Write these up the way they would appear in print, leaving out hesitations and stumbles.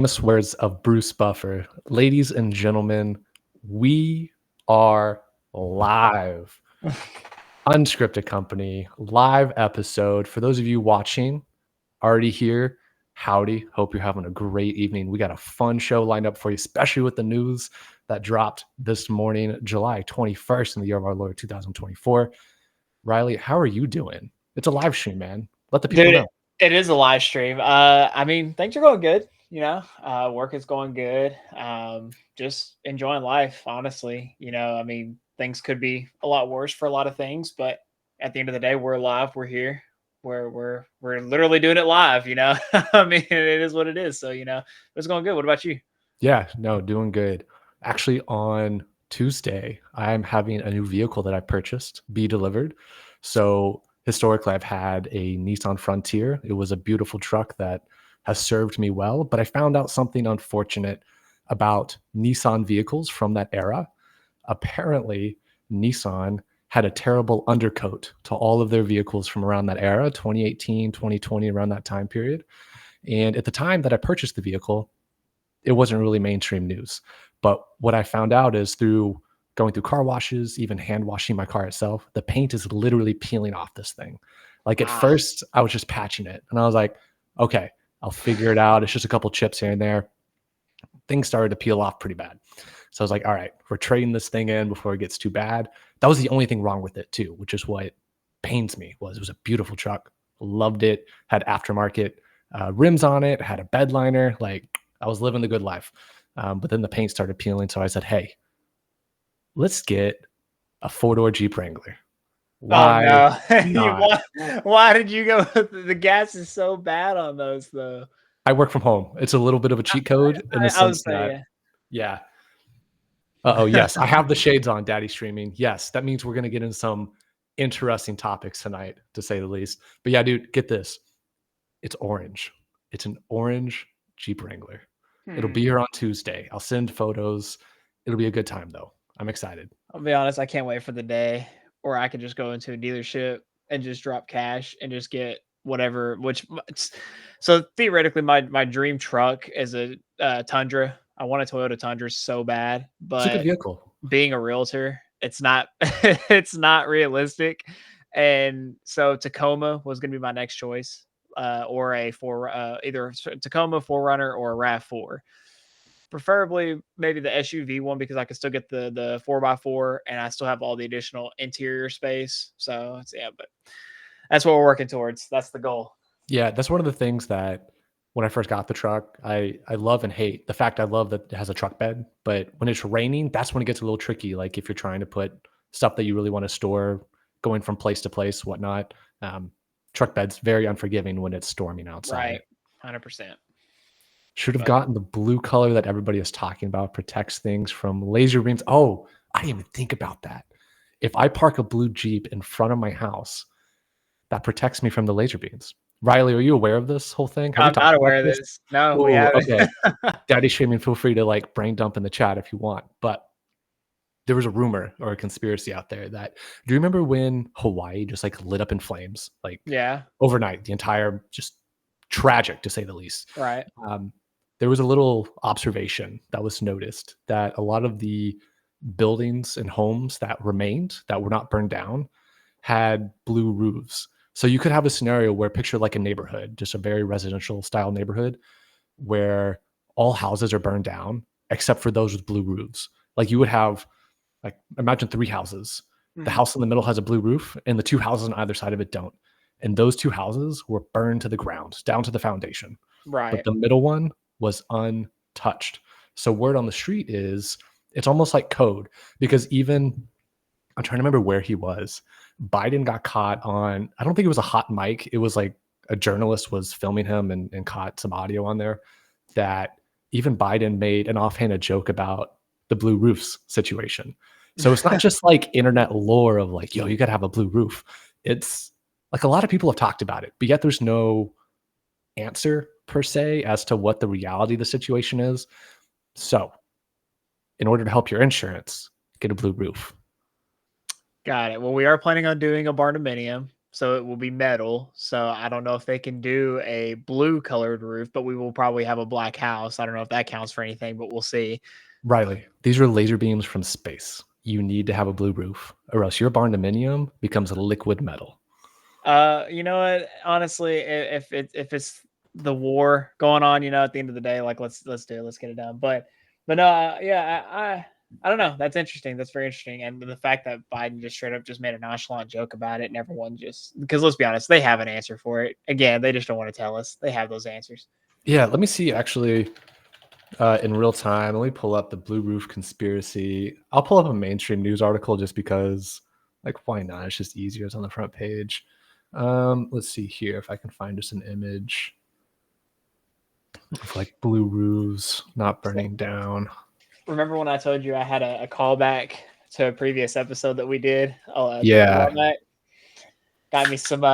Famous words of Bruce Buffer. Ladies and gentlemen, we are live. Unscripted Company, live episode. For those of you watching, already here, howdy. Hope you're having a great evening. We got a fun show lined up for you, especially with the news that dropped this morning, July 21st in the year of our Lord 2024. Riley, how are you doing? It's a live stream, man. Let the people know. It is a live stream. Things are going good. Work is going good. Just enjoying life, honestly. Things could be a lot worse for a lot of things, but at the end of the day, we're alive. We're here. We're literally doing it live. It is what it is. So it's going good. What about you? Yeah, no, doing good. Actually, on Tuesday, I'm having a new vehicle that I purchased be delivered. So historically, I've had a Nissan Frontier. It was a beautiful truck that has served me well, but I found out something unfortunate about Nissan vehicles from that era. Apparently, Nissan had a terrible undercoat to all of their vehicles from around that era, 2018, 2020, around that time period. And at the time that I purchased the vehicle, it wasn't really mainstream news. But what I found out is through going through car washes, even hand washing my car itself, the paint is literally peeling off this thing. Like at first, I was just patching it and I was like, okay, I'll figure it out. It's just a couple chips here and there. Things started to peel off pretty bad. So I was like, all right, we're trading this thing in before it gets too bad. That was the only thing wrong with it too, which is what pains me. It was a beautiful truck. Loved it. Had aftermarket rims on it. Had a bed liner. Like I was living the good life. But then the paint started peeling. So I said, hey, let's get a 4-door Jeep Wrangler. Why? Oh, no. Why did you go? The gas is so bad on those, though. I work from home. It's a little bit of a cheat code in the sense that, yeah. Uh-oh, yes. I have the shades on, Daddy streaming. Yes, that means we're going to get in some interesting topics tonight, to say the least. But yeah, dude, get this. It's orange. It's an orange Jeep Wrangler. It'll be here on Tuesday. I'll send photos. It'll be a good time, though. I'm excited. I'll be honest. I can't wait for the day where I can just go into a dealership and just drop cash and just get whatever. So theoretically, my dream truck is a Tundra. I want a Toyota Tundra so bad, but it's a good vehicle. Being a realtor, it's not it's not realistic. And so Tacoma was going to be my next choice, or either Tacoma 4Runner or a RAV4. Preferably maybe the SUV one because I can still get the 4x4 and I still have all the additional interior space. So but that's what we're working towards. That's the goal. Yeah, that's one of the things that when I first got the truck, I love and hate. The fact I love that it has a truck bed, but when it's raining, that's when it gets a little tricky. Like if you're trying to put stuff that you really want to store, going from place to place, whatnot. Truck bed's very unforgiving when it's storming outside. Right, 100%. Should have gotten the blue color that everybody is talking about. Protects things from laser beams. Oh, I didn't even think about that. If I park a blue Jeep in front of my house, that protects me from the laser beams. Riley, are you aware of this whole thing? I'm not aware of this. No, we haven't. Okay. Daddy streaming, feel free to brain dump in the chat if you want. But there was a rumor or a conspiracy out there that, do you remember when Hawaii just lit up in flames? Overnight, the entire, just tragic to say the least. Right. There was a little observation that was noticed that a lot of the buildings and homes that remained, that were not burned down, had blue roofs. So you could have a scenario where picture like a neighborhood, just a very residential style neighborhood where all houses are burned down except for those with blue roofs. Like you would have, imagine 3 houses. Mm-hmm. The house in the middle has a blue roof and the 2 houses on either side of it don't. And those 2 houses were burned to the ground, down to the foundation. Right. But the middle one was untouched. So word on the street is it's almost like code, because even I'm trying to remember where he was. Biden got caught on, I don't think it was a hot mic. It was like a journalist was filming him and caught some audio on there that even Biden made an offhanded joke about the blue roofs situation. So it's not just internet lore of yo, you got to have a blue roof. It's a lot of people have talked about it, but yet there's no answer per se as to what the reality of the situation is. So in order to help your insurance, get a blue roof. Got it. Well, we are planning on doing a barndominium. so it will be metal. So I don't know if they can do a blue colored roof, but we will probably have a black house. I don't know if that counts for anything, but we'll see. Riley, these are laser beams from space. You need to have a blue roof, or else your barndominium becomes liquid metal. You know what? Honestly, if it's the war going on, at the end of the day, like let's do it, let's get it done. But no, yeah, I don't know. That's interesting. That's very interesting. And the fact that Biden just straight up just made a nonchalant joke about it, and everyone just, because let's be honest, they have an answer for it. Again, they just don't want to tell us. They have those answers. Yeah, let me see actually in real time. Let me pull up the Blue Roof conspiracy. I'll pull up a mainstream news article just because, like, why not? It's just easier. It's on the front page. Let's see here if I can find just an image of like blue roofs not burning down. Remember when I told you I had a callback to a previous episode that we did? Yeah. Got me some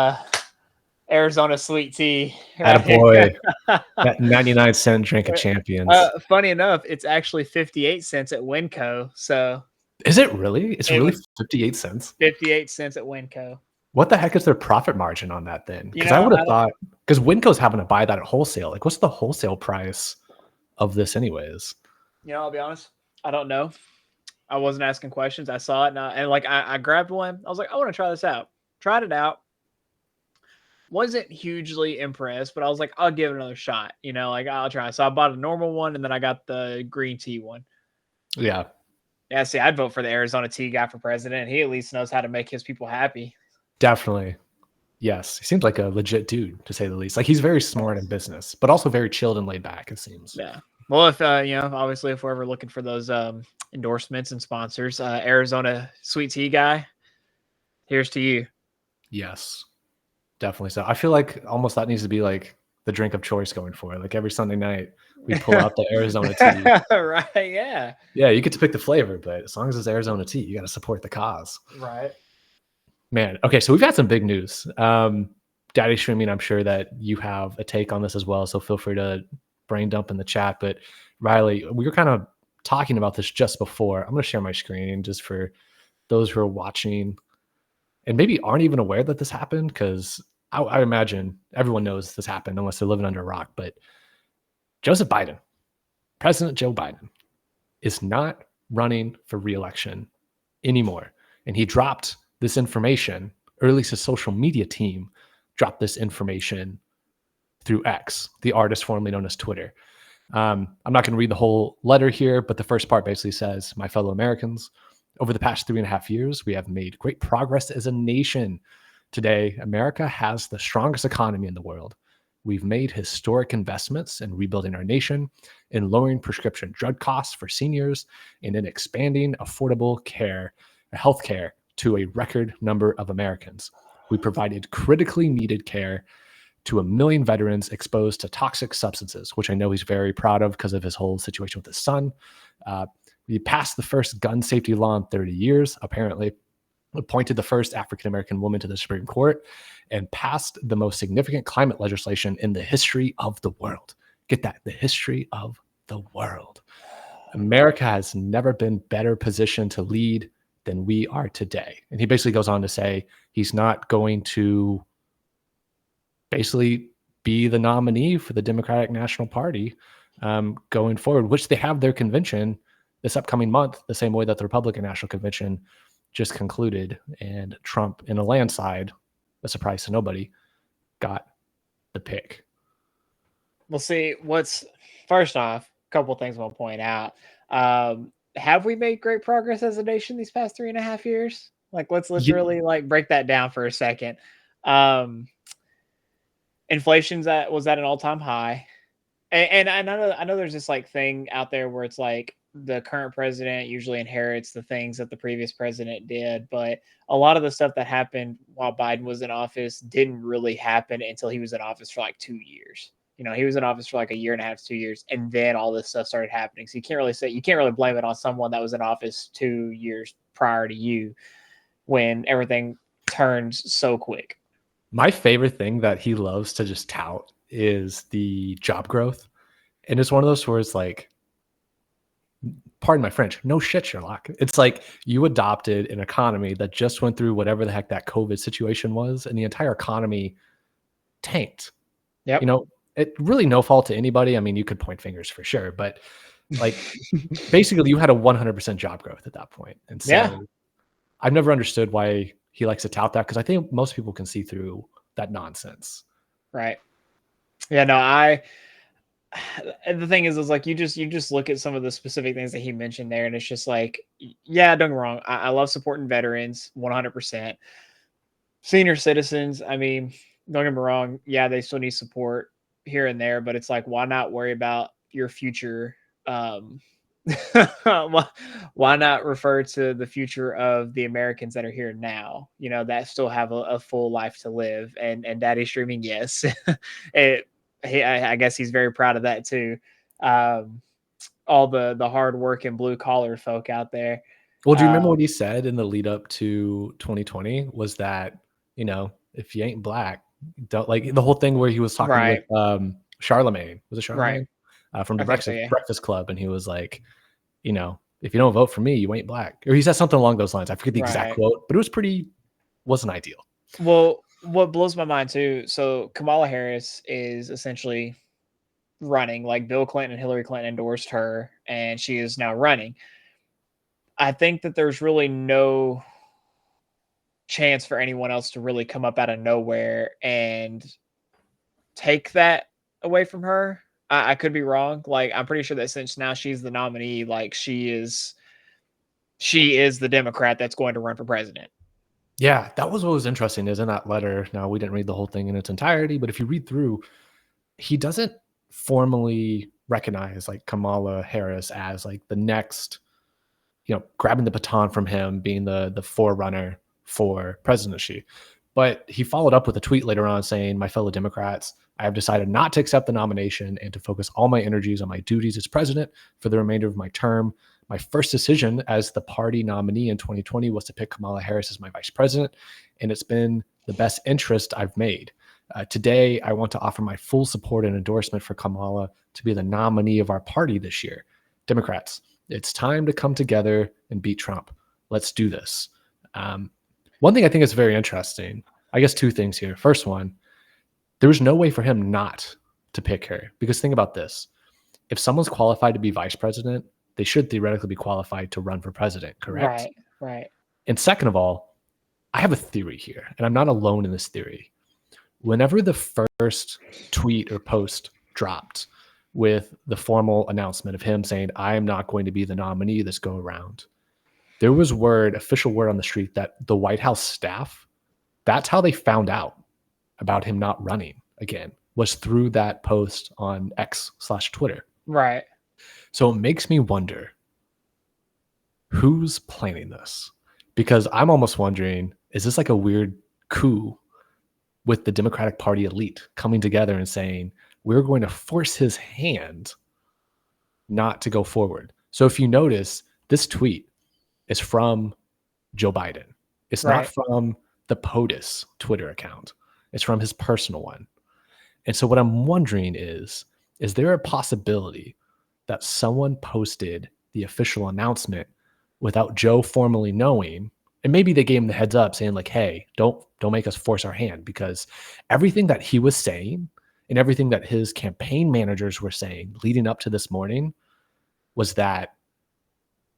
Arizona sweet tea. Attaboy. That 99-cent drink of champions. Funny enough, it's actually 58 cents at Winco. So is it really? It's really 58 cents? 58 cents at Winco. What the heck is their profit margin on that then? Because I would have thought, because Winco's having to buy that at wholesale. Like, what's the wholesale price of this anyways? I'll be honest, I don't know. I wasn't asking questions. I saw it and I grabbed one. I was like, I want to try this out. Tried it out. Wasn't hugely impressed, but I was like, I'll give it another shot. I'll try. So I bought a normal one, and then I got the green tea one. Yeah. Yeah, see, I'd vote for the Arizona tea guy for president. He at least knows how to make his people happy. Definitely. Yes. He seems like a legit dude, to say the least. Like, he's very smart in business, but also very chilled and laid back, it seems. Yeah. Well, if, obviously, if we're ever looking for those endorsements and sponsors, Arizona sweet tea guy, here's to you. Yes. Definitely so. I feel like almost that needs to be like the drink of choice going forward. Like every Sunday night, we pull out the Arizona tea. Right, yeah. Yeah, you get to pick the flavor, but as long as it's Arizona tea, you got to support the cause. Right. Man, okay, so we've had some big news. Daddy Streaming, I'm sure that you have a take on this as well, so feel free to brain dump in the chat. But Riley, we were kind of talking about this just before. I'm going to share my screen just for those who are watching and maybe aren't even aware that this happened, because I imagine everyone knows this happened unless they're living under a rock. But Joseph Biden, President Joe Biden, is not running for re-election anymore. And he dropped this information, or at least his social media team dropped this information through X, the artist formerly known as Twitter. I'm not going to read the whole letter here, but the first part basically says, "My fellow Americans, over the past 3.5 years, we have made great progress as a nation. Today, America has the strongest economy in the world. We've made historic investments in rebuilding our nation, in lowering prescription drug costs for seniors, and in expanding affordable health care to a record number of Americans. We provided critically needed care to 1 million veterans exposed to toxic substances," which I know he's very proud of because of his whole situation with his son. We passed the first gun safety law in 30 years, apparently, appointed the first African-American woman to the Supreme Court, and passed the most significant climate legislation in the history of the world. Get that, the history of the world. America has never been better positioned to lead than we are today. And he basically goes on to say he's not going to basically be the nominee for the Democratic National Party going forward, which they have their convention this upcoming month, the same way that the Republican National Convention just concluded, and Trump, in a landslide, a surprise to nobody, got the pick. We'll see. First off, a couple of things I'll point out. Have we made great progress as a nation these past 3.5 years? Like, let's really break that down for a second. Inflation's was at an all-time high. And I know there's this thing out there where it's like the current president usually inherits the things that the previous president did, but a lot of the stuff that happened while Biden was in office didn't really happen until he was in office for 2 years. He was in office for 1.5 years, 2 years, and then all this stuff started happening. So you can't really blame it on someone that was in office 2 years prior to you when everything turns so quick. My favorite thing that he loves to just tout is the job growth. And it's one of those where it's like, pardon my French, no shit, Sherlock. It's like you adopted an economy that just went through whatever the heck that COVID situation was, and the entire economy tanked. Yep. You know, it really no fault to anybody. I mean, you could point fingers for sure, but like basically you had a 100% job growth at that point. And so Yeah. I've never understood why he likes to tout that, because I think most people can see through that nonsense. Right. Yeah, no, the thing is like you just look at some of the specific things that he mentioned there, and it's just like, yeah, don't get me wrong. I love supporting veterans 100%. Senior citizens, I mean, don't get me wrong. Yeah, they still need support here and there, but it's like, why not worry about your future? why, why not refer to the future of the Americans that are here now? You know, that still have a full life to live. And daddy streaming, yes, I guess he's very proud of that too. Um, all the hard work and blue collar folk out there. Well, do you remember Um, what he said in the lead up to 2020 was that, you know, if you ain't black, don't, like the whole thing where he was talking right, with Charlemagne. Was it right. Charlemagne? From the I think so. Breakfast Club, and he was like, you know, if you don't vote for me, you ain't black. Or he said something along those lines. I forget the exact Right. quote, but it was wasn't ideal. Well, what blows my mind too. So Kamala Harris is essentially running, like Bill Clinton and Hillary Clinton endorsed her, and she is now running. I think that there's really no chance for anyone else to really come up out of nowhere and take that away from her. I could be wrong. Like, I'm pretty sure that since now she's the nominee, like she is the Democrat that's going to run for president. Yeah, that was what was interesting is in that letter. Now, we didn't read the whole thing in its entirety, but if you read through, he doesn't formally recognize like Kamala Harris as like the next, you know, grabbing the baton from him, being the forerunner for presidency. But he followed up with a tweet later on saying, "My fellow Democrats, I have decided not to accept the nomination and to focus all my energies on my duties as president for the remainder of my term. My first decision as the party nominee in 2020 was to pick Kamala Harris as my vice president, and it's been the best interest I've made. Today, I want to offer my full support and endorsement for Kamala to be the nominee of our party this year. Democrats, it's time to come together and beat Trump. Let's do this." One thing I think is very interesting, I guess two things here. First one, there was no way for him not to pick her, because think about this. If someone's qualified to be vice president, they should theoretically be qualified to run for president, correct? Right, right. And second of all, I have a theory here, and I'm not alone in this theory. Whenever the first tweet or post dropped with the formal announcement of him saying, "I am not going to be the nominee this go around," there was official word on the street that the White House staff, that's how they found out about him not running again, was through that post on X/Twitter. Right. So it makes me wonder who's planning this, because I'm almost wondering, is this like a weird coup with the Democratic Party elite coming together and saying, we're going to force his hand not to go forward? So if you notice, this tweet is from Joe Biden. It's not Right. from the POTUS Twitter account. It's from his personal one. And so what I'm wondering is there a possibility that someone posted the official announcement without Joe formally knowing, and maybe they gave him the heads up saying like, hey, don't make us force our hand, because everything that he was saying and everything that his campaign managers were saying leading up to this morning was that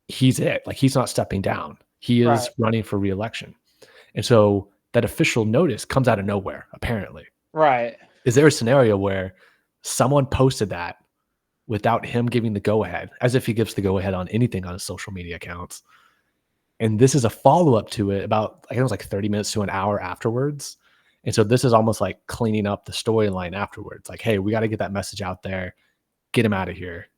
he's it. Like, he's not stepping down. He is Right. running for re-election. And so that official notice comes out of nowhere, apparently. Right. Is there a scenario where someone posted that without him giving the go-ahead, as if he gives the go-ahead on anything on his social media accounts? And this is a follow-up to it about, I think it was like 30 minutes to an hour afterwards. And so this is almost like cleaning up the storyline afterwards. Like, hey, we got to get that message out there. Get him out of here.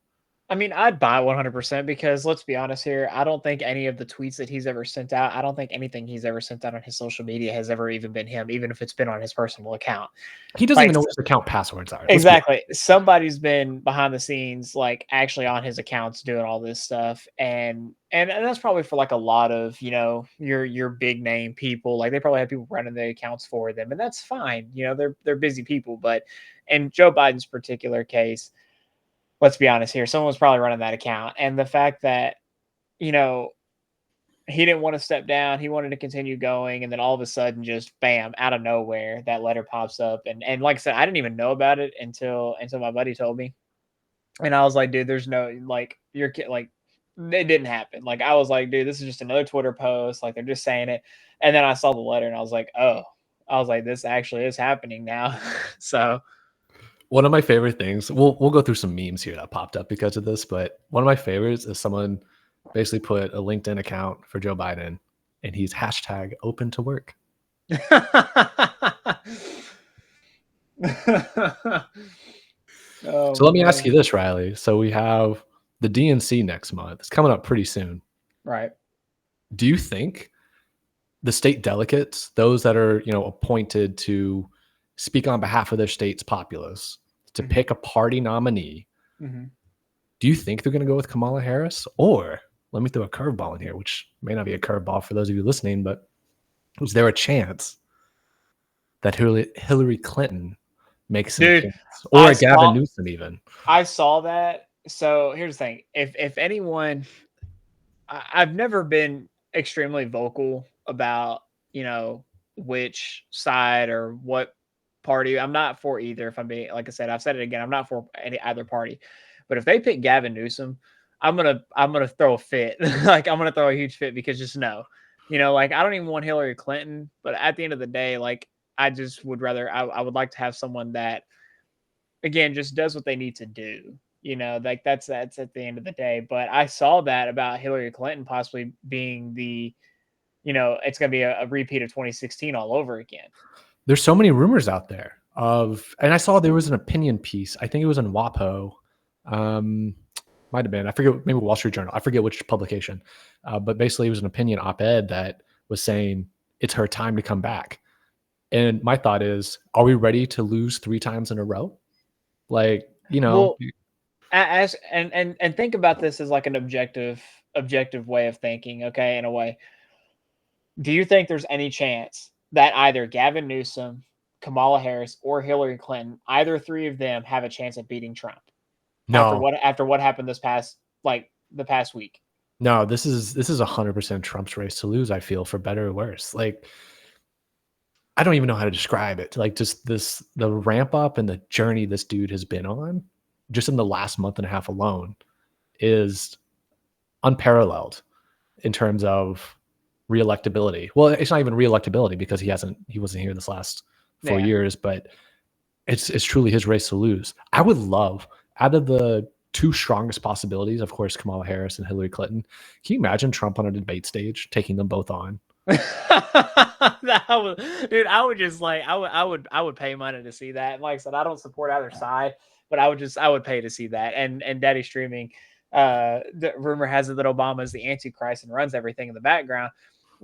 I mean, I'd buy 100% because let's be honest here. I don't think any of the tweets that he's ever sent out, I don't think anything he's ever sent out on his social media has ever even been him, even if it's been on his personal account. He doesn't Like, even know what his account passwords are. exactly. Somebody's been behind the scenes, like actually on his accounts doing all this stuff. And that's probably for like a lot of, your big name people. Like, they probably have people running the accounts for them, and that's fine. They're busy people. But in Joe Biden's particular case, let's be honest here, someone was probably running that account. And the fact that, you know, he didn't want to step down, he wanted to continue going, and then all of a sudden, just bam, out of nowhere, that letter pops up. And like I said, I didn't even know about it until my buddy told me. And I was like, dude, there's no, like, your kid, like, it didn't happen. Like, I was like, dude, this is just another Twitter post. Like, they're just saying it. And then I saw the letter and I was like, oh, I was like, this actually is happening now. So, One of my favorite things, we'll go through some memes here that popped up because of this, but one of my favorites is someone basically put a LinkedIn account for Joe Biden and he's hashtag open to work. oh, So let me man. ask you this, Riley. So we have the DNC next month. It's coming up pretty soon. Right. Do you think the state delegates, those that are, appointed to speak on behalf of their state's populace, to pick a party nominee, do you think they're going to go with Kamala Harris? Or let me throw a curveball in here, which may not be a curveball for those of you listening, but is there a chance that Hillary Clinton makes an appearance? Or Gavin Newsom even? I saw that. So here's the thing. If anyone, I've never been extremely vocal about, which side or what party. I'm not for either. If I'm being, like I said, I've said it again, I'm not for either party. But if they pick Gavin Newsom, I'm gonna throw a fit. Like, I'm gonna throw a huge fit, because just know, like, I don't even want Hillary Clinton, but at the end of the day, like, I just would rather, I would like to have someone that, again, just does what they need to do. Like, that's at the end of the day. But I saw that about Hillary Clinton possibly being the, it's going to be a repeat of 2016 all over again. There's so many rumors out there and I saw there was an opinion piece. I think it was in WAPO. Might have been, I forget, maybe Wall Street Journal. I forget which publication. But basically it was an opinion op-ed that was saying it's her time to come back. And my thought is, are we ready to lose 3 times in a row? Like, well, and think about this as like an objective way of thinking. Okay. In a way, do you think there's any chance that either Gavin Newsom, Kamala Harris, or Hillary Clinton, either 3 of them, have a chance at beating Trump? No. After what happened the past week? No, this is 100% Trump's race to lose, I feel, for better or worse. Like, I don't even know how to describe it. Like, just the ramp up and the journey this dude has been on, just in the last month and a half alone, is unparalleled in terms of reelectability. Well, it's not even reelectability, because he wasn't here this last 4 years, but it's truly his race to lose. I would love, out of the 2 strongest possibilities, of course, Kamala Harris and Hillary Clinton, can you imagine Trump on a debate stage taking them both on? Dude, I would just like, I would pay money to see that. And like I said, I don't support either side, but I would pay to see that. And Daddy Streaming, the rumor has it that Obama is the Antichrist and runs everything in the background.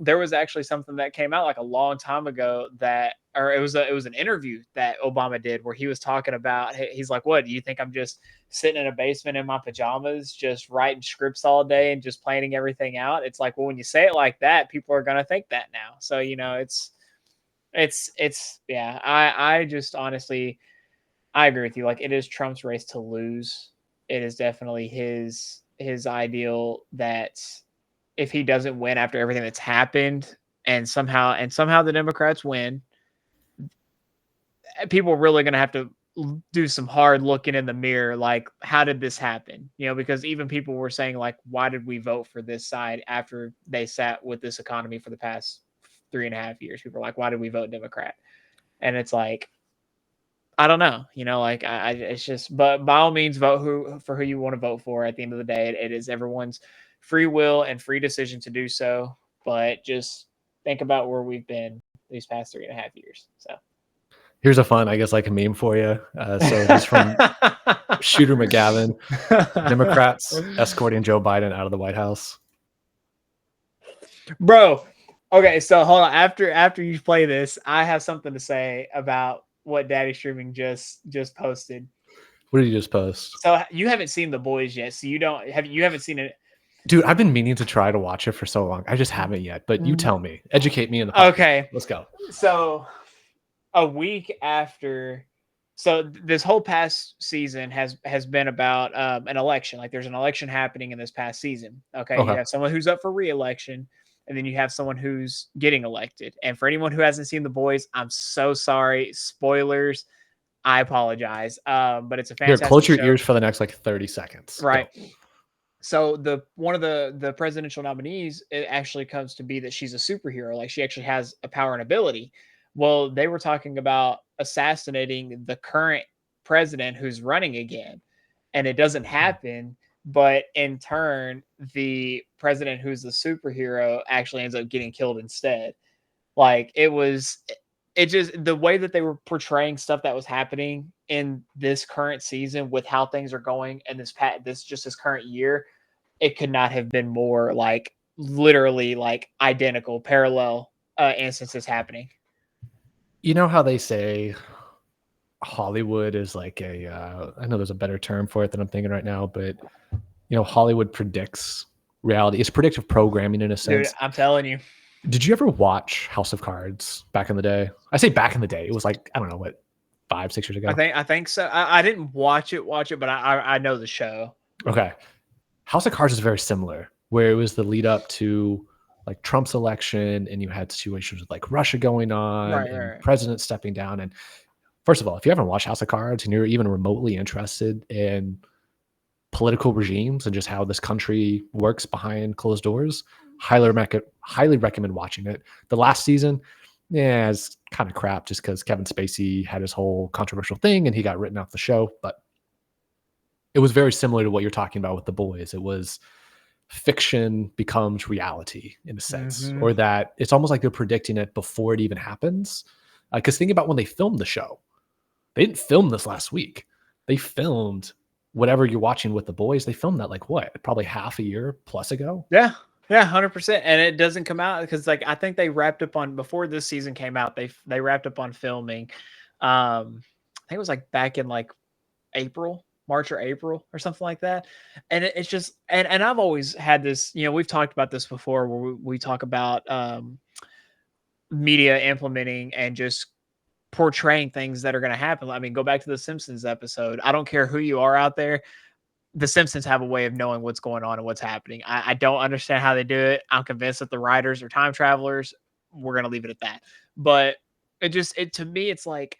There was actually something that came out like a long time ago it was an interview that Obama did where he was talking about, he's like, what, do you think I'm just sitting in a basement in my pajamas, just writing scripts all day and just planning everything out? It's like, well, when you say it like that, people are going to think that now. So, yeah, I just honestly, I agree with you. Like, it is Trump's race to lose. It is definitely his ideal that if he doesn't win after everything that's happened and somehow the Democrats win, people are really going to have to do some hard looking in the mirror. Like, how did this happen? Because even people were saying, like, why did we vote for this side after they sat with this economy for the past 3.5 years? People are like, why did we vote Democrat? And it's like, I don't know, like, it's just, but by all means, vote for who you want to vote for. At the end of the day, it is everyone's free will and free decision to do so. But just think about where we've been these past 3.5 years. So here's a fun, I guess, like a meme for you. So this from Shooter McGavin, Democrats escorting Joe Biden out of the White House. Bro, okay, so hold on. After you play this, I have something to say about what Daddy Streaming just posted. What did you just post? So you haven't seen The Boys yet, so you haven't seen it. Dude, I've been meaning to try to watch it for so long. I just haven't yet, but you tell me. Educate me in the podcast. Okay. Let's go. So a week after So this whole past season has been about an election. Like there's an election happening in this past season. Okay, you Okay. have someone who's up for re-election, and then you have someone who's getting elected. And for anyone who hasn't seen The Boys, I'm so sorry. Spoilers. I apologize. But it's a Here, fantastic close your show, ears for the next like 30 seconds. right? Go. So the one of the presidential nominees, it actually comes to be that she's a superhero. Like she actually has a power and ability. Well, they were talking about assassinating the current president who's running again, and it doesn't happen. But in turn, the president who's the superhero actually ends up getting killed instead. Like it just the way that they were portraying stuff that was happening in this current season with how things are going and this current year, it could not have been more like literally like identical parallel instances happening. You know how they say Hollywood is like I know there's a better term for it than I'm thinking right now, but Hollywood predicts reality. It's predictive programming in a Dude, sense. I'm telling you. Did you ever watch House of Cards back in the day? I say back in the day. It was like, I don't know, what, 5, 6 years ago? I think so. I didn't watch it, but I know the show. Okay. House of Cards is very similar, where it was the lead up to like Trump's election, and you had situations with like Russia going on and president stepping down. And first of all, if you haven't watched House of Cards and you're even remotely interested in political regimes and just how this country works behind closed doors, highly recommend watching it. The last season, yeah, it's kind of crap just because Kevin Spacey had his whole controversial thing and he got written off the show. But it was very similar to what you're talking about with The Boys. It was fiction becomes reality in a sense, or that it's almost like they're predicting it before it even happens. Because think about when they filmed the show. They didn't film this last week. They filmed whatever you're watching with The Boys. They filmed that like what, probably half a year plus ago. Yeah, 100%. And it doesn't come out because like I think they wrapped up on before this season came out. They wrapped up on filming. I think it was like back in like March or April or something like that. And it's just and I've always had this. We've talked about this before where we talk about media implementing and just portraying things that are going to happen. I mean, go back to the Simpsons episode. I don't care who you are out there. The Simpsons have a way of knowing what's going on and what's happening. I don't understand how they do it. I'm convinced that the writers are time travelers. We're going to leave it at that. But to me, it's like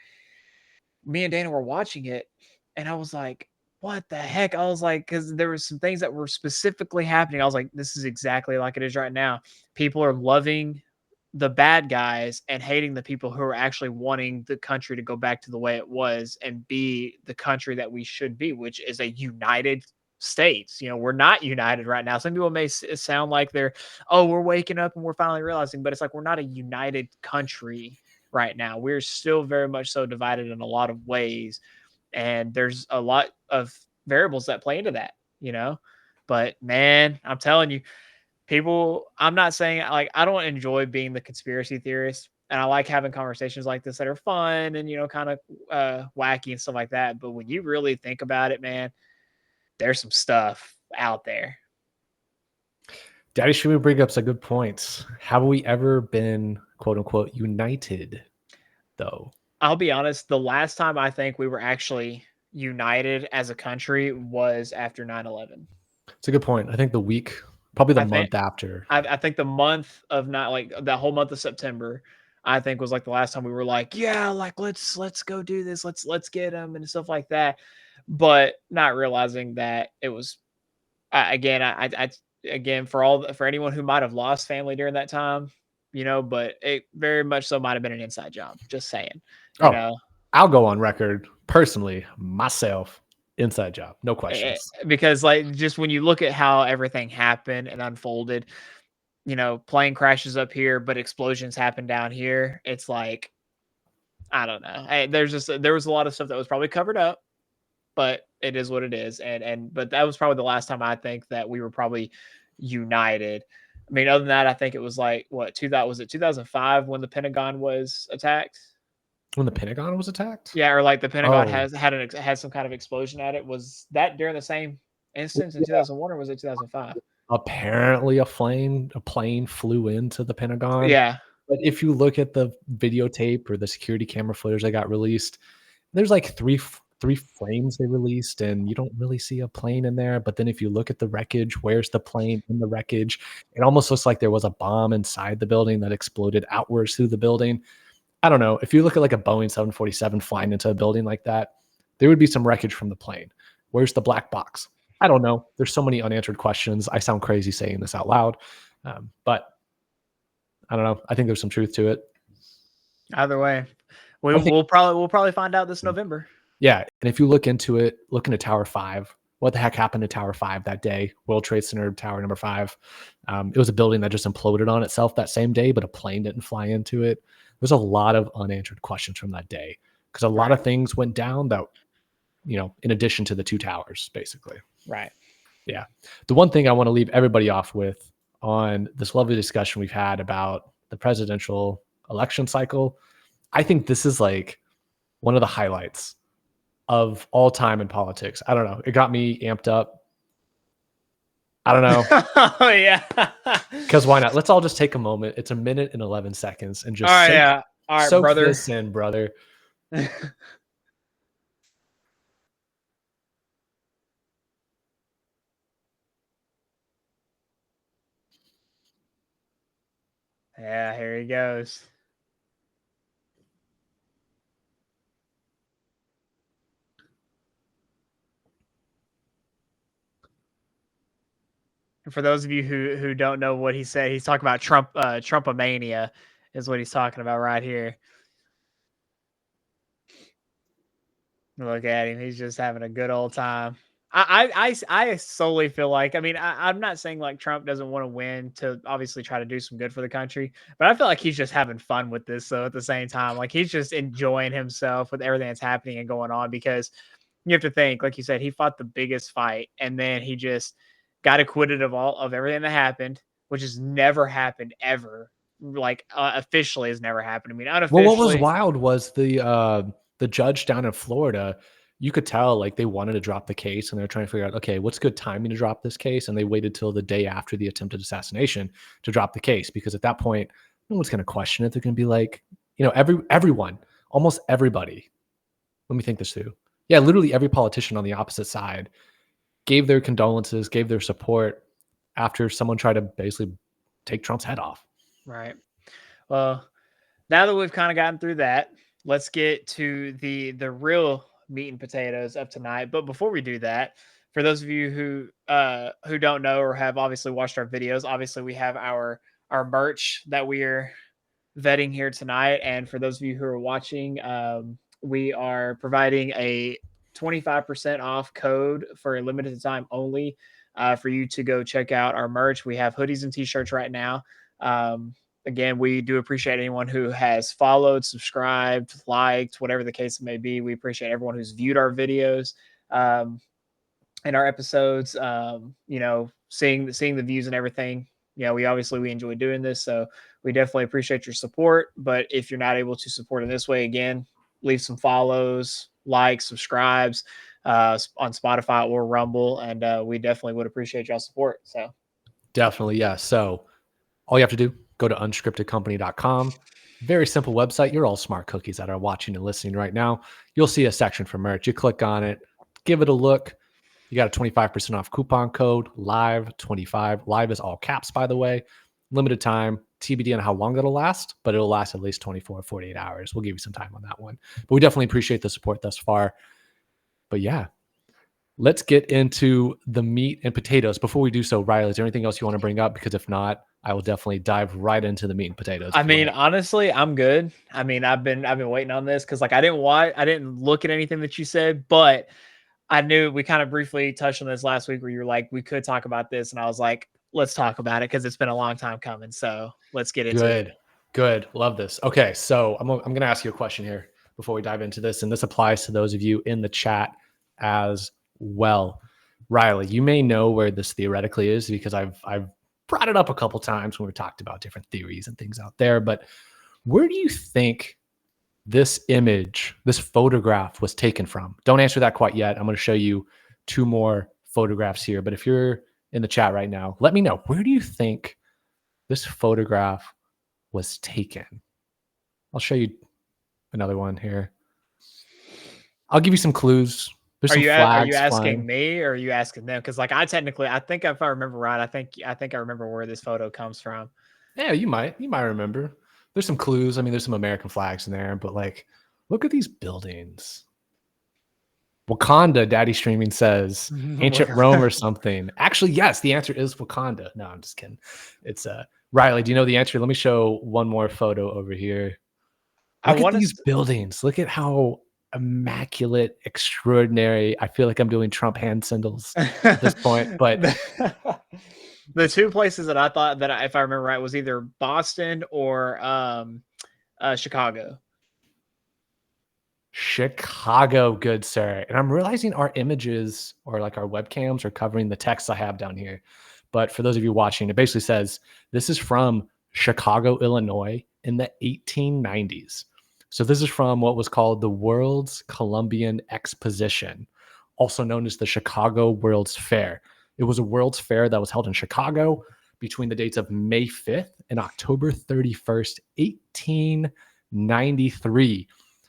me and Dana were watching it and I was like, what the heck? I was like, because there were some things that were specifically happening. I was like, this is exactly like it is right now. People are loving the bad guys and hating the people who are actually wanting the country to go back to the way it was and be the country that we should be, which is a united states. We're not united right now. Some people may sound like we're waking up and we're finally realizing, but it's like, we're not a united country right now. We're still very much so divided in a lot of ways. And there's a lot of variables that play into that, but man, I'm telling you, I'm not saying like I don't enjoy being the conspiracy theorist, and I like having conversations like this that are fun and kind of wacky and stuff like that. But when you really think about it, man, there's some stuff out there. Daddy Shumi bring up some good points. Have we ever been quote unquote united though? I'll be honest, the last time I think we were actually united as a country was after 9/11. It's a good point. I think probably the month after. I think the month of not like that whole month of September, I think was like the last time we were like, yeah, like let's go do this. Let's get them and stuff like that. But not realizing that it was again for anyone who might have lost family during that time, but it very much so might have been an inside job. Just saying. I'll go on record personally, myself. Inside job, no questions. Because like just when you look at how everything happened and unfolded, plane crashes up here, but explosions happen down here. It's like, I don't know. There was a lot of stuff that was probably covered up, but it is what it is. But that was probably the last time I think that we were probably united. I mean, other than that, I think it was like was it 2005 when the Pentagon was attacked? When the Pentagon was attacked? Yeah, or like the Pentagon had some kind of explosion at it. Was that during the same instance in 2001 or was it 2005? Apparently a plane flew into the Pentagon. Yeah. But if you look at the videotape or the security camera footage that got released, There's like three frames they released, and you don't really see a plane in there. But then if you look at the wreckage, where's the plane in the wreckage? It almost looks like there was a bomb inside the building that exploded outwards through the building. I don't know. If you look at like a Boeing 747 flying into a building like that, there would be some wreckage from the plane. Where's the black box? I don't know. There's so many unanswered questions. I sound crazy saying this out loud, but I don't know. I think there's some truth to it. Either way, One thing- we'll probably find out this November. Yeah, and if you look into it, look into Tower 5. What the heck happened to Tower 5 that day? World Trade Center Tower number 5. It was a building that just imploded on itself that same day, but a plane didn't fly into it. There's a lot of unanswered questions from that day because a lot of things went down that, in addition to the two towers, basically. Right. Yeah. The one thing I want to leave everybody off with on this lovely discussion we've had about the presidential election cycle, I think this is like one of the highlights of all time in politics. I don't know. It got me amped up. I don't know. Oh, yeah. Because why not? Let's all just take a moment. It's 1 minute and 11 seconds and just All right, soak brother. this in, brother. Yeah, here he goes. And for those of you who don't know what he said, he's talking about Trumpomania is what he's talking about right here. Look at him. He's just having a good old time. I solely feel like, I'm not saying like Trump doesn't want to win to obviously try to do some good for the country, but I feel like he's just having fun with this. So at the same time, like he's just enjoying himself with everything that's happening and going on, because you have to think, like you said, he fought the biggest fight and then he just got acquitted of everything that happened, which has never happened ever. Like officially has never happened. I mean, unofficially. Well, what was wild was the judge down in Florida. You could tell like they wanted to drop the case and they're trying to figure out, okay, what's good timing to drop this case? And they waited till the day after the attempted assassination to drop the case, because at that point, no one's going to question it. They're going to be like, everyone, almost everybody. Let me think this through. Yeah, literally every politician on the opposite side gave their condolences, gave their support after someone tried to basically take Trump's head off. Right. Well, now that we've kind of gotten through that, let's get to the real meat and potatoes of tonight. But before we do that, for those of you who don't know or have obviously watched our videos, obviously we have our merch that we are vetting here tonight. And for those of you who are watching, we are providing a 25% off code for a limited time only for you to go check out our merch. We have hoodies and t-shirts right now. Again, we do appreciate anyone who has followed, subscribed, liked, whatever the case may be. We appreciate everyone who's viewed our videos and our episodes, seeing the views and everything. We enjoy doing this, so we definitely appreciate your support. But if you're not able to support in this way, again, leave some follows, likes, subscribes on Spotify or Rumble, and we definitely would appreciate y'all support. So definitely, yeah. So all you have to do, go to unscriptedcompany.com. Very simple website. You're all smart cookies that are watching and listening right now. You'll see a section for merch. You click on it, give it a look. You got a 25% off coupon code, LIVE25. Live is all caps, by the way. Limited time, TBD on how long it'll last, but it'll last at least 24 or 48 hours. We'll give you some time on that one. But we definitely appreciate the support thus far. But yeah, let's get into the meat and potatoes. Before we do so, Riley, is there anything else you want to bring up? Because if not, I will definitely dive right into the meat and potatoes. Honestly, I'm good. I've been waiting on this because I didn't look at anything that you said, but I knew we kind of briefly touched on this last week where you were like, we could talk about this. And I was like, let's talk about it because it's been a long time coming. So let's get into it. Good. Love this. Okay. So I'm going to ask you a question here before we dive into this. And this applies to those of you in the chat as well. Riley, you may know where this theoretically is because I've brought it up a couple times when we talked about different theories and things out there. But where do you think this image, this photograph was taken from? Don't answer that quite yet. I'm going to show you two more photographs here. But if you're in the chat right now, let me know. Where do you think this photograph was taken? I'll show you another one here. I'll give you some clues. There's some Are you flags asking flying. me or are you asking them? Because like I think if I remember right, I think I remember where this photo comes from. Yeah, you might remember. There's some clues. I mean, there's some American flags in there, but like, look at these buildings. Wakanda, Daddy Streaming says ancient Rome or something. Actually, yes, the answer is Wakanda. No, I'm just kidding. It's Riley. Do you know the answer? Let me show one more photo over here. I Look at want these to. buildings. Look at how immaculate, extraordinary. I feel like I'm doing Trump hand symbols at this point, but The two places that I thought that if I remember right was either Boston or Chicago. Chicago, good sir. And I'm realizing our images or like our webcams are covering the text I have down here. But for those of you watching, it basically says this is from Chicago, Illinois in the 1890s. So this is from what was called the World's Columbian Exposition, also known as the Chicago World's Fair. It was a World's Fair that was held in Chicago between the dates of May 5th and October 31st, 1893.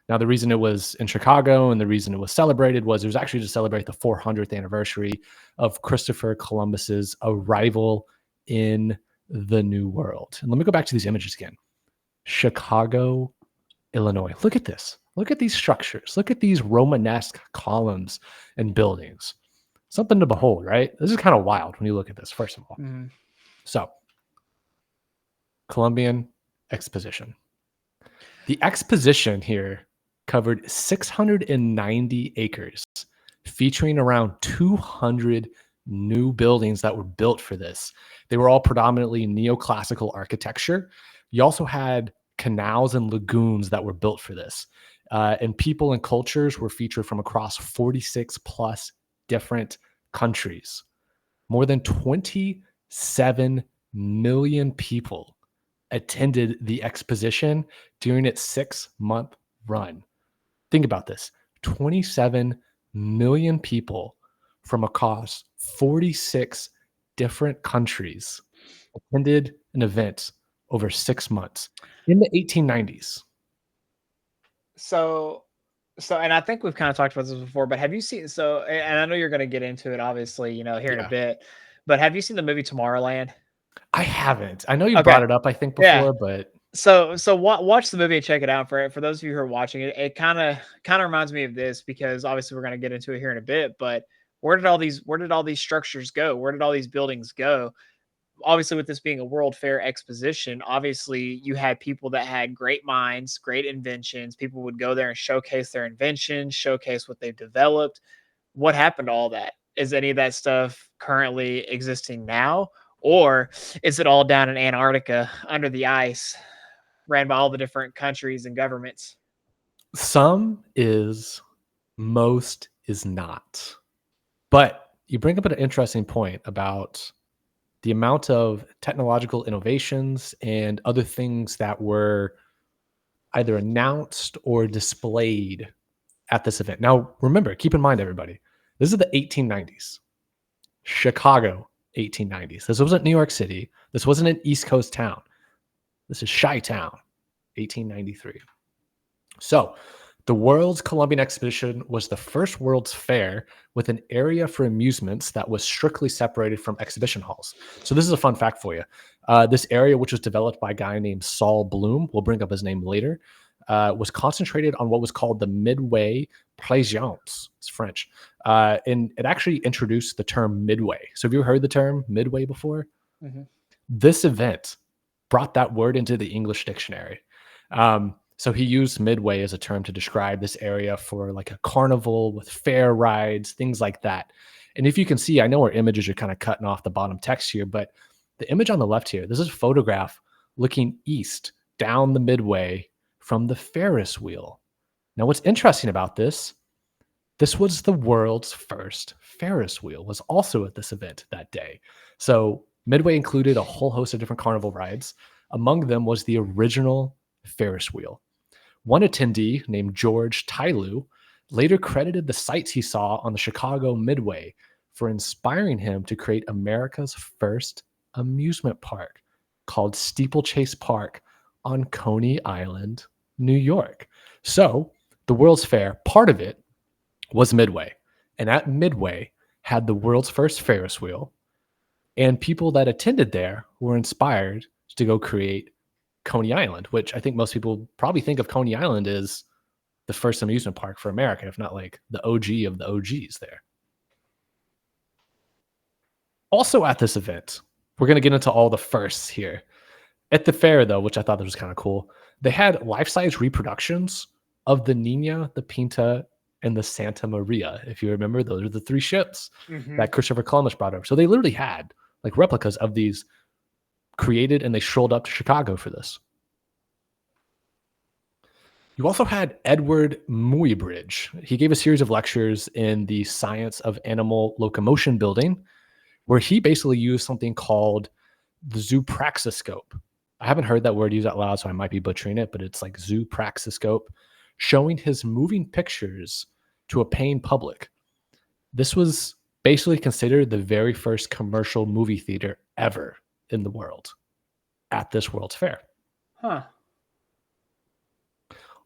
Now, the reason it was in Chicago and the reason it was celebrated was it was actually to celebrate the 400th anniversary of Christopher Columbus's arrival in the New World. And let me go back to these images again. Chicago, Illinois. Look at this. Look at these structures. Look at these Romanesque columns and buildings. Something to behold, right? This is kind of wild when you look at this, first of all. Mm. So, Columbian Exposition. The exposition here covered 690 acres, featuring around 200 new buildings that were built for this. They were all predominantly neoclassical architecture. You also had canals and lagoons that were built for this. And people and cultures were featured from across 46 plus different countries. More than 27 million people attended the exposition during its 6-month run. Think about this. 27 million people from across 46 different countries attended an event over 6 months in the 1890s. So, and I think we've kind of talked about this before, but have you seen, and I know you're going to get into it, obviously, here in a Yeah. bit, but have you seen the movie Tomorrowland? I haven't. I know you Okay. brought it up, I think, Yeah. before, but So watch the movie and check it out. For those of you who are watching it, it kind of reminds me of this because obviously we're going to get into it here in a bit. But where did all these structures go? Where did all these buildings go? Obviously, with this being a World Fair exposition, obviously you had people that had great minds, great inventions. People would go there and showcase their inventions, showcase what they've developed. What happened to all that? Is any of that stuff currently existing now? Or is it all down in Antarctica under the ice, ran by all the different countries and governments? some is, most is not. But you bring up an interesting point about the amount of technological innovations and other things that were either announced or displayed at this event. Now, remember, keep in mind, everybody, this is the 1890s, Chicago 1890s. This wasn't New York City. This wasn't an East Coast town. This is Chi-Town, 1893. So, the World's Columbian Exposition was the first World's Fair with an area for amusements that was strictly separated from exhibition halls. So this is a fun fact for you. This area, which was developed by a guy named Saul Bloom, we'll bring up his name later, was concentrated on what was called the Midway Plaisance. It's French. And it actually introduced the term Midway. So have you heard the term Midway before? Mm-hmm. This event brought that word into the English dictionary. So he used Midway as a term to describe this area for like a carnival with fair rides, things like that. And if you can see, I know our images are kind of cutting off the bottom text here, but the image on the left here, this is a photograph looking east down the Midway from the Ferris wheel. Now, what's interesting about this was the world's first Ferris wheel, was also at this event that day. So Midway included a whole host of different carnival rides. Among them was the original Ferris wheel. One attendee named George Tyloo later credited the sights he saw on the Chicago Midway for inspiring him to create America's first amusement park called Steeplechase Park on Coney Island, New York. So the World's Fair, part of it was Midway. And at Midway had the world's first Ferris wheel, and people that attended there were inspired to go create Coney Island, which I think most people probably think of Coney Island as the first amusement park for America, if not like the OG of the OGs there. Also at this event, we're going to get into all the firsts here. At the fair, though, which I thought was kind of cool, they had life-size reproductions of the Nina, the Pinta, and the Santa Maria. If you remember, those are the three ships that Christopher Columbus brought over. So they literally had like replicas of these created, and they strolled up to Chicago for this. You also had Edward Muybridge. He gave a series of lectures in the Science of Animal Locomotion building, where he basically used something called the zoopraxiscope. I haven't heard that word used out loud, so I might be butchering it, but it's like zoopraxiscope, showing his moving pictures to a paying public. This was basically considered the very first commercial movie theater ever in the world at this World's Fair. Huh.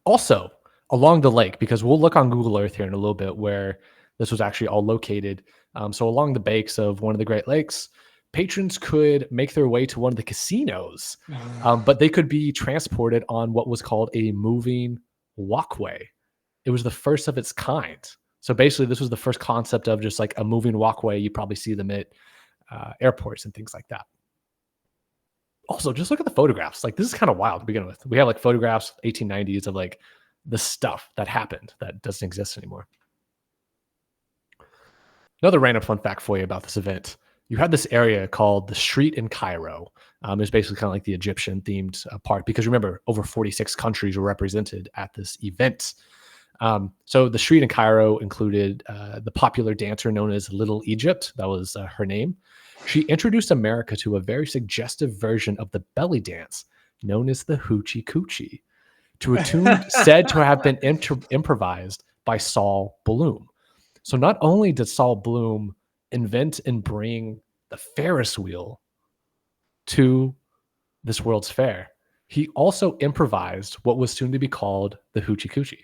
Also, along the lake, because we'll look on Google Earth here in a little bit where this was actually all located. So along the banks of one of the Great Lakes, patrons could make their way to one of the casinos, but they could be transported on what was called a moving walkway. It was the first of its kind. So basically, this was the first concept of just like a moving walkway. You probably see them at airports and things like that. Also, just look at the photographs. Like, this is kind of wild to begin with. We have like photographs 1890s of like the stuff that happened that doesn't exist anymore. Another random fun fact for you about this event. You had this area called the Street in Cairo. It was basically kind of like the Egyptian themed part, because remember, over 46 countries were represented at this event. So the Street in Cairo included the popular dancer known as Little Egypt. That was her name. She introduced America to a very suggestive version of the belly dance known as the Hoochie Coochie, to a tune said to have been improvised by Saul Bloom. So not only did Saul Bloom invent and bring the Ferris wheel to this World's Fair, he also improvised what was soon to be called the Hoochie Coochie.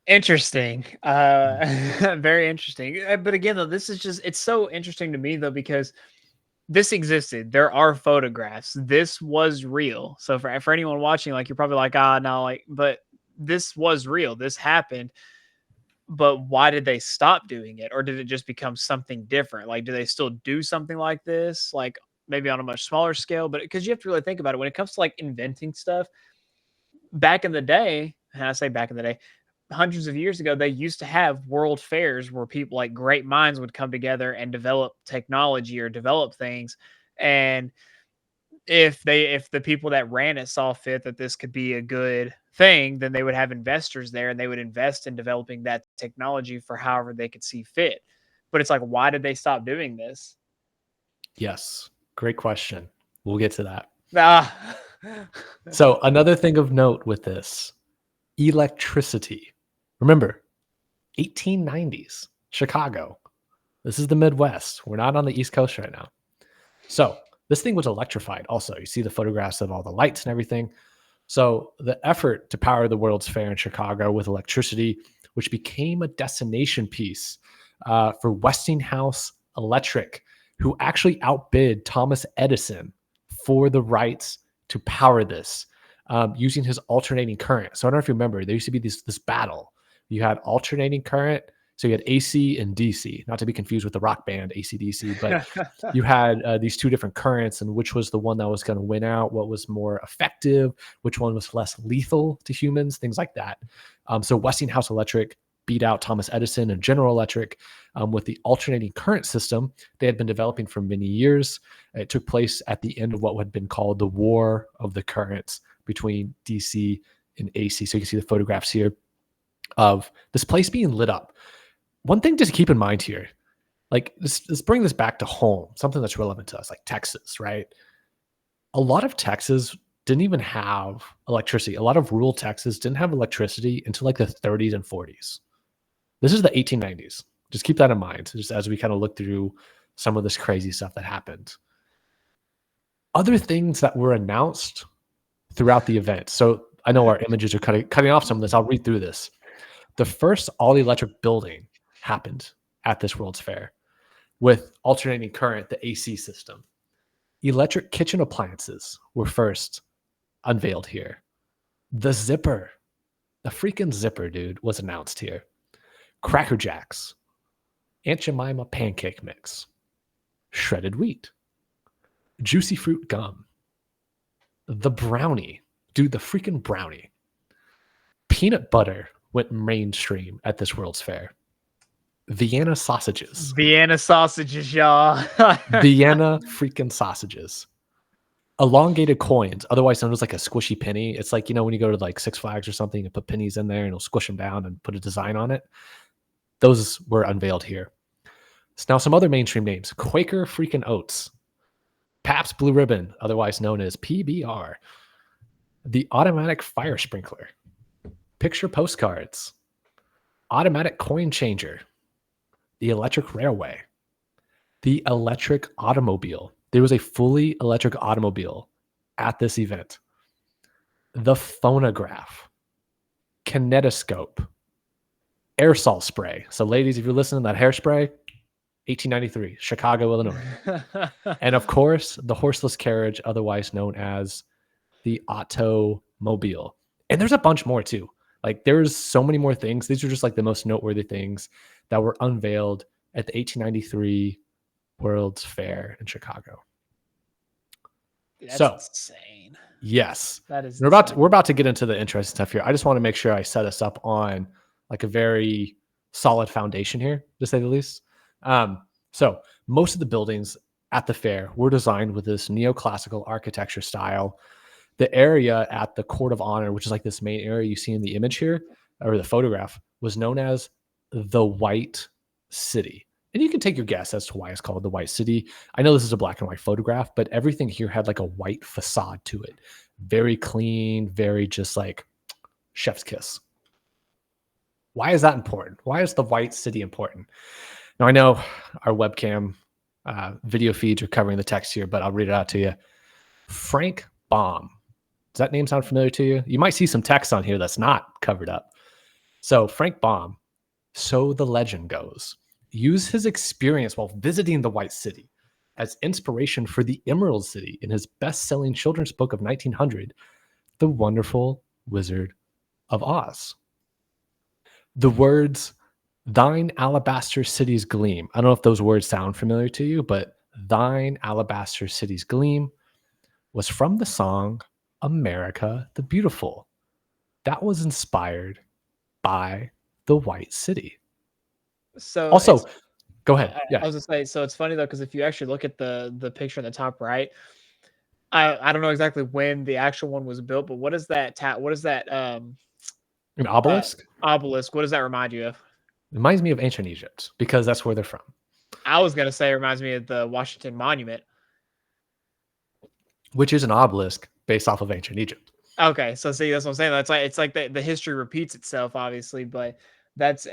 Interesting. Very interesting. But again, though, this is just, it's so interesting to me, though, because this existed. There are photographs. This was real. So for anyone watching, like, you're probably like, no, like, but this was real. This happened. But why did they stop doing it? Or did it just become something different? Like, do they still do something like this? Like, maybe on a much smaller scale? But because you have to really think about it, when it comes to like inventing stuff, back in the day, and I say back in the day, hundreds of years ago, they used to have world fairs where people, like great minds, would come together and develop technology or develop things. And if the people that ran it saw fit that this could be a good thing, then they would have investors there and they would invest in developing that technology for however they could see fit. But it's like, why did they stop doing this? Yes, great question. We'll get to that. Ah. So another thing of note with this, electricity. Remember, 1890s, Chicago. This is the Midwest. We're not on the East Coast right now. So this thing was electrified also. You see the photographs of all the lights and everything. So the effort to power the World's Fair in Chicago with electricity, which became a destination piece for Westinghouse Electric, who actually outbid Thomas Edison for the rights to power this using his alternating current. So I don't know if you remember, there used to be this battle. You had alternating current. So you had AC and DC, not to be confused with the rock band AC/DC, but you had these two different currents, and which was the one that was going to win out, what was more effective, which one was less lethal to humans, things like that. So Westinghouse Electric beat out Thomas Edison and General Electric with the alternating current system they had been developing for many years. It took place at the end of what had been called the War of the Currents between DC and AC. So you can see the photographs here of this place being lit up. One thing to keep in mind here, like let's bring this back to home, something that's relevant to us, like Texas, right? A lot of Texas didn't even have electricity. A lot of rural Texas didn't have electricity until like the 30s and 40s. This is the 1890s. Just keep that in mind, just as we kind of look through some of this crazy stuff that happened. Other things that were announced throughout the event. So I know our images are cutting off some of this. I'll read through this. The first all-electric building happened at this World's Fair with alternating current, the AC system. Electric kitchen appliances were first unveiled here. The zipper, the freaking zipper, dude, was announced here. Cracker Jacks, Aunt Jemima pancake mix, shredded wheat, juicy fruit gum, the brownie, dude, the freaking brownie. Peanut butter went mainstream at this World's Fair. Vienna sausages. Vienna sausages, y'all. Vienna freaking sausages. Elongated coins, otherwise known as like a squishy penny. It's like, when you go to like Six Flags or something and put pennies in there and it'll squish them down and put a design on it. Those were unveiled here. So now some other mainstream names. Quaker freaking Oats. Pabst Blue Ribbon, otherwise known as PBR. The automatic fire sprinkler. Picture postcards. Automatic coin changer. The electric railway. The electric automobile. There was a fully electric automobile at this event. The phonograph. Kinetoscope. Aerosol spray. So ladies, if you're listening to that hairspray, 1893, Chicago, Illinois. And of course, the horseless carriage, otherwise known as the automobile. And there's a bunch more too. Like there's so many more things. These are just like the most noteworthy things that were unveiled at the 1893 World's Fair in Chicago. That's insane. Yes. That is we're about to get into the interesting stuff here. I just want to make sure I set us up on like a very solid foundation here, to say the least. So most of the buildings at the fair were designed with this neoclassical architecture style. The area at the Court of Honor, which is like this main area you see in the image here, or the photograph, was known as the White City. And you can take your guess as to why it's called the White City. I know this is a black and white photograph, but everything here had like a white facade to it. Very clean, very just like chef's kiss. Why is that important? Why is the White City important? Now, I know our webcam video feeds are covering the text here, but I'll read it out to you. Frank Baum. Does that name sound familiar to you? You might see some text on here that's not covered up. So Frank Baum, so the legend goes, used his experience while visiting the White City as inspiration for the Emerald City in his best-selling children's book of 1900, The Wonderful Wizard of Oz. The words, thine alabaster city's gleam. I don't know if those words sound familiar to you, but thine alabaster city's gleam was from the song America the Beautiful. That was inspired by the White City. So also, go ahead. Yeah. I was gonna say, so it's funny though, because if you actually look at the picture in the top right, I don't know exactly when the actual one was built, but what is that? What is that? An obelisk? Obelisk. What does that remind you of? It reminds me of ancient Egypt because that's where they're from. I was gonna say it reminds me of the Washington Monument, which is an obelisk based off of ancient Egypt. Okay, so see, that's what I'm saying. That's like it's like the history repeats itself, obviously, but that's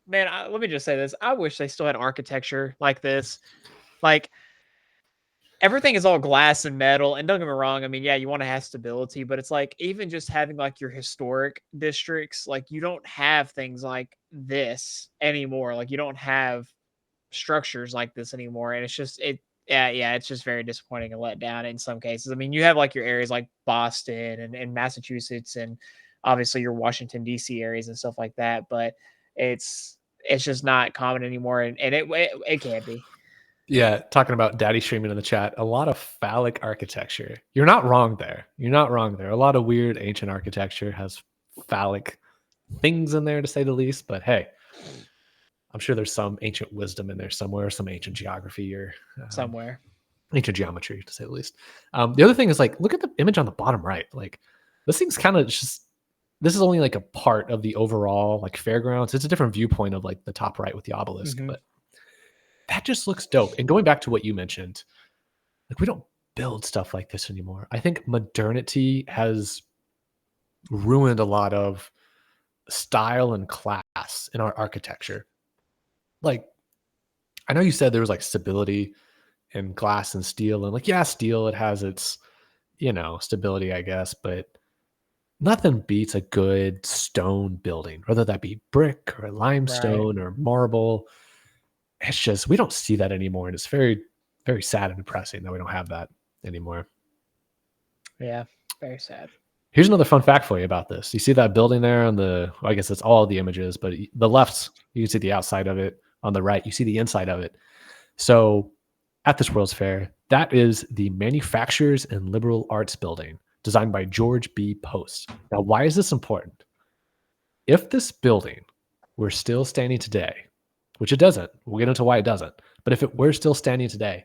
man. Let me just say this: I wish they still had architecture like this. Like everything is all glass and metal, and don't get me wrong. I mean, yeah, you want to have stability, but it's like even just having like your historic districts, like you don't have things like this anymore. Like you don't have structures like this anymore, and it's just yeah, it's just very disappointing and let down in some cases. I mean, you have like your areas like Boston and Massachusetts and obviously your Washington, D.C. areas and stuff like that, but it's just not common anymore, and it can't be. Yeah, talking about daddy streaming in the chat, a lot of phallic architecture. You're not wrong there. A lot of weird ancient architecture has phallic things in there, to say the least, but hey, I'm sure there's some ancient wisdom in there somewhere, some ancient geography or somewhere, ancient geometry, to say the least. The other thing is like, look at the image on the bottom right. Like this thing's kind of just, this is only like a part of the overall like fairgrounds. It's a different viewpoint of like the top right with the obelisk, but that just looks dope. And going back to what you mentioned, like we don't build stuff like this anymore. I think modernity has ruined a lot of style and class in our architecture. Like, I know you said there was like stability in glass and steel, and like, yeah, steel, it has its, stability, I guess, but nothing beats a good stone building, whether that be brick or Right. limestone or marble. It's just, we don't see that anymore. And it's very, very sad and depressing that we don't have that anymore. Yeah. Very sad. Here's another fun fact for you about this. You see that building there on the, well, I guess it's all the images, but the left, you can see the outside of it. On the right, you see the inside of it. So at this World's Fair, that is the Manufacturers and Liberal Arts Building designed by George B. Post. Now, why is this important? If this building were still standing today, which it doesn't, we'll get into why it doesn't, but if it were still standing today,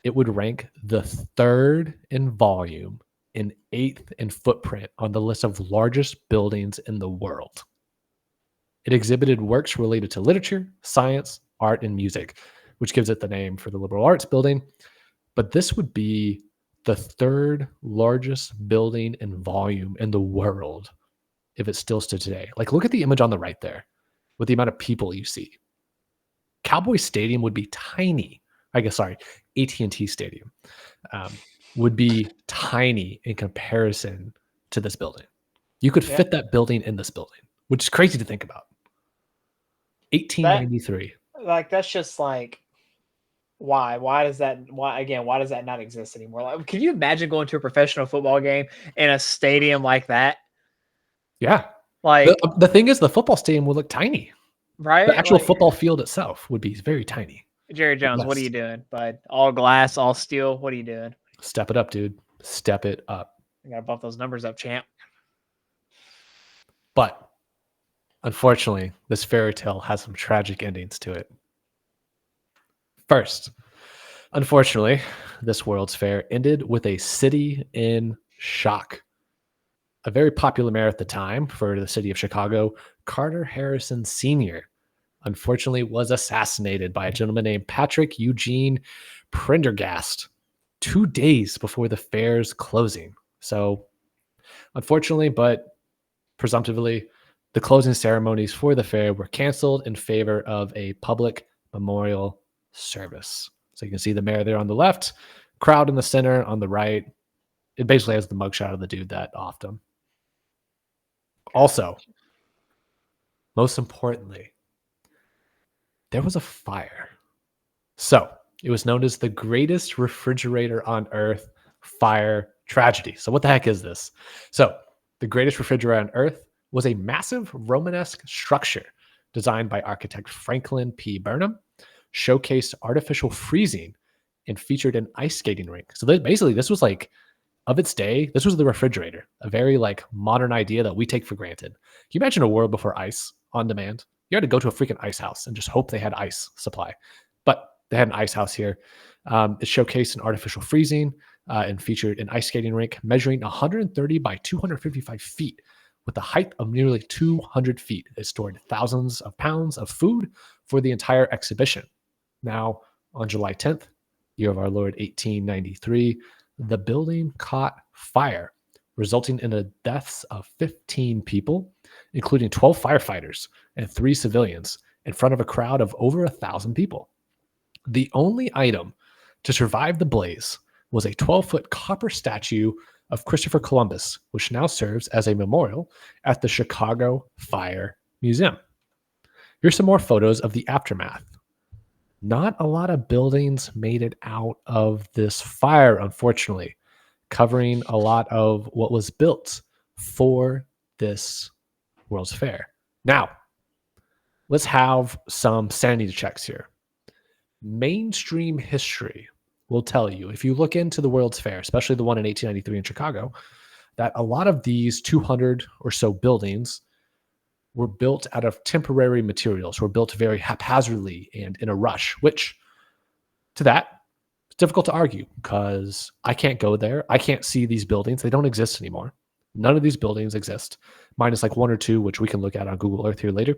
it would rank the third in volume and eighth in footprint on the list of largest buildings in the world. It exhibited works related to literature, science, art, and music, which gives it the name for the Liberal Arts Building. But this would be the third largest building in volume in the world if it still stood today. Like, look at the image on the right there with the amount of people you see. Cowboy Stadium would be tiny. I guess, sorry, AT&T Stadium would be tiny in comparison to this building. You could fit that building in this building, which is crazy to think about. 1893. That's just like, why does that not exist anymore? Like, can you imagine going to a professional football game in a stadium like that? Yeah. Like, the thing is, the football stadium would look tiny. right? The actual football field itself would be very tiny. Jerry Jones, what are you doing, bud? All glass, all steel. What are you doing? Step it up, dude. Step it up. You gotta bump those numbers up, champ. But unfortunately, this fairy tale has some tragic endings to it. First, unfortunately, this World's Fair ended with a city in shock. A very popular mayor at the time for the city of Chicago, Carter Harrison Sr., unfortunately was assassinated by a gentleman named Patrick Eugene Prendergast 2 days before the fair's closing. So, unfortunately, but presumptively, the closing ceremonies for the fair were canceled in favor of a public memorial service. So you can see the mayor there on the left, crowd in the center on the right. It basically has the mugshot of the dude that offed him. Also, most importantly, there was a fire. So it was known as the greatest refrigerator on earth fire tragedy. So what the heck is this? So the greatest refrigerator on earth was a massive Romanesque structure designed by architect Franklin P. Burnham, showcased artificial freezing, and featured an ice skating rink. So basically, this was like, of its day, this was the refrigerator, a very like modern idea that we take for granted. Can you imagine a world before ice on demand? You had to go to a freaking ice house and just hope they had ice supply. But they had an ice house here. It showcased an artificial freezing and featured an ice skating rink measuring 130 by 255 feet with a height of nearly 200 feet. It stored thousands of pounds of food for the entire exhibition. Now, on July 10th, year of our Lord 1893, the building caught fire, resulting in the deaths of 15 people, including 12 firefighters and 3 civilians, in front of a crowd of over 1,000 people. The only item to survive the blaze was a 12-foot copper statue of Christopher Columbus, which now serves as a memorial at the Chicago Fire Museum. Here's some more photos of the aftermath. Not a lot of buildings made it out of this fire, unfortunately, covering a lot of what was built for this World's Fair. Now, let's have some sanity checks here. Mainstream history will tell you, if you look into the World's Fair, especially the one in 1893 in Chicago, that a lot of these 200 or so buildings were built out of temporary materials, were built very haphazardly and in a rush, which to that, it's difficult to argue because I can't go there. I can't see these buildings. They don't exist anymore. None of these buildings exist, minus like 1 or 2, which we can look at on Google Earth here later.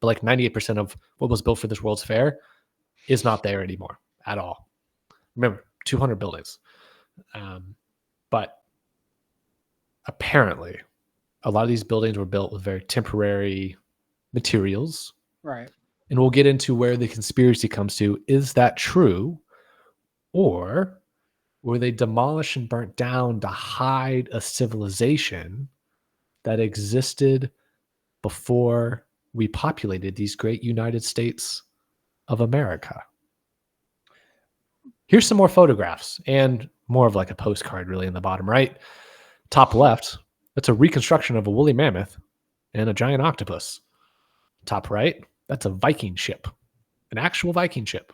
But like 98% of what was built for this World's Fair is not there anymore at all. Remember, 200 buildings. But apparently, a lot of these buildings were built with very temporary materials. Right. And we'll get into where the conspiracy comes to. Is that true? Or were they demolished and burnt down to hide a civilization that existed before we populated these great United States of America. Here's some more photographs and more of like a postcard really in the bottom right. Top left, that's a reconstruction of a woolly mammoth and a giant octopus. Top right, that's a Viking ship, an actual Viking ship.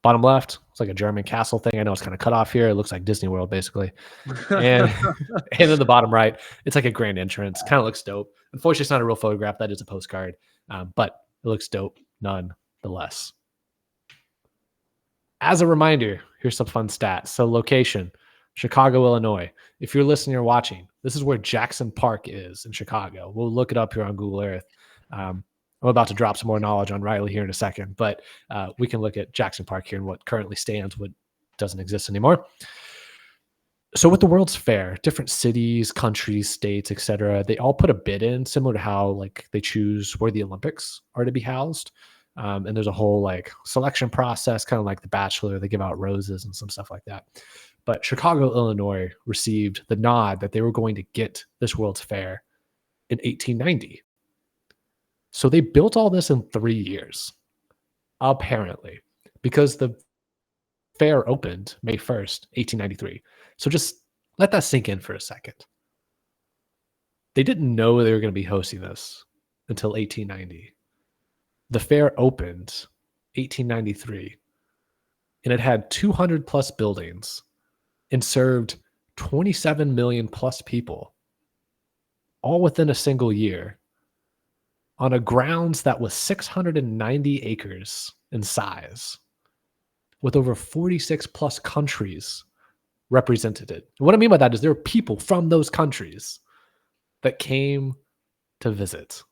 Bottom left, it's like a German castle thing. I know it's kind of cut off here. It looks like Disney World basically. And and then the bottom right, it's like a grand entrance. Kind of looks dope. Unfortunately, it's not a real photograph. That is a postcard, but it looks dope nonetheless. As a reminder, here's some fun stats. So location, Chicago, Illinois. If you're listening or watching, this is where Jackson Park is in Chicago. We'll look it up here on Google Earth. I'm about to drop some more knowledge on Riley here in a second, but we can look at Jackson Park here and what currently stands, what doesn't exist anymore. So with the World's Fair, different cities, countries, states, etc., they all put a bid in, similar to how like they choose where the Olympics are to be housed. And there's a whole like selection process, kind of like The Bachelor. They give out roses and some stuff like that. But Chicago, Illinois received the nod that they were going to get this World's Fair in 1890. So they built all this in 3 years, apparently, because the fair opened May 1st, 1893. So just let that sink in for a second. They didn't know they were going to be hosting this until 1890. The fair opened 1893, and it had 200 plus buildings and served 27 million plus people, all within a single year, on a grounds that was 690 acres in size, with over 46 plus countries represented it. What I mean by that is there are people from those countries that came to visit.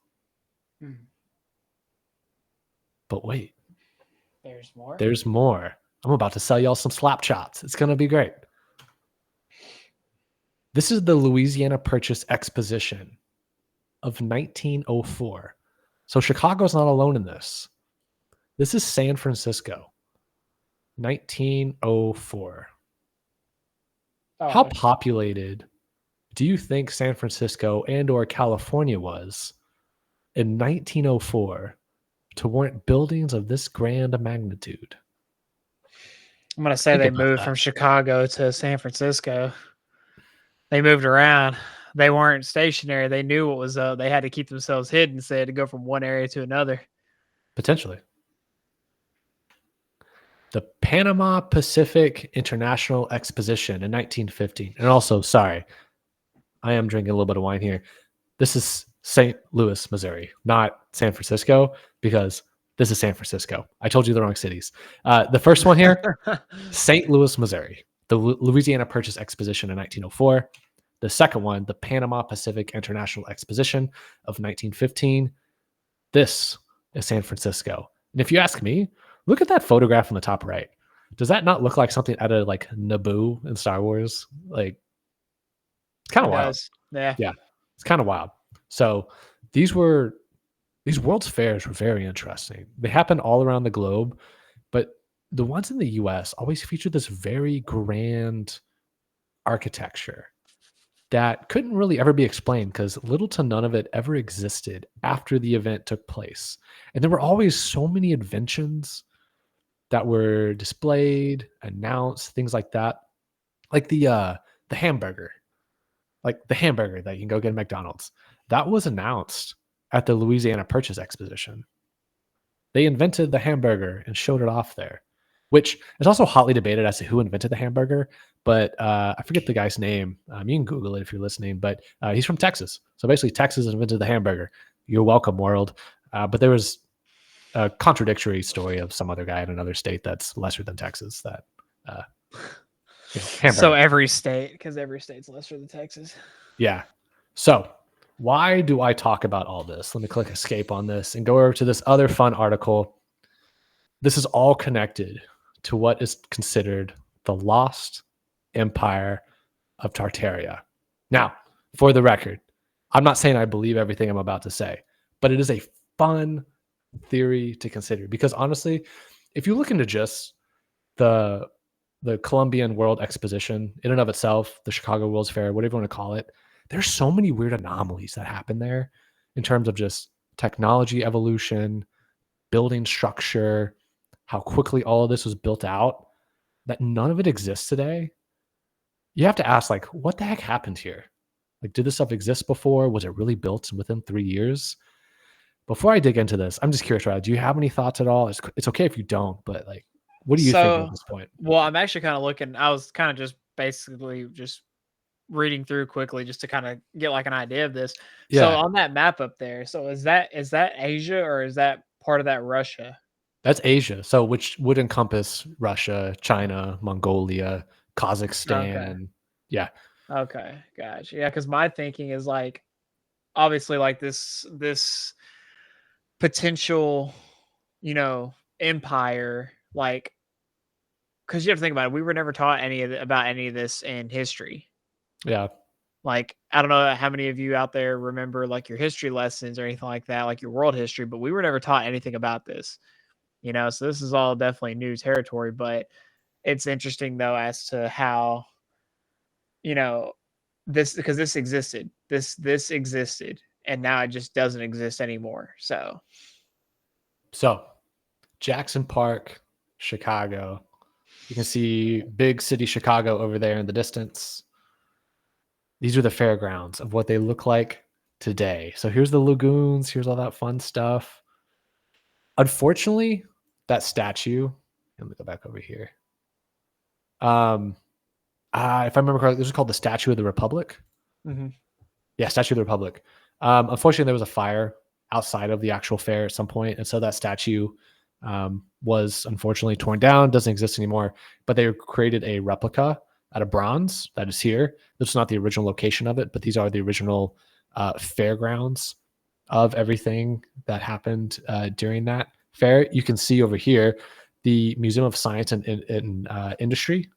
But wait, There's more. there's more. I'm about to sell y'all some slap chops. It's going to be great. This is the Louisiana Purchase Exposition of 1904. So Chicago's not alone in this. This is San Francisco, 1904. Oh, How populated do you think San Francisco and or California was in 1904 to warrant buildings of this grand magnitude? I'm going to say Think they about moved that. from Chicago to San Francisco. They moved around. They weren't stationary. They knew what was up. They had to keep themselves hidden, so they had to go from one area to another. Potentially. The Panama-Pacific International Exposition in 1950. And also, sorry, I am drinking a little bit of wine here. This is St. Louis, Missouri, not San Francisco, because this is San Francisco. I told you the wrong cities. The first one here, St. Louis, Missouri, the Louisiana Purchase Exposition in 1904. The second one, the Panama-Pacific International Exposition of 1915. This is San Francisco. And if you ask me, look at that photograph on the top right. Does that not look like something out of like Naboo in Star Wars? Like, it's kind of wild. Does. Yeah. Yeah, it's kind of wild. So these World's Fairs were very interesting. They happen all around the globe, but the ones in the US always feature this very grand architecture that couldn't really ever be explained because little to none of it ever existed after the event took place. And there were always so many inventions that were displayed, announced, things like that. Like the hamburger. Like the hamburger that you can go get at McDonald's. That was announced at the Louisiana Purchase Exposition. They invented the hamburger and showed it off there, which is also hotly debated as to who invented the hamburger. But I forget the guy's name. You can Google it if you're listening, but he's from Texas. So basically Texas invented the hamburger. You're welcome, world. But there was a contradictory story of some other guy in another state that's lesser than Texas that hamburger. So every state, because every state's lesser than Texas. Yeah. So why do I talk about all this? Let me click escape on this and go over to this other fun article. This is all connected to what is considered the lost empire of Tartaria. Now, for the record, I'm not saying I believe everything I'm about to say, but it is a fun theory to consider because honestly, if you look into just the Columbian World Exposition in and of itself, the Chicago World's Fair, whatever you want to call it, There's so many weird anomalies that happen there in terms of just technology evolution, building structure, how quickly all of this was built out, that none of it exists today. You have to ask, like, what the heck happened here? Like, did this stuff exist before? Was it really built within 3 years? Before I dig into this, I'm just curious, Ryan, do you have any thoughts at all? It's okay if you don't, but like, what are you thinking at So, this point? well, I'm actually kind of looking. I was kind of just basically just reading through quickly just to kind of get like an idea of this. So Yeah, on that map up there, so is that Asia or is that part of that Russia? that's Asia. So which would encompass Russia, China, Mongolia, Okay. Kazakhstan. Yeah. Okay. Gotcha. Yeah, because my thinking is like obviously like this potential, empire, like because you have to think about it, we were never taught about any of this in history. Yeah. Like, I don't know how many of you out there remember like your history lessons or anything like that, like your world history, but we were never taught anything about this, so this is all definitely new territory. But it's interesting though as to how, you know, this because this existed and now it just doesn't exist anymore. So Jackson Park, Chicago. You can see big city Chicago over there in the distance. These are the fairgrounds of what they look like today. So here's the lagoons, here's all that fun stuff. Unfortunately, that statue, let me go back over here. If I remember correctly, this is called the Statue of the Republic. Mhm. Yeah, Statue of the Republic. Unfortunately, there was a fire outside of the actual fair at some point, and so that statue was unfortunately torn down, doesn't exist anymore. But they created a replica out of bronze that is here. This is not the original location of it, but these are the original fairgrounds of everything that happened during that fair. You can see over here the Museum of Science and Industry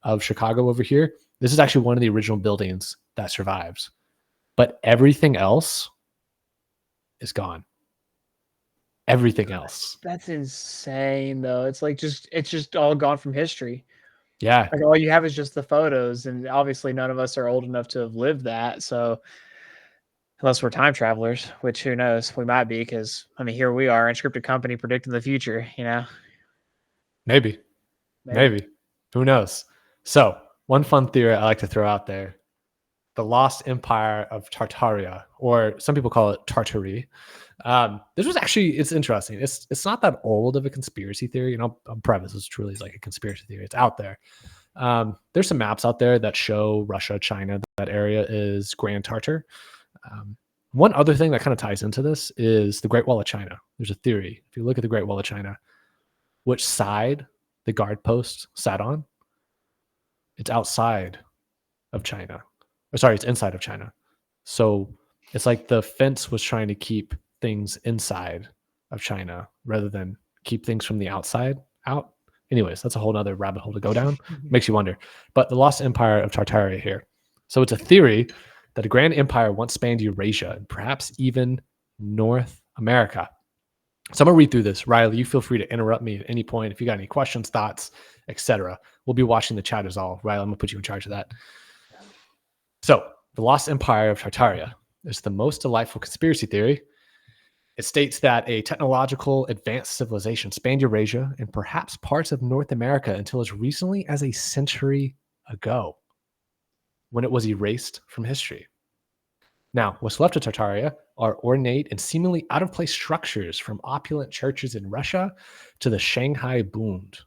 of Chicago over here. This is actually one of the original buildings that survives, but everything else is gone. Everything else. That's insane though. It's just all gone from history. Yeah, Like all you have is just the photos, and obviously none of us are old enough to have lived that. So unless we're time travelers, which who knows, we might be because I mean here we are, Unscripted Company predicting the future. maybe. Maybe. Maybe. Who knows? So, one fun theory I like to throw out there, the lost empire of Tartaria, or some people call it Tartary. This was actually, it's interesting. It's not that old of a conspiracy theory. I'm premise is truly like a conspiracy theory. It's out there. There's some maps out there that show Russia, China, that area is Grand Tartar. One other thing that kind of ties into this is the Great Wall of China. There's a theory. If you look at the Great Wall of China, which side the guard post sat on, it's outside of China. Or sorry, it's inside of China. So it's like the fence was trying to keep things inside of China rather than keep things from the outside out. Anyways, that's a whole nother rabbit hole to go down. Makes you wonder. But the lost empire of Tartaria here. So it's a theory that a grand empire once spanned Eurasia and perhaps even North America. So I'm gonna read through this. Riley, you feel free to interrupt me at any point if you got any questions, thoughts, etc. We'll be watching the chat as all. Riley, I'm gonna put you in charge of that. So the lost empire of Tartaria is the most delightful conspiracy theory. It states that a technological advanced civilization spanned Eurasia and perhaps parts of North America until as recently as a century ago, when it was erased from history. Now, what's left of Tartaria are ornate and seemingly out of place structures from opulent churches in Russia to the Shanghai Bund.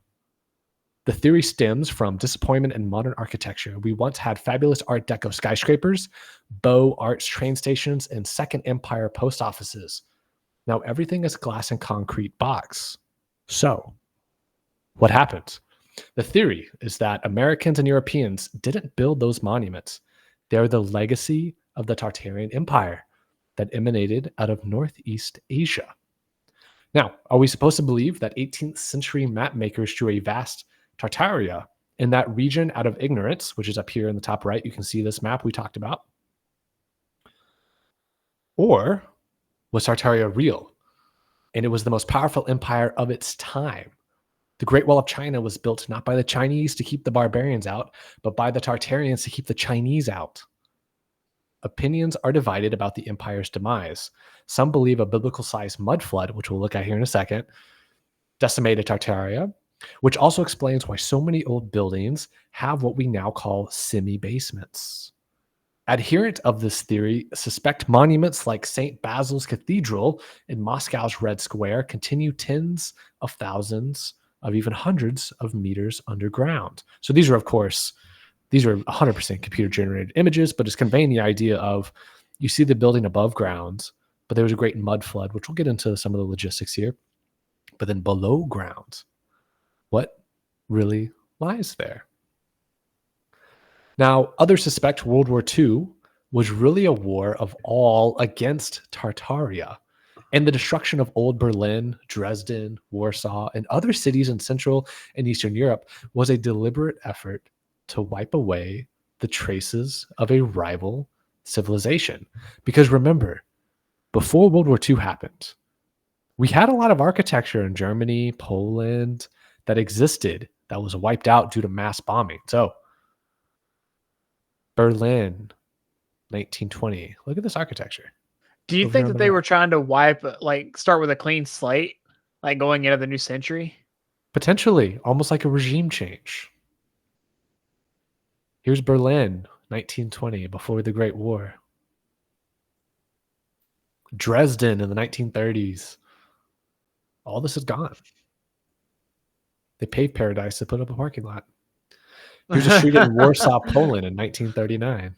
The theory stems from disappointment in modern architecture. We once had fabulous Art Deco skyscrapers, Beaux Arts train stations, and Second Empire post offices. Now everything is glass and concrete box. So, what happened? The theory is that Americans and Europeans didn't build those monuments. They're the legacy of the Tartarian Empire that emanated out of Northeast Asia. Now, are we supposed to believe that 18th century map makers drew a vast Tartaria in that region out of ignorance, which is up here in the top right? You can see this map we talked about. Or was Tartaria real? And it was the most powerful empire of its time. The Great Wall of China was built not by the Chinese to keep the barbarians out, but by the Tartarians to keep the Chinese out. opinions are divided about the empire's demise. Some believe a biblical-sized mud flood, which we'll look at here in a second, decimated Tartaria, which also explains why so many old buildings have what we now call semi-basements. Adherents of this theory suspect monuments like St. Basil's Cathedral in Moscow's Red Square continue tens of thousands of even hundreds of meters underground. So these are, of course, 100% computer-generated images, but it's conveying the idea of you see the building above ground, but there was a great mud flood, which we'll get into some of the logistics here. But then below ground, what really lies there? Now, others suspect World War II was really a war of all against Tartaria, and the destruction of old Berlin, Dresden, Warsaw, and other cities in Central and Eastern Europe was a deliberate effort to wipe away the traces of a rival civilization. Because remember, before World War II happened, we had a lot of architecture in Germany, Poland that existed that was wiped out due to mass bombing. So Berlin, 1920. Look at this architecture. Do you Over think here on that the they right. were trying to start with a clean slate, like going into the new century? Potentially, almost like a regime change. Here's Berlin, 1920, before the Great War. Dresden in the 1930s. All this is gone. They paved paradise to put up a parking lot. Here's a street in Warsaw, Poland in 1939.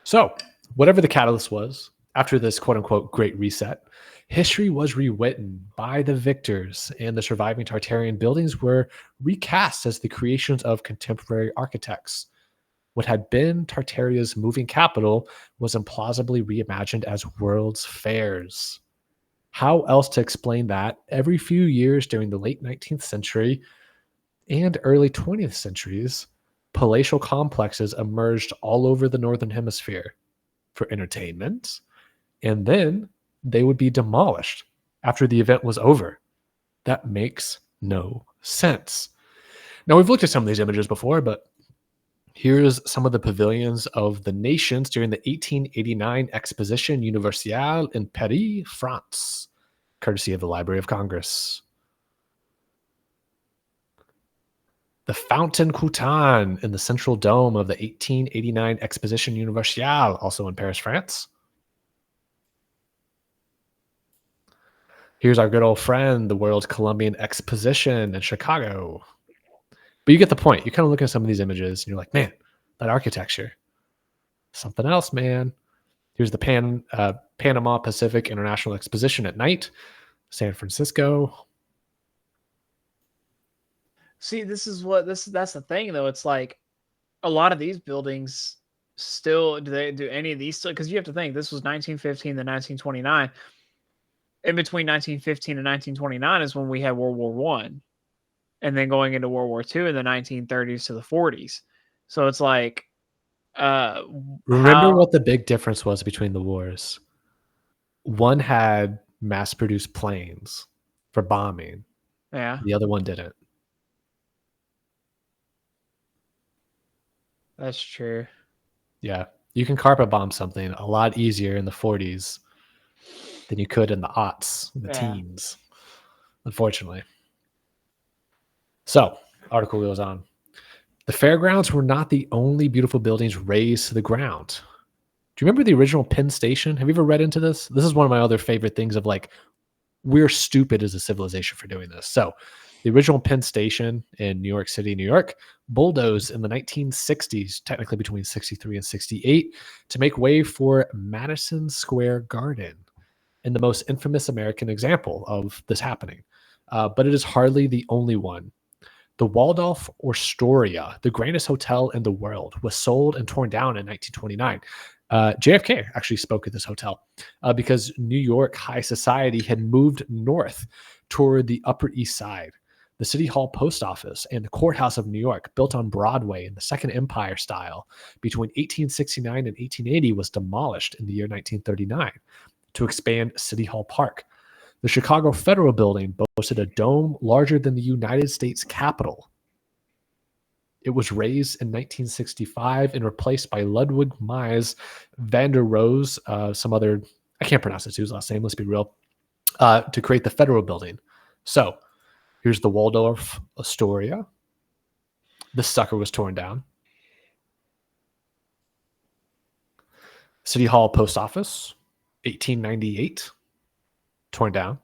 So, whatever the catalyst was, after this quote-unquote Great Reset, history was rewritten by the victors, and the surviving Tartarian buildings were recast as the creations of contemporary architects. What had been Tartaria's moving capital was implausibly reimagined as world's fairs. How else to explain that every few years during the late 19th century and early 20th centuries, palatial complexes emerged all over the Northern Hemisphere for entertainment, and then they would be demolished after the event was over. That makes no sense. Now, we've looked at some of these images before, but here's some of the pavilions of the nations during the 1889 Exposition Universelle in Paris, France, courtesy of the Library of Congress. The Fountain Coutin in the central dome of the 1889 Exposition Universelle, also in Paris, France. Here's our good old friend, the World Columbian Exposition in Chicago. But you get the point. You kind of look at some of these images and you're like, man, that architecture, something else, man. Here's the Panama-Pacific International Exposition at night, San Francisco. See, that's the thing though. It's like a lot of these buildings still do any of these still, because you have to think this was 1915 to 1929. In between 1915 and 1929 is when we had World War One, and then going into World War II in the 1930s to the 40s. So it's like, remember what the big difference was between the wars? One had mass-produced planes for bombing. Yeah, The other one didn't. that's true. Yeah, you can carpet bomb something a lot easier in the 40s than you could in the aughts, in the teens, unfortunately. So, article goes on. The fairgrounds were not the only beautiful buildings razed to the ground. Do you remember the original Penn Station? Have you ever read into this? This is one of my other favorite things of like, we're stupid as a civilization for doing this. So, the original Penn Station in New York City, New York, bulldozed in the 1960s, technically between 63 and 68, to make way for Madison Square Garden, and the most infamous American example of this happening. But it is hardly the only one. The Waldorf Astoria, the grandest hotel in the world, was sold and torn down in 1929. JFK actually spoke at this hotel because New York high society had moved north toward the Upper East Side. The City Hall Post Office and the Courthouse of New York, built on Broadway in the Second Empire style between 1869 and 1880, was demolished in the year 1939 to expand City Hall Park. The Chicago Federal Building boasted a dome larger than the United States Capitol. It was razed in 1965 and replaced by Ludwig Mies van der Rohe, some other, I can't pronounce this dude's last name, let's be real, to create the federal building. So here's the Waldorf Astoria. This sucker was torn down. City Hall Post Office, 1898, torn down.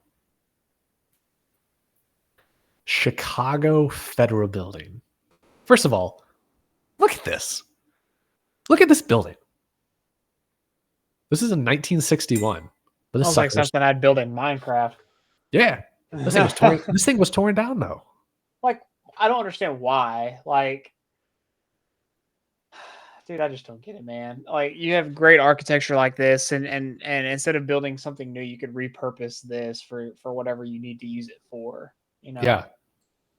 Chicago Federal Building. First of all, look at this. Look at this building. This is in 1961. But this Sounds like something I'd build in Minecraft. Yeah. This thing was torn. This thing was torn down though. Like, I don't understand why. Like, dude, I just don't get it, man. Like, you have great architecture like this, and instead of building something new, you could repurpose this for whatever you need to use it for. You know? Yeah.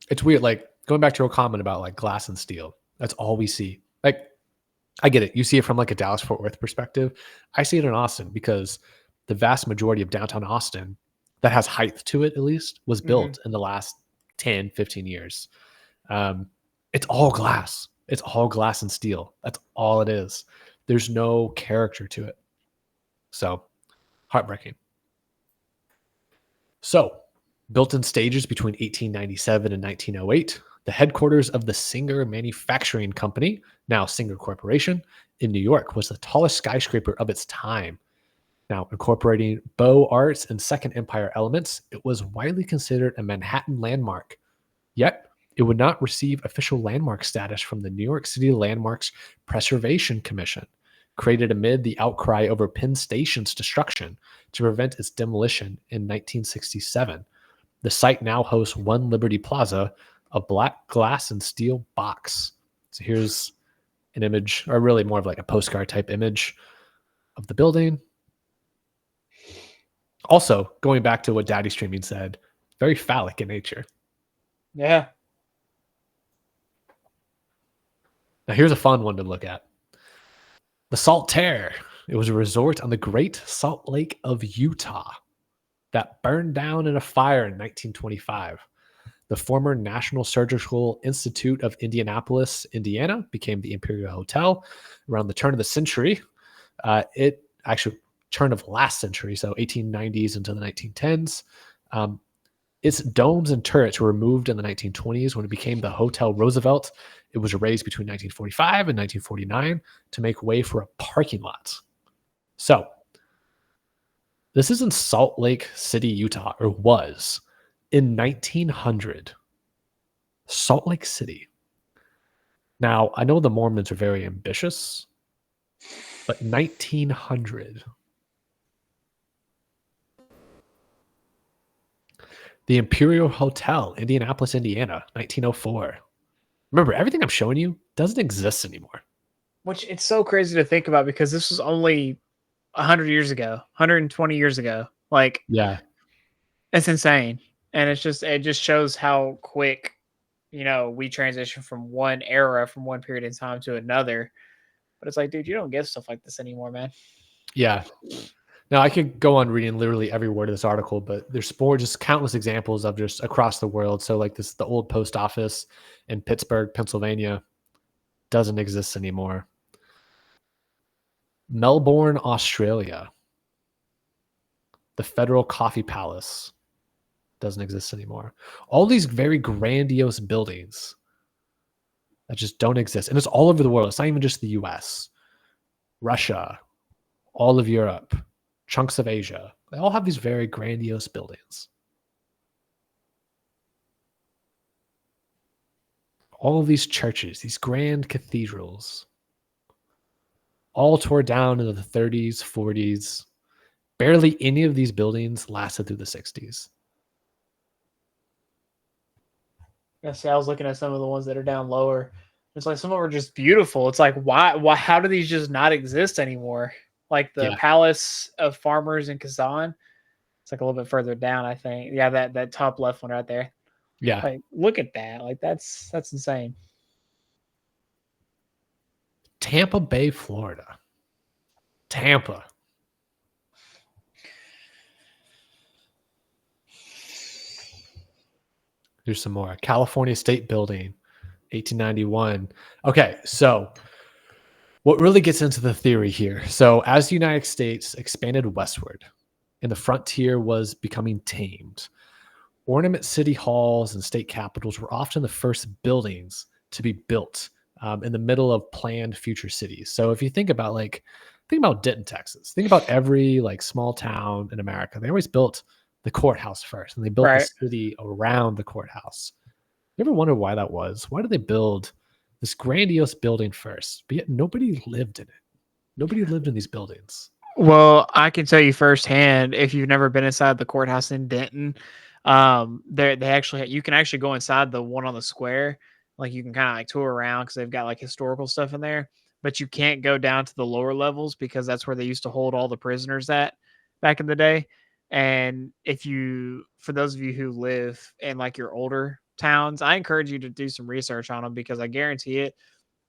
It's weird. Like, going back to your comment about like glass and steel. That's all we see. Like, I get it. You see it from like a Dallas Fort Worth perspective. I see it in Austin because the vast majority of downtown Austin that has height to it, at least, was built in the last 10, 15 years. It's all glass. It's all glass and steel. That's all it is. There's no character to it. So, heartbreaking. So, built in stages between 1897 and 1908, the headquarters of the Singer Manufacturing Company, now Singer Corporation, in New York, was the tallest skyscraper of its time. Now, incorporating Beaux Arts and Second Empire elements, it was widely considered a Manhattan landmark. Yet, it would not receive official landmark status from the New York City Landmarks Preservation Commission, created amid the outcry over Penn Station's destruction to prevent its demolition in 1967. The site now hosts One Liberty Plaza, a black glass and steel box. So here's an image, or really more of like a postcard type image of the building. Also, going back to what Daddy Streaming said, very phallic in nature. Yeah. Now here's a fun one to look at. The Saltaire. It was a resort on the Great Salt Lake of Utah that burned down in a fire in 1925. The former National Surgical Institute of Indianapolis, Indiana, became the Imperial Hotel around the turn of the century. It actually turn of last century, so 1890s into the 1910s. Its domes and turrets were removed in the 1920s when it became the Hotel Roosevelt. It was raised between 1945 and 1949 to make way for a parking lot. So, this is in Salt Lake City, Utah, or was in 1900. Salt Lake City. Now, I know the Mormons are very ambitious, but 1900. The Imperial Hotel, Indianapolis, Indiana, 1904. Remember, everything I'm showing you doesn't exist anymore. Which it's so crazy to think about because this was only 100 years ago, 120 years ago. Like, yeah, it's insane. And it just shows how quick, we transition from one era, from one period in time to another. But it's like, dude, you don't get stuff like this anymore, man. Yeah. Now, I could go on reading literally every word of this article, but there's more, just countless examples of just across the world. So like this, the old post office in Pittsburgh, Pennsylvania doesn't exist anymore. Melbourne, Australia. The Federal Coffee Palace doesn't exist anymore. All these very grandiose buildings that just don't exist. And it's all over the world. It's not even just the US, Russia, all of Europe, chunks of Asia. They all have these very grandiose buildings. All of these churches, these grand cathedrals, all tore down in the 30s, 40s. Barely any of these buildings lasted through the 60s. Yeah, see, I was looking at some of the ones that are down lower. It's like some of them are just beautiful. It's like, why, how do these just not exist anymore? Like the Palace of Farmers in Kazan. It's like a little bit further down, I think. Yeah, that top left one right there. Yeah. Like, look at that. Like, that's insane. Tampa Bay, Florida. Tampa. There's some more. California State Building, 1891. Okay, so what really gets into the theory here? So as the United States expanded westward and the frontier was becoming tamed, ornament city halls and state capitals were often the first buildings to be built in the middle of planned future cities. So if you think about Denton, Texas, think about every like small town in America. They always built the courthouse first, and they built the Right. city around the courthouse. You ever wonder why that was? Why did they build this grandiose building first, but yet nobody lived in it? Nobody lived in these buildings. Well, I can tell you firsthand, if you've never been inside the courthouse in Denton, they actually you can actually go inside the one on the square, like you can kind of like tour around because they've got like historical stuff in there, but you can't go down to the lower levels because that's where they used to hold all the prisoners at back in the day. And for those of you who live in like your older towns, I encourage you to do some research on them because I guarantee it,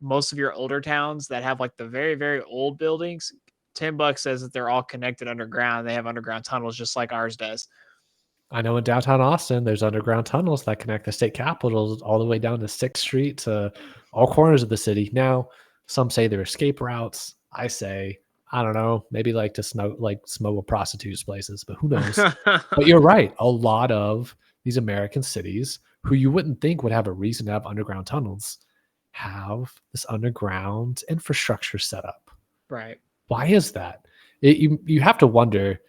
most of your older towns that have like the very, very old buildings, $10 says that they're all connected underground. They have underground tunnels just like ours does. I know in downtown Austin, there's underground tunnels that connect the state capitals all the way down to 6th Street to all corners of the city. Now, some say they're escape routes. I say, I don't know, maybe like to smuggle prostitutes places, but who knows? But you're right. A lot of these American cities who you wouldn't think would have a reason to have underground tunnels have this underground infrastructure set up. Right. Why is that? You have to wonder,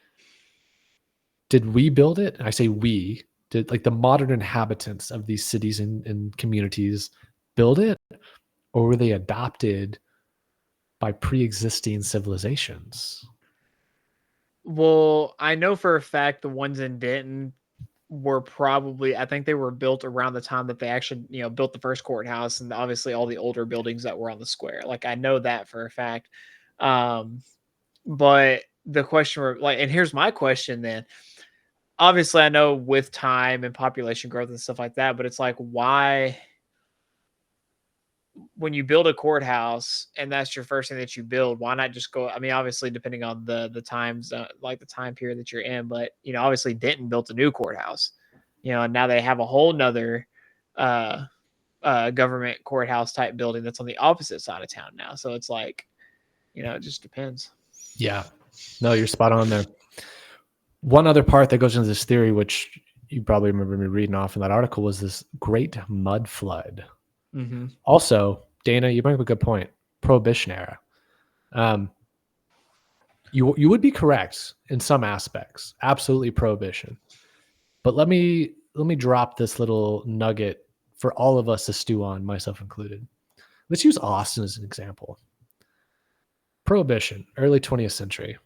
did we build it? I say we. Did like the modern inhabitants of these cities and communities build it? Or were they adopted by pre-existing civilizations? Well, I know for a fact the ones in Denton were probably, I think they were built around the time that they actually, built the first courthouse and obviously all the older buildings that were on the square. Like I know that for a fact. But the question, and here's my question then. Obviously, I know with time and population growth and stuff like that, but it's like, why, when you build a courthouse and that's your first thing that you build, why not just go? I mean, obviously, depending on the times, like the time period that you're in, but obviously, Denton built a new courthouse, and now they have a whole nother government courthouse type building that's on the opposite side of town now. So it's like, it just depends. Yeah, no, you're spot on there. One other part that goes into this theory, which you probably remember me reading off in that article, was this great mud flood. Mm-hmm. Also, Dana, you bring up a good point. Prohibition era. You would be correct in some aspects. Absolutely prohibition. But let me drop this little nugget for all of us to stew on, myself included. Let's use Austin as an example. Prohibition, early 20th century.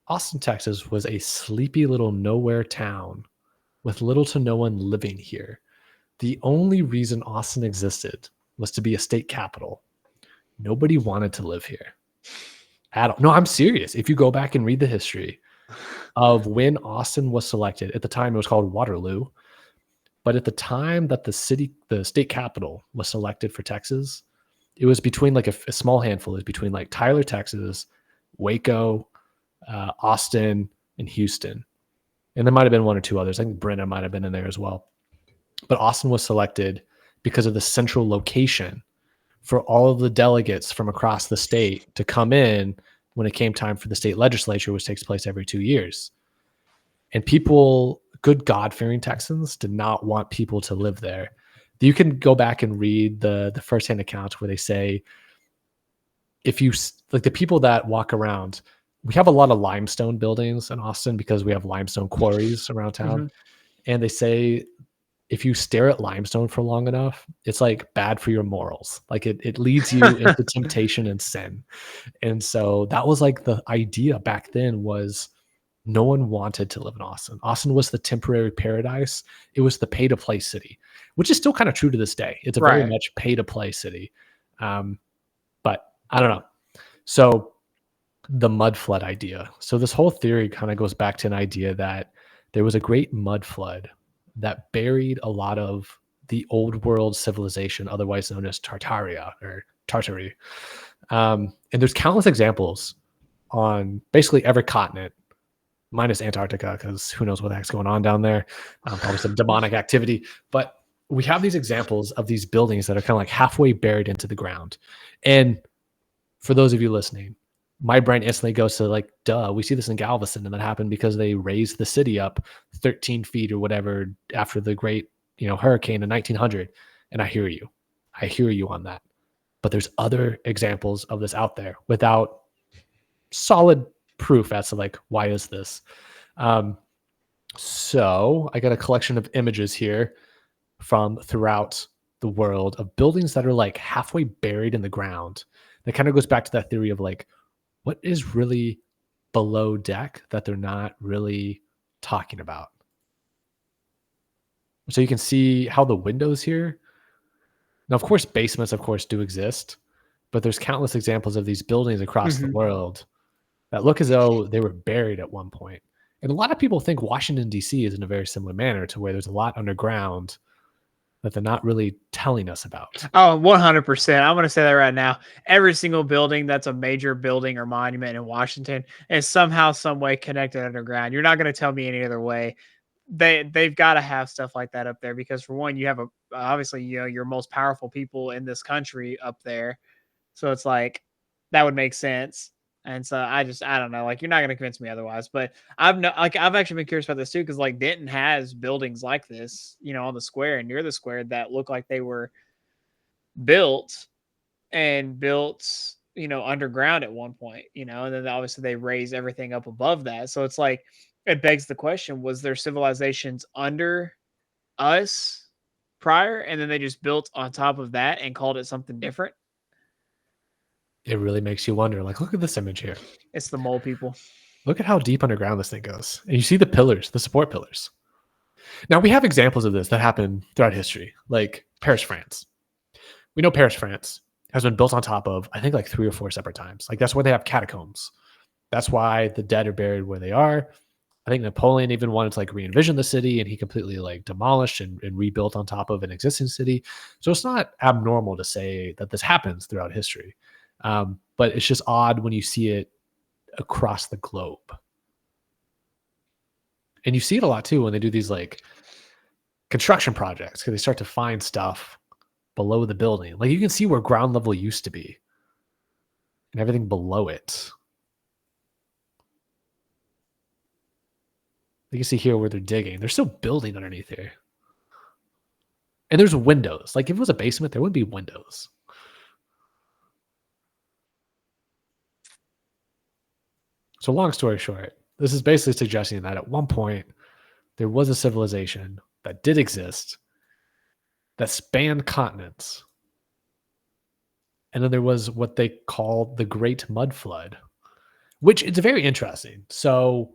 Austin, Texas was a sleepy little nowhere town with little to no one living here. The only reason Austin existed was to be a state capital. Nobody wanted to live here at all. No, I'm serious. If you go back and read the history of when Austin was selected, at the time it was called Waterloo, but at the time that the state capital was selected for Texas, it was between like a small handful. It was between like Tyler, Texas, Waco, Austin, and Houston. And there might have been one or two others. I think Brenna might have been in there as well. But Austin was selected because of the central location for all of the delegates from across the state to come in when it came time for the state legislature, which takes place every 2 years. And people, good God-fearing Texans, did not want people to live there. You can go back and read the firsthand accounts where they say, if you, like the people that walk around, we have a lot of limestone buildings in Austin because we have limestone quarries around town. Mm-hmm. And they say, if you stare at limestone for long enough, it's like bad for your morals. Like it leads you into temptation and sin. And so that was like the idea back then, was no one wanted to live in Austin. Austin was the temporary paradise. It was the pay to play city, which is still kind of true to this day. It's a very much pay to play city. But I don't know. So the mud flood idea. So this whole theory kind of goes back to an idea that there was a great mud flood that buried a lot of the old world civilization, otherwise known as Tartaria or Tartary. And there's countless examples on basically every continent, minus Antarctica, because who knows what the heck's going on down there. Probably some demonic activity. But we have these examples of these buildings that are kind of like halfway buried into the ground. And for those of you listening, my brain instantly goes to like, duh, we see this in Galveston, and that happened because they raised the city up 13 feet or whatever after the great, hurricane in 1900. And I hear you on that. But there's other examples of this out there without solid proof as to like, why is this? So I got a collection of images here from throughout the world of buildings that are like halfway buried in the ground. That kind of goes back to that theory of like, what is really below deck that they're not really talking about. So you can see how the windows here. Now, of course, basements, of course, do exist, but there's countless examples of these buildings across the world that look as though they were buried at one point. And a lot of people think Washington, D.C. is in a very similar manner to where there's a lot underground that they're not really telling us about. Oh, 100%. I'm going to say that right now. Every single building that's a major building or monument in Washington is somehow, some way connected underground. You're not going to tell me any other way. They've got to have stuff like that up there because, for one, you have obviously your most powerful people in this country up there, so it's like that would make sense. And so I don't know, like, you're not going to convince me otherwise. But I've actually been curious about this too, because like Denton has buildings like this, on the square and near the square that look like they were built underground at one point, and then obviously they raise everything up above that. So it's like, it begs the question, was there civilizations under us prior, and then they just built on top of that and called it something different? It really makes you wonder, like, look at this image here. It's the mole people. Look at how deep underground this thing goes. And you see the pillars, the support pillars. Now, we have examples of this that happen throughout history, like Paris, France. We know Paris, France has been built on top of, I think, like 3 or 4 separate times. Like, that's where they have catacombs. That's why the dead are buried where they are. I think Napoleon even wanted to like re-envision the city, and he completely like demolished and rebuilt on top of an existing city. So it's not abnormal to say that this happens throughout history. But it's just odd when you see it across the globe. And you see it a lot too when they do these like construction projects, because they start to find stuff below the building. Like, you can see where ground level used to be and everything below it. You can see here where they're digging. They're still building underneath here. And there's windows. Like, if it was a basement, there wouldn't be windows. So long story short, this is basically suggesting that at one point there was a civilization that did exist that spanned continents. And then there was what they call the Great Mud Flood, which is very interesting. So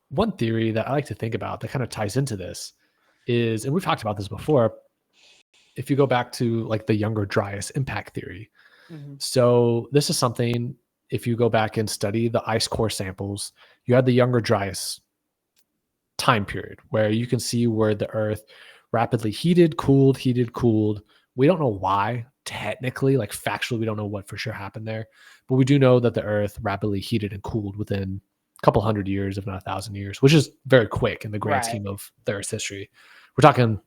one theory that I like to think about that kind of ties into this is, and we've talked about this before, if you go back to like the Younger Dryas impact theory. So this is something, if you go back and study the ice core samples, you had the Younger Dryas time period where you can see where the Earth rapidly heated, cooled. We don't know why, technically, like factually, we don't know what for sure happened there, but we do know that the Earth rapidly heated and cooled within a couple hundred years, if not 1,000 years, which is very quick in the grand scheme of the Earth's history. We're talking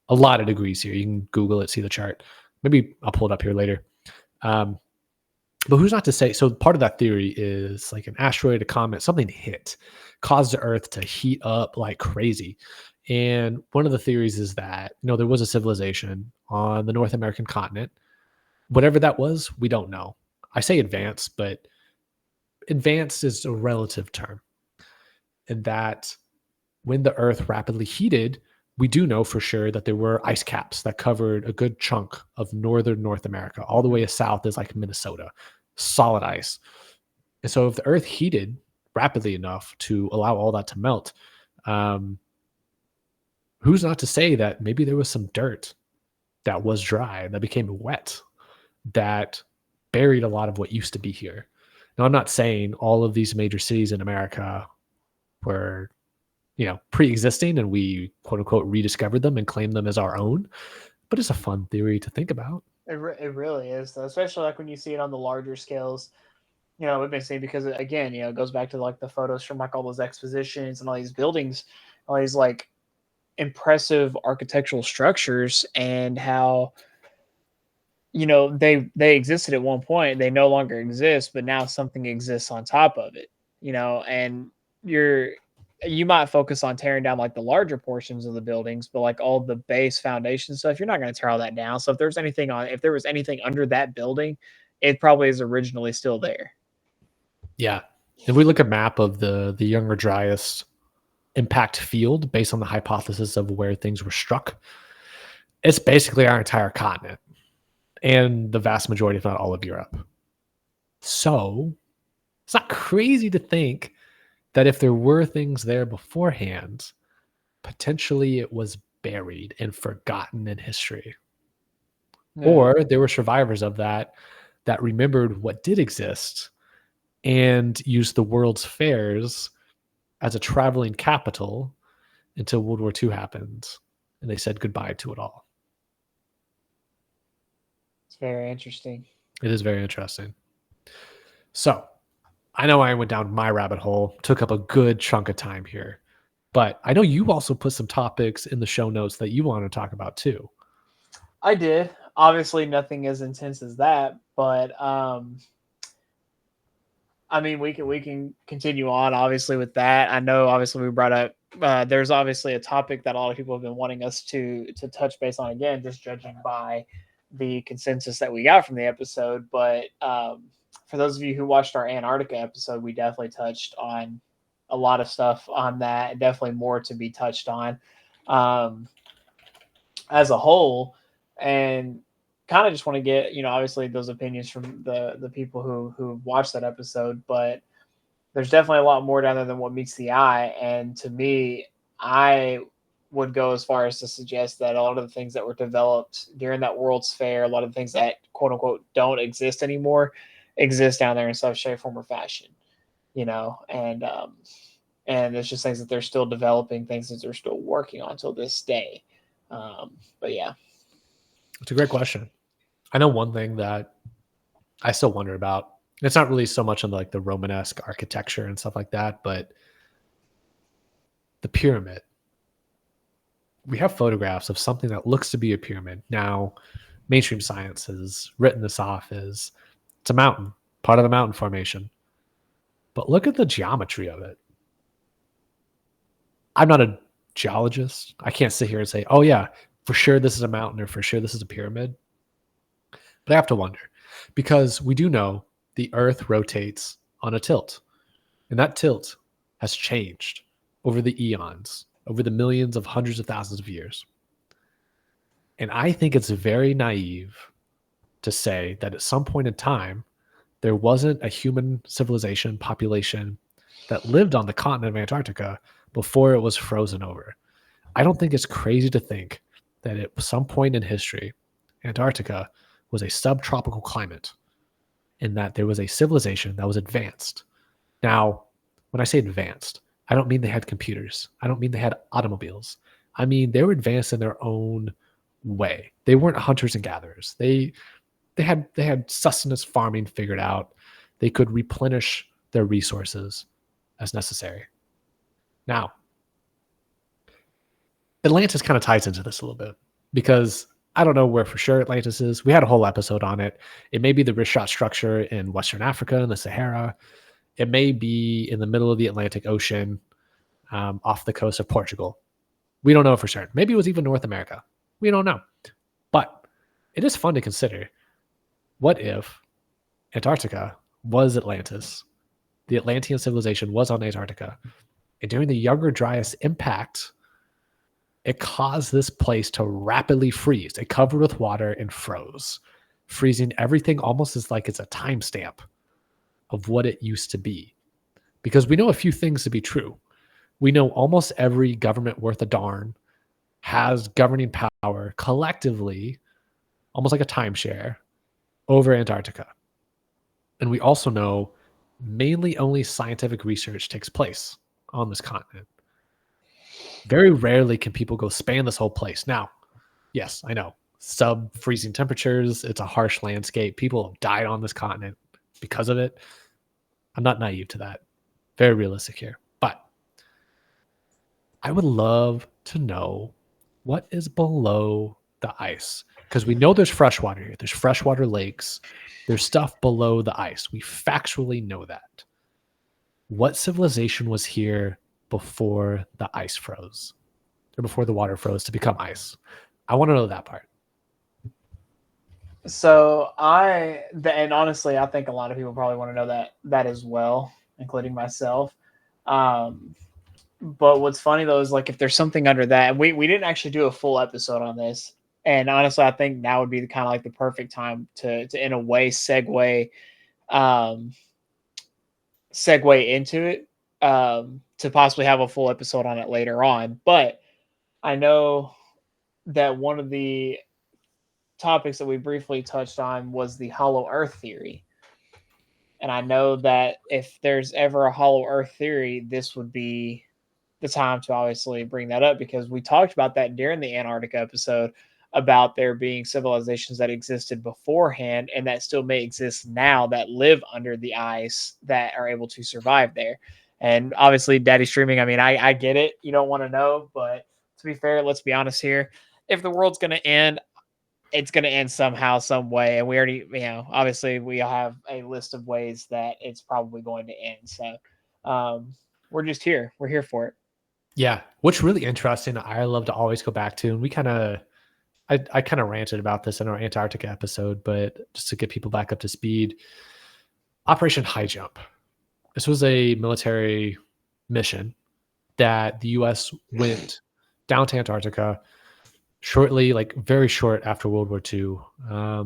a lot of degrees here. You can Google it, see the chart. Maybe I'll pull it up here later. But who's not to say? So part of that theory is like an asteroid, a comet, something hit, caused the Earth to heat up like crazy. And one of the theories is that, there was a civilization on the North American continent. Whatever that was, we don't know. I say advanced, but advanced is a relative term. And that when the Earth rapidly heated, we do know for sure that there were ice caps that covered a good chunk of northern North America. All the way south is like Minnesota, solid ice. And so if the Earth heated rapidly enough to allow all that to melt, who's not to say that maybe there was some dirt that was dry, that became wet, that buried a lot of what used to be here. Now, I'm not saying all of these major cities in America were, pre-existing and we quote unquote rediscovered them and claimed them as our own, but it's a fun theory to think about. It really is, though, especially like when you see it on the larger scales. We've been seeing, because again, it goes back to like the photos from like all those expositions and all these buildings, all these like impressive architectural structures and how, you know, they existed at one point, they no longer exist, but now something exists on top of it, you know, and you're you might focus on tearing down like the larger portions of the buildings, but like all the base foundation stuff, you're not going to tear all that down. So if there was anything under that building, it probably is originally still there. Yeah. If we look at a map of the Younger Dryas impact field based on the hypothesis of where things were struck, it's basically our entire continent and the vast majority, if not all, of Europe. So it's not crazy to think that if there were things there beforehand, potentially it was buried and forgotten in history. Yeah. Or there were survivors of that remembered what did exist and used the World's Fairs as a traveling capital until World War II happened, and they said goodbye to it all. It's very interesting. It is very interesting. So I know I went down my rabbit hole, took up a good chunk of time here, but I know you also put some topics in the show notes that you want to talk about too. I did. Obviously, nothing as intense as that, but I mean, we can continue on obviously with that. I know obviously we brought up there's obviously a topic that a lot of people have been wanting us to touch base on again, just judging by the consensus that we got from the episode. But for those of you who watched our Antarctica episode, we definitely touched on a lot of stuff on that, and definitely more to be touched on as a whole. And kind of just want to get, you know, obviously those opinions from the people who watched that episode, but there's definitely a lot more down there than what meets the eye. And to me, I would go as far as to suggest that a lot of the things that were developed during that World's Fair, a lot of the things that quote unquote don't exist anymore, exist down there in some shape, form, or fashion, you know, and it's just things that they're still developing, things that they're still working on till this day. But yeah. It's a great question. I know one thing that I still wonder about. It's not really so much on like the Romanesque architecture and stuff like that, but the pyramid. We have photographs of something that looks to be a pyramid. Now, mainstream science has written this off as it's a mountain, part of a mountain formation. But look at the geometry of it. I'm not a geologist. I can't sit here and say, oh yeah, for sure this is a mountain or for sure this is a pyramid. But I have to wonder, because we do know the Earth rotates on a tilt, and that tilt has changed over the eons, over the millions of hundreds of thousands of years. And I think it's very naive to say that at some point in time, there wasn't a human civilization population that lived on the continent of Antarctica before it was frozen over. I don't think it's crazy to think that at some point in history, Antarctica was a subtropical climate and that there was a civilization that was advanced. Now, when I say advanced, I don't mean they had computers. I don't mean they had automobiles. I mean, they were advanced in their own way. They weren't hunters and gatherers. They had sustenance farming figured out. They could replenish their resources as necessary. Now, Atlantis kind of ties into this a little bit because I don't know where for sure Atlantis is. We had a whole episode on it. It may be the Richat structure in Western Africa in the Sahara. It may be in the middle of the Atlantic Ocean off the coast of Portugal. We don't know for sure. Maybe it was even North America. We don't know. But it is fun to consider. What if Antarctica was Atlantis? The Atlantean civilization was on Antarctica. And during the Younger Dryas impact, it caused this place to rapidly freeze. It covered with water and froze, freezing everything almost as like it's a timestamp of what it used to be. Because we know a few things to be true. We know almost every government worth a darn has governing power collectively, almost like a timeshare, over Antarctica. And we also know mainly only scientific research takes place on this continent. Very rarely can people go span this whole place. Now, yes, I know, sub-freezing temperatures, it's a harsh landscape. People have died on this continent because of it. I'm not naive to that. Very realistic here. But I would love to know what is below the ice, because we know there's freshwater here. There's freshwater lakes. There's stuff below the ice. We factually know that. What civilization was here before the ice froze, or before the water froze to become ice? I want to know that part. So and honestly, I think a lot of people probably want to know that as well, including myself. Um, but what's funny though is like if there's something under that, and we didn't actually do a full episode on this, and honestly, I think now would be the kind of like the perfect time to in a way um, segue into it, to possibly have a full episode on it later on. But I know that one of the topics that we briefly touched on was the hollow earth theory. And I know that if there's ever a hollow earth theory, this would be the time to obviously bring that up, because we talked about that during the Antarctica episode about there being civilizations that existed beforehand and that still may exist now that live under the ice that are able to survive there. And obviously, Daddy Streaming, I mean, I get it. You don't want to know, but to be fair, let's be honest here. If the world's going to end, it's going to end somehow, some way. And we already, obviously we have a list of ways that it's probably going to end. So we're just here. We're here for it. Yeah. What's really interesting, I love to always go back to, and I kind of ranted about this in our Antarctica episode, but just to get people back up to speed, Operation High Jump. This was a military mission that the U.S. went down to Antarctica shortly, like very short after World War II. I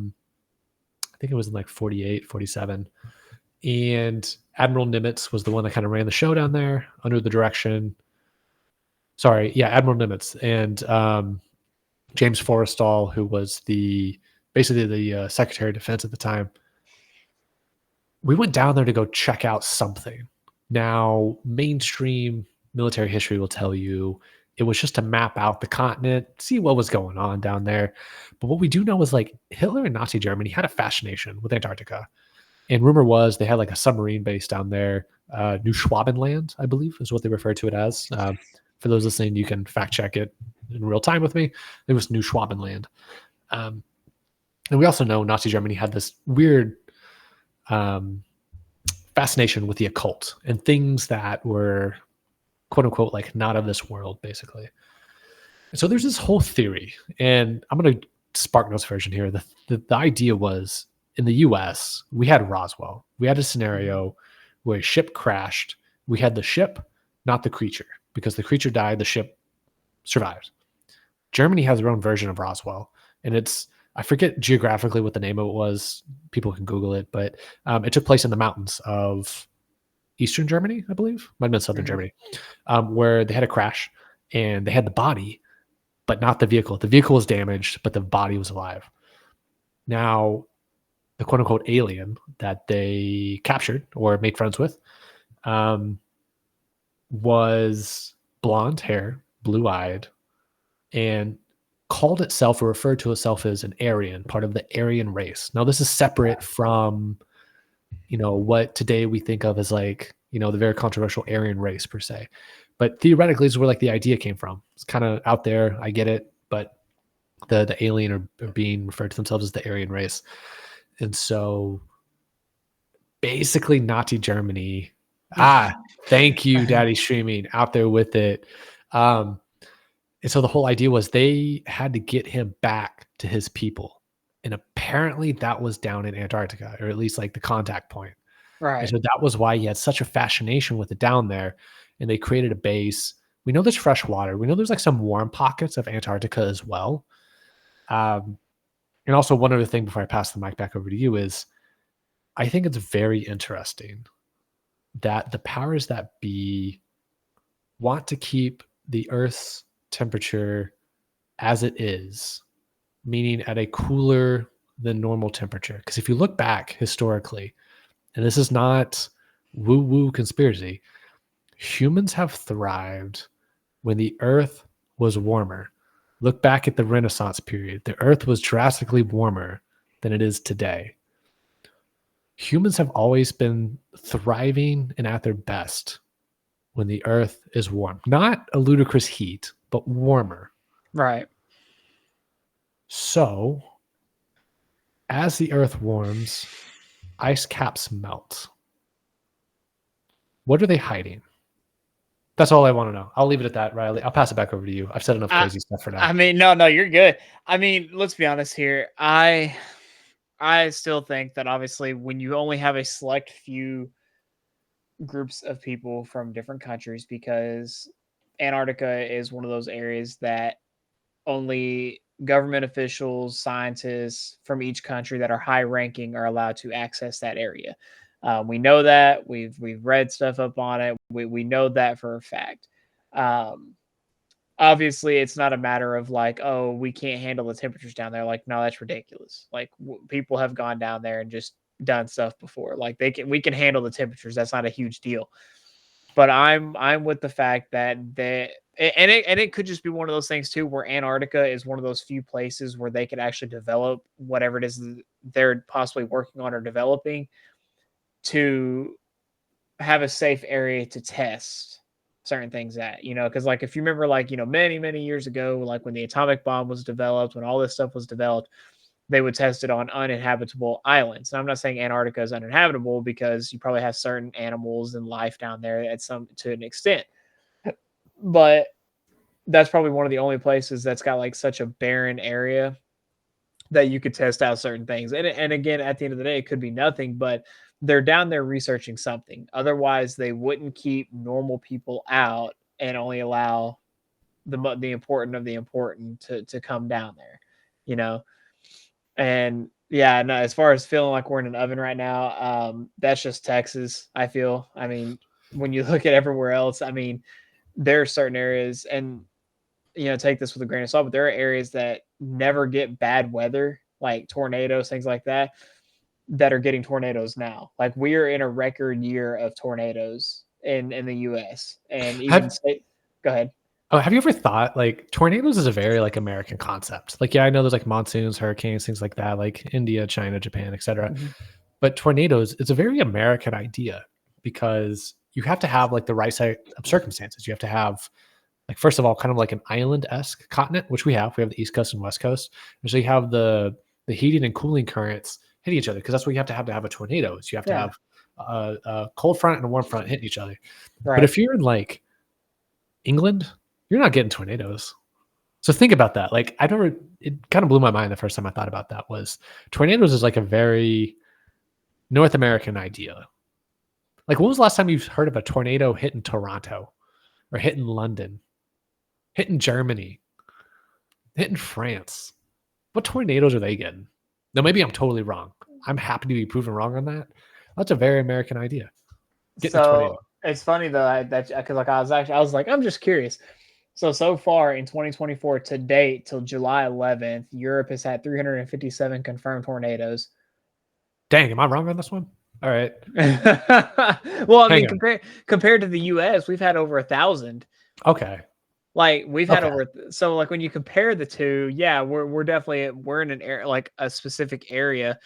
think it was in like 48, 47. And Admiral Nimitz was the one that kind of ran the show down there under the direction. Admiral Nimitz. And James Forrestal, who was basically the Secretary of Defense at the time. We went down there to go check out something. Now, mainstream military history will tell you it was just to map out the continent, see what was going on down there. But what we do know is like Hitler and Nazi Germany had a fascination with Antarctica. And rumor was they had like a submarine base down there. New Schwabenland, I believe, is what they refer to it as. For those listening, you can fact check it in real time with me. It was New Schwabenland. And we also know Nazi Germany had this weird fascination with the occult and things that were quote unquote like not of this world, basically. So there's this whole theory, and I'm going to SparkNotes version here. The idea was in the US, we had Roswell. We had a scenario where a ship crashed. We had the ship, not the creature, because the creature died, the ship survived. Germany has their own version of Roswell, and I forget geographically what the name of it was. People can Google it, but it took place in the mountains of Eastern Germany, I believe. Might have been Southern Germany, where they had a crash and they had the body, but not the vehicle. The vehicle was damaged, but the body was alive. Now, the quote unquote alien that they captured or made friends with was blonde hair, blue eyed, and called itself or referred to itself as an Aryan, part of the Aryan race. Now, this is separate from, what today we think of as like, the very controversial Aryan race per se. But theoretically, this is where like the idea came from. It's kind of out there. I get it. But the alien are being referred to themselves as the Aryan race. And so basically Nazi Germany, thank you, Daddy Streaming, out there with it. And so the whole idea was they had to get him back to his people. And apparently that was down in Antarctica, or at least like the contact point. Right. And so that was why he had such a fascination with it down there. And they created a base. We know there's fresh water. We know there's like some warm pockets of Antarctica as well. And also one other thing before I pass the mic back over to you is I think it's very interesting that the powers that be want to keep the Earth's temperature as it is, meaning at a cooler than normal temperature. Because if you look back historically, and this is not woo-woo conspiracy, humans have thrived when the Earth was warmer. Look back at the Renaissance period. The Earth was drastically warmer than it is today. Humans have always been thriving and at their best when the Earth is warm. Not a ludicrous heat, but warmer. Right. So, as the Earth warms, ice caps melt. What are they hiding? That's all I want to know. I'll leave it at that, Riley. I'll pass it back over to you. I've said enough crazy stuff for now. I mean, no, you're good. I mean, let's be honest here. I still think that obviously when you only have a select few groups of people from different countries, because Antarctica is one of those areas that only government officials, scientists from each country that are high ranking are allowed to access that area. We know that we've read stuff up on it. We know that for a fact. Obviously, it's not a matter of like, oh, we can't handle the temperatures down there. Like, no, that's ridiculous. Like, people have gone down there and just done stuff before. Like, we can handle the temperatures. That's not a huge deal. But I'm with the fact that it could just be one of those things too, where Antarctica is one of those few places where they could actually develop whatever it is they're possibly working on or developing to have a safe area to test certain things at, because like if you remember, like, many years ago, like when the atomic bomb was developed, when all this stuff was developed, they would test it on uninhabitable islands. And I'm not saying Antarctica is uninhabitable, because you probably have certain animals and life down there to an extent. But that's probably one of the only places that's got like such a barren area that you could test out certain things. And again, at the end of the day, it could be nothing, but they're down there researching something. Otherwise, they wouldn't keep normal people out and only allow the important of the important to come down there, And yeah, no, as far as feeling like we're in an oven right now, that's just Texas, I feel. I mean, when you look at everywhere else, I mean, there are certain areas, and take this with a grain of salt, but there are areas that never get bad weather, like tornadoes, things like that are getting tornadoes now. Like, we are in a record year of tornadoes in the US. And even go ahead. Oh, have you ever thought like tornadoes is a very like American concept? Like, yeah, I know there's like monsoons, hurricanes, things like that, like India, China, Japan, etc. Mm-hmm. But tornadoes, it's a very American idea, because you have to have like the right set of circumstances. You have to have, like, first of all, kind of like an island-esque continent, which we have. We have the East Coast and West Coast. And so you have the heating and cooling currents hit each other, because that's what you have to have a tornado. Is you have to have a cold front and a warm front hitting each other. Right. But if you're in like England, you're not getting tornadoes. So think about that. Like, it kind of blew my mind the first time I thought about that. Was tornadoes is like a very North American idea. Like, when was the last time you've heard of a tornado hitting Toronto or hitting London, hitting Germany, hitting France? What tornadoes are they getting? Now, maybe I'm totally wrong. I'm happy to be proven wrong on that. That's a very American idea. So it's funny though, because like I was like, I'm just curious. So far in 2024 to date, till July 11th, Europe has had 357 confirmed tornadoes. Dang, am I wrong on this one? All right. Well, I mean, compared to the US, we've had over 1,000. Okay. Like, we've had over, so like when you compare the two, yeah, we're definitely, we're in an area, like a specific area.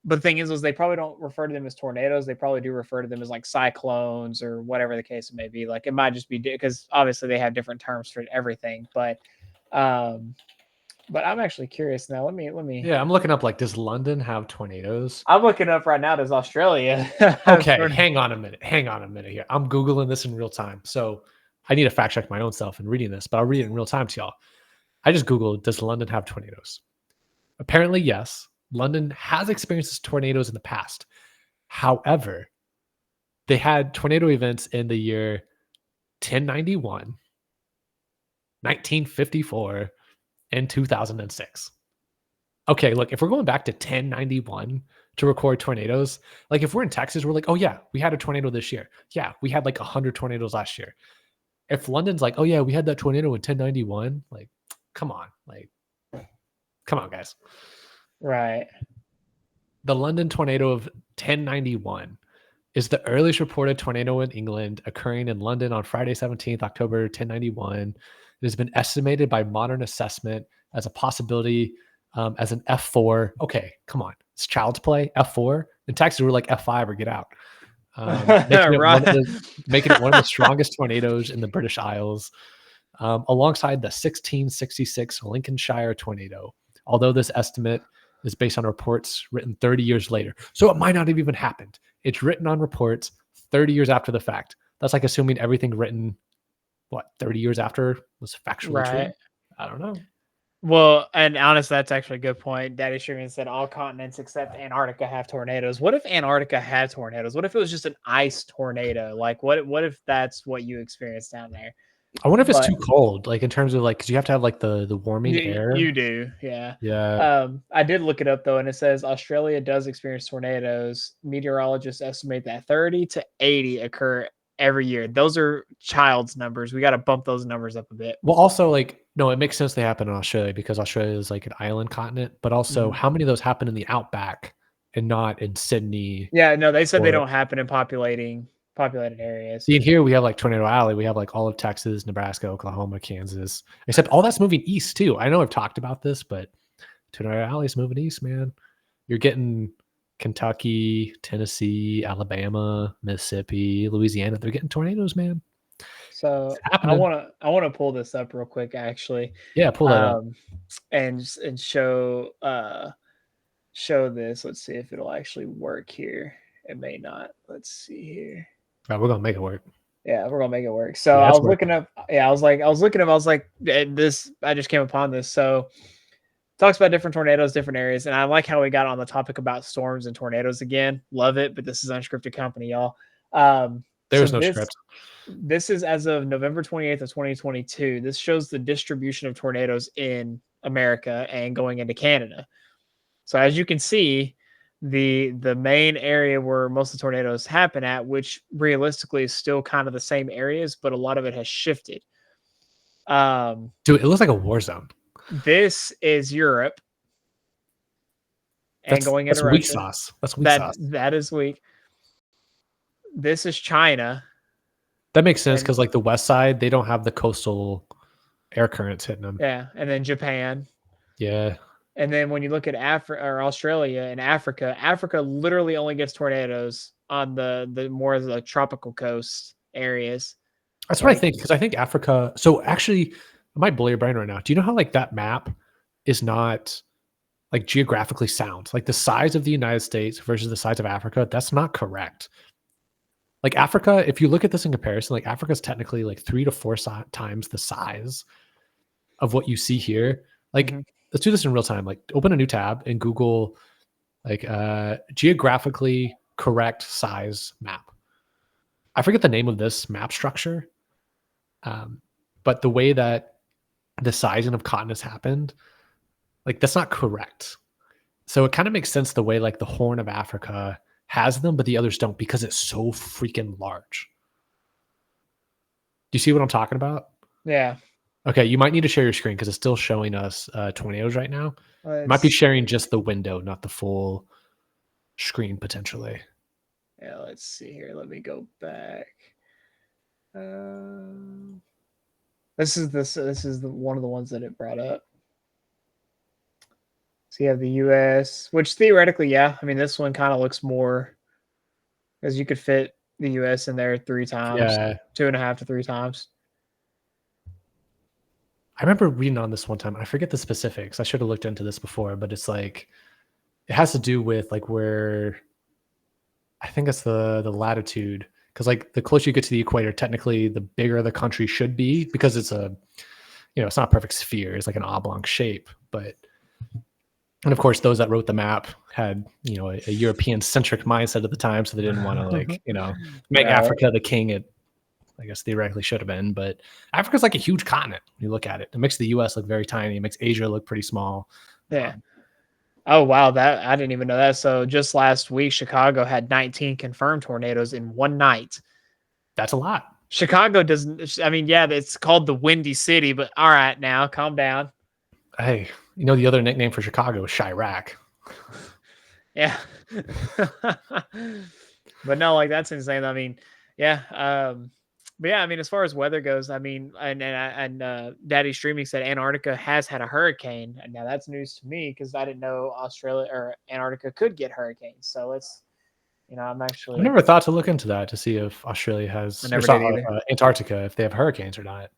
But the thing is they probably don't refer to them as tornadoes. They probably do refer to them as like cyclones or whatever the case may be. Like, it might just be because obviously they have different terms for everything. But I'm actually curious now. Let me. Yeah, I'm looking up, like, does London have tornadoes? I'm looking up right now. Does Australia? Okay, hang on a minute here. I'm Googling this in real time. So I need to fact check my own self in reading this, but I'll read it in real time to y'all. I just Googled, does London have tornadoes? Apparently, yes. London has experienced tornadoes in the past. However, they had tornado events in the year 1091, 1954, and 2006. Okay, look, if we're going back to 1091 to record tornadoes, like if we're in Texas, we're like, oh yeah, we had a tornado this year. Yeah, we had like 100 tornadoes last year. If London's like, oh yeah, we had that tornado in 1091, like, come on, guys. Right. The London tornado of 1091 is the earliest reported tornado in England, occurring in London on Friday, 17th October 1091. It has been estimated by modern assessment as a possibility as an F4. Okay, come on. It's child's play. F4. In Texas, we're like F5 or get out. Making it Right. making it one of the strongest tornadoes in the British Isles, alongside the 1666 Lincolnshire tornado. Although this estimate is based on reports written 30 years later, so it might not have even happened. It's written on reports 30 years after the fact. That's like assuming everything written 30 years after was factually true. Right. I don't know. Well, and honestly, that's actually a good point. Daddy Streaming said all continents except Antarctica have tornadoes. What if Antarctica had tornadoes? What if it was just an ice tornado? Like, what if that's what you experienced down there? I wonder if it's But too cold, like in terms of like, because you have to have like the warming air. you do, yeah. Yeah. I did look it up though, and it says Australia does experience tornadoes. Meteorologists estimate that 30 to 80 occur every year. Those are child's numbers. We got to bump those numbers up a bit. Well, also like, no, it makes sense they happen in Australia because Australia is like an island continent, but also how many of those happen in the outback and not in Sydney? Yeah, no, they said they or- don't happen in populated areas. See, here we have like Tornado Alley. We have like all of Texas, Nebraska, Oklahoma, Kansas, except all that's moving east too. I know I've talked about this, but Tornado Alley's moving east, man. You're getting Kentucky, Tennessee, Alabama, Mississippi, Louisiana. They're getting tornadoes, man. So It's I happening. want to pull this up real quick, actually, Yeah, pull that up. and show show this. Let's see if it'll actually work here. It may not. Let's see here. All right, we're gonna make it work. Yeah, we're gonna make it work. So Yeah, I it's was looking up. Yeah, I was looking up. I was like, this. I just came upon this. So talks about different tornadoes, different areas, and I like how we got on the topic about storms and tornadoes again. Love it, but this is Unscripted Company, y'all. There's no script. This is as of November 28th of 2022. This shows the distribution of tornadoes in America and going into Canada. So as you can see, the main area where most of the tornadoes happen at, which realistically is still kind of the same areas, but a lot of it has shifted. Dude, it looks like a war zone. This is Europe. And going into weak Russia. sauce. That's weak sauce. That is weak. This is China. That makes sense because like the west side, they don't have the coastal air currents hitting them. Yeah, and then Japan. Yeah. And then when you look at Africa or Australia and Africa, Africa literally only gets tornadoes on the more of the tropical coast areas. That's what I think, because I think Africa. So actually, I might blow your brain right now. Do you know how like that map is not like geographically sound? Like the size of the United States versus the size of Africa, that's not correct. Like Africa, if you look at this in comparison, like Africa is technically like 3 to 4 times the size of what you see here. Like, let's do this in real time. Like, open a new tab and Google like geographically correct size map. I forget the name of this map structure, but the way that the sizing of continents happened, like that's not correct. So it kind of makes sense the way like the Horn of Africa has them, but the others don't because it's so freaking large. Do you see what I'm talking about? Yeah. Okay, you might need to share your screen because it's still showing us tornadoes right now. It might be sharing just the window, not the full screen potentially. Yeah, let's see here. Let me go back. This is one of the ones that it brought up. So you have the U.S., which theoretically, yeah, I mean this one kind of looks more because you could fit the U.S. in there 3 times, 2.5 to 3 times. I remember reading on this one time. I forget the specifics. I should have looked into this before, but it's like it has to do with like where I think it's the latitude, because like the closer you get to the equator, technically the bigger the country should be because it's a, you know, it's not a perfect sphere. It's like an oblong shape, but. And of course, those that wrote the map had, you know, a European centric mindset at the time. So they didn't want to like, you know, make Africa the king it, I guess, theoretically should have been. But Africa's like a huge continent when you look at it. It makes the US look very tiny. It makes Asia look pretty small. Yeah. Oh, wow. That I didn't even know that. So just last week, Chicago had 19 confirmed tornadoes in one night. That's a lot. Chicago doesn't, I mean, yeah, it's called the Windy City, but all right, now calm down. Hey, you know, the other nickname for Chicago is Chirac. Yeah. But no, like that's insane. I mean, yeah. But yeah, I mean, as far as weather goes, I mean, and Daddy Streaming said Antarctica has had a hurricane. And now that's news to me because I didn't know Australia or Antarctica could get hurricanes. So I'm I actually, never thought to look into that to see if Australia I has, or never did sorry, either. Antarctica, if they have hurricanes or not.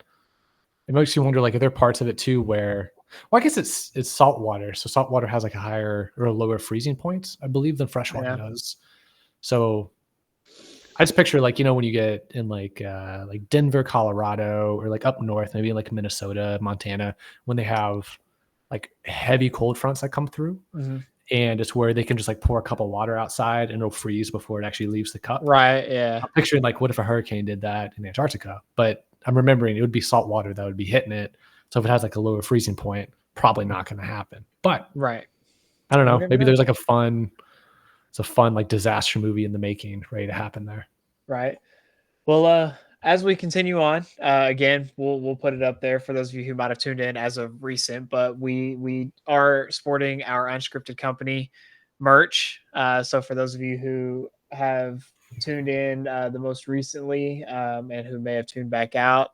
It makes you wonder, like, are there parts of it too where, well, I guess it's salt water, so salt water has like a higher or a lower freezing point, I believe, than fresh water Yeah. does. So I just picture, like, when you get in like Denver, Colorado, or like up north, maybe in like Minnesota, Montana, when they have like heavy cold fronts that come through, Mhm. and it's where they can just like pour a cup of water outside and it'll freeze before it actually leaves the cup. Right. Yeah. I'm picturing, like, what if a hurricane did that in Antarctica? But I'm remembering it would be salt water that would be hitting it. So if it has like a lower freezing point, probably not going to happen. But Right. I don't You know. never Maybe know. there's like it's a fun like disaster movie in the making, ready to happen there. Right. Well, as we continue on, again, we'll put it up there for those of you who might have tuned in as of recent. But we are sporting our Unscripted Company merch. So for those of you who have tuned in the most recently, and who may have tuned back out,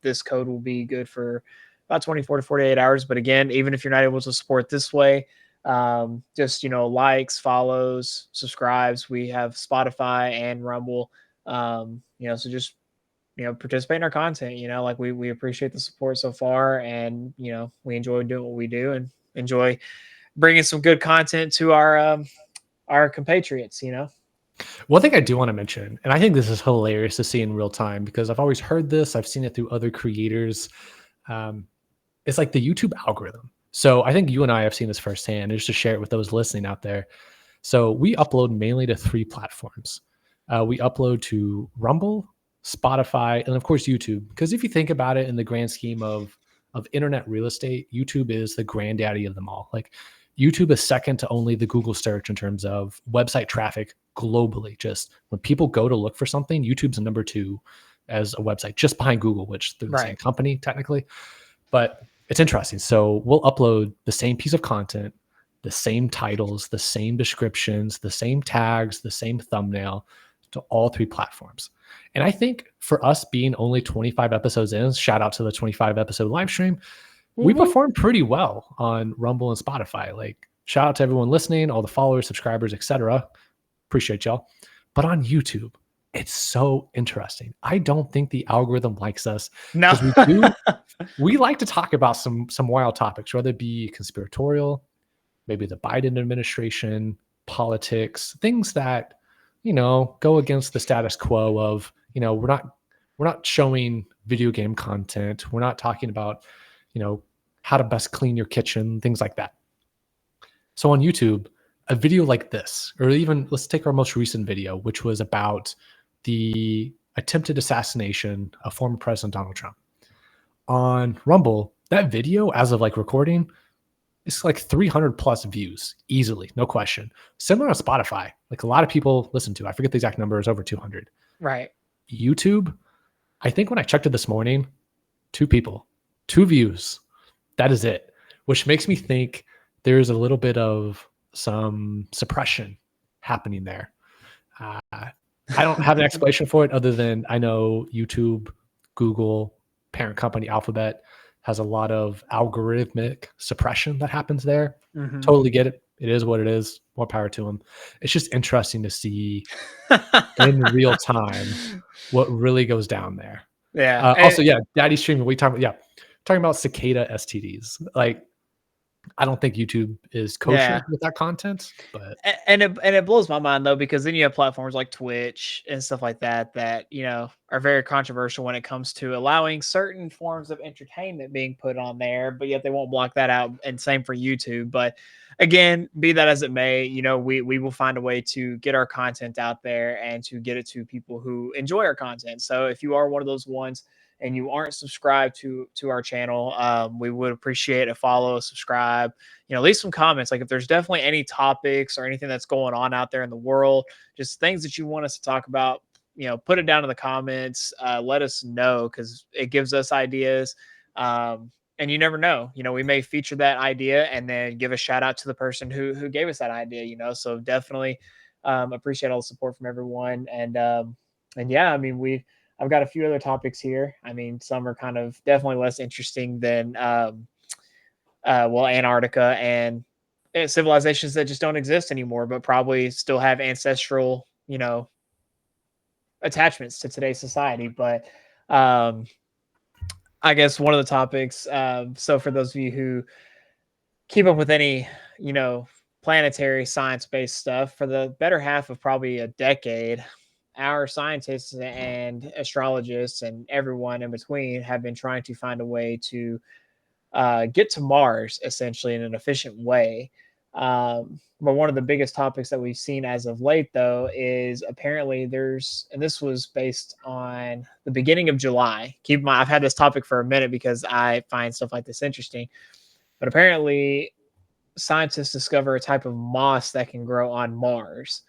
this code will be good for about 24 to 48 hours. But again, even if you're not able to support this way, just likes, follows, subscribes. We have Spotify and Rumble. So just participate in our content. Like we appreciate the support so far, and we enjoy doing what we do and enjoy bringing some good content to our compatriots. One thing I do want to mention, and I think this is hilarious to see in real time because I've always heard this, I've seen it through other creators. Um, it's like the YouTube algorithm. So I think you and I have seen this firsthand, and just to share it with those listening out there. So we upload mainly to 3 platforms. We upload to Rumble, Spotify, and of course YouTube. Because if you think about it in the grand scheme of internet real estate, YouTube is the granddaddy of them all. Like, YouTube is second to only the Google search in terms of website traffic globally. Just when people go to look for something, YouTube's number 2 as a website, just behind Google, which they're the same Right. company technically. But it's interesting. So we'll upload the same piece of content, the same titles, the same descriptions, the same tags, the same thumbnail to all 3 platforms. And I think for us being only 25 episodes in, shout out to the 25 episode live stream, we performed pretty well on Rumble and Spotify. Like, shout out to everyone listening, all the followers, subscribers, etc. Appreciate y'all. But on YouTube, it's so interesting. I don't think the algorithm likes us No. because we like to talk about some wild topics, whether it be conspiratorial, maybe the Biden administration, politics, things that go against the status quo of we're not showing video game content. We're not talking about how to best clean your kitchen, things like that. So on YouTube, a video like this, or even let's take our most recent video, which was about the attempted assassination of former President Donald Trump. On Rumble, that video, as of like recording, it's like 300 plus views easily, no question. Similar on Spotify, like a lot of people listen to. I forget the exact number, it's over 200. Right. YouTube, I think when I checked it this morning, 2 people, 2 views. That is it, which makes me think there's a little bit of some suppression happening there. I don't have an explanation for it other than I know YouTube, Google, parent company Alphabet has a lot of algorithmic suppression that happens there. Mhm. Totally get it. It is what it is. More power to them. It's just interesting to see in real time what really goes down there. Yeah. Also, yeah, Daddy streaming. Talking about cicada STDs. Like, I don't think YouTube is kosher Yeah. with that content, but And it blows my mind though, because then you have platforms like Twitch and stuff like that are very controversial when it comes to allowing certain forms of entertainment being put on there, but yet they won't block that out. And same for YouTube. But again, be that as it may, we will find a way to get our content out there and to get it to people who enjoy our content. So if you are one of those ones and you aren't subscribed to our channel, we would appreciate a follow, a subscribe, leave some comments. Like if there's definitely any topics or anything that's going on out there in the world, just things that you want us to talk about, put it down in the comments. Let us know, because it gives us ideas. And you never know, we may feature that idea and then give a shout out to the person who gave us that idea, so definitely appreciate all the support from everyone. And yeah, I mean, I've got a few other topics here. I mean, some are kind of definitely less interesting than well, Antarctica and civilizations that just don't exist anymore, but probably still have ancestral, attachments to today's society. But I guess one of the topics, so for those of you who keep up with any, planetary science-based stuff, for the better half of probably a decade, our scientists and astrologists and everyone in between have been trying to find a way to get to Mars essentially in an efficient way. But one of the biggest topics that we've seen as of late, though, is apparently and this was based on the beginning of July. Keep in mind, I've had this topic for a minute because I find stuff like this interesting. But apparently, scientists discover a type of moss that can grow on Mars.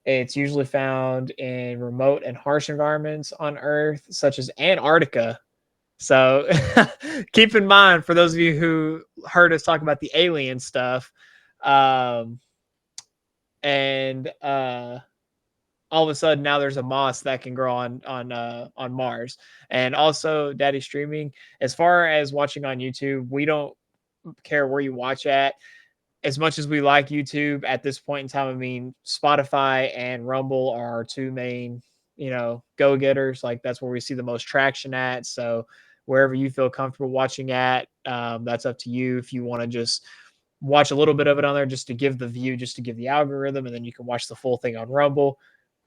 It's usually found in remote and harsh environments on Earth, such as Antarctica. So keep in mind, for those of you who heard us talk about the alien stuff, and all of a sudden now there's a moss that can grow on Mars. And also, Daddy Streaming, as far as watching on YouTube, we don't care where you watch at. As much as we like YouTube at this point in time, I mean, Spotify and Rumble are our two main, go-getters. Like, that's where we see the most traction at. So wherever you feel comfortable watching at, that's up to you. If you want to just watch a little bit of it on there just to give the view, just to give the algorithm, and then you can watch the full thing on Rumble,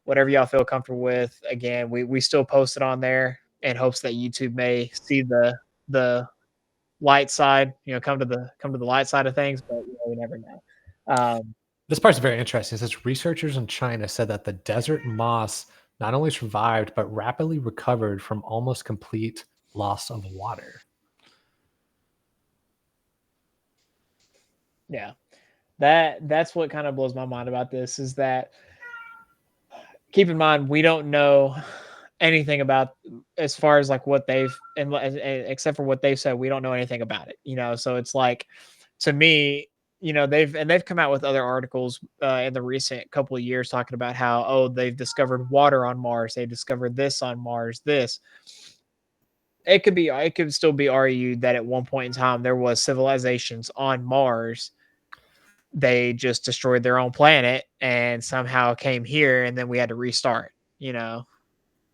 whatever y'all feel comfortable with. Again, we still post it on there in hopes that YouTube may see the light side, come to the light side of things, but we never know. This part's very interesting. It says researchers in China said that the desert moss not only survived but rapidly recovered from almost complete loss of water. Yeah, that's what kind of blows my mind about this, is that, keep in mind, we don't know anything about, as far as like what they've, and except for what they've said, we don't know anything about it. So it's like, to me, they've come out with other articles in the recent couple of years talking about how, they've discovered water on Mars, they discovered this on Mars. It could still be argued that at one point in time there was civilizations on Mars. They just destroyed their own planet and somehow came here, and then we had to restart,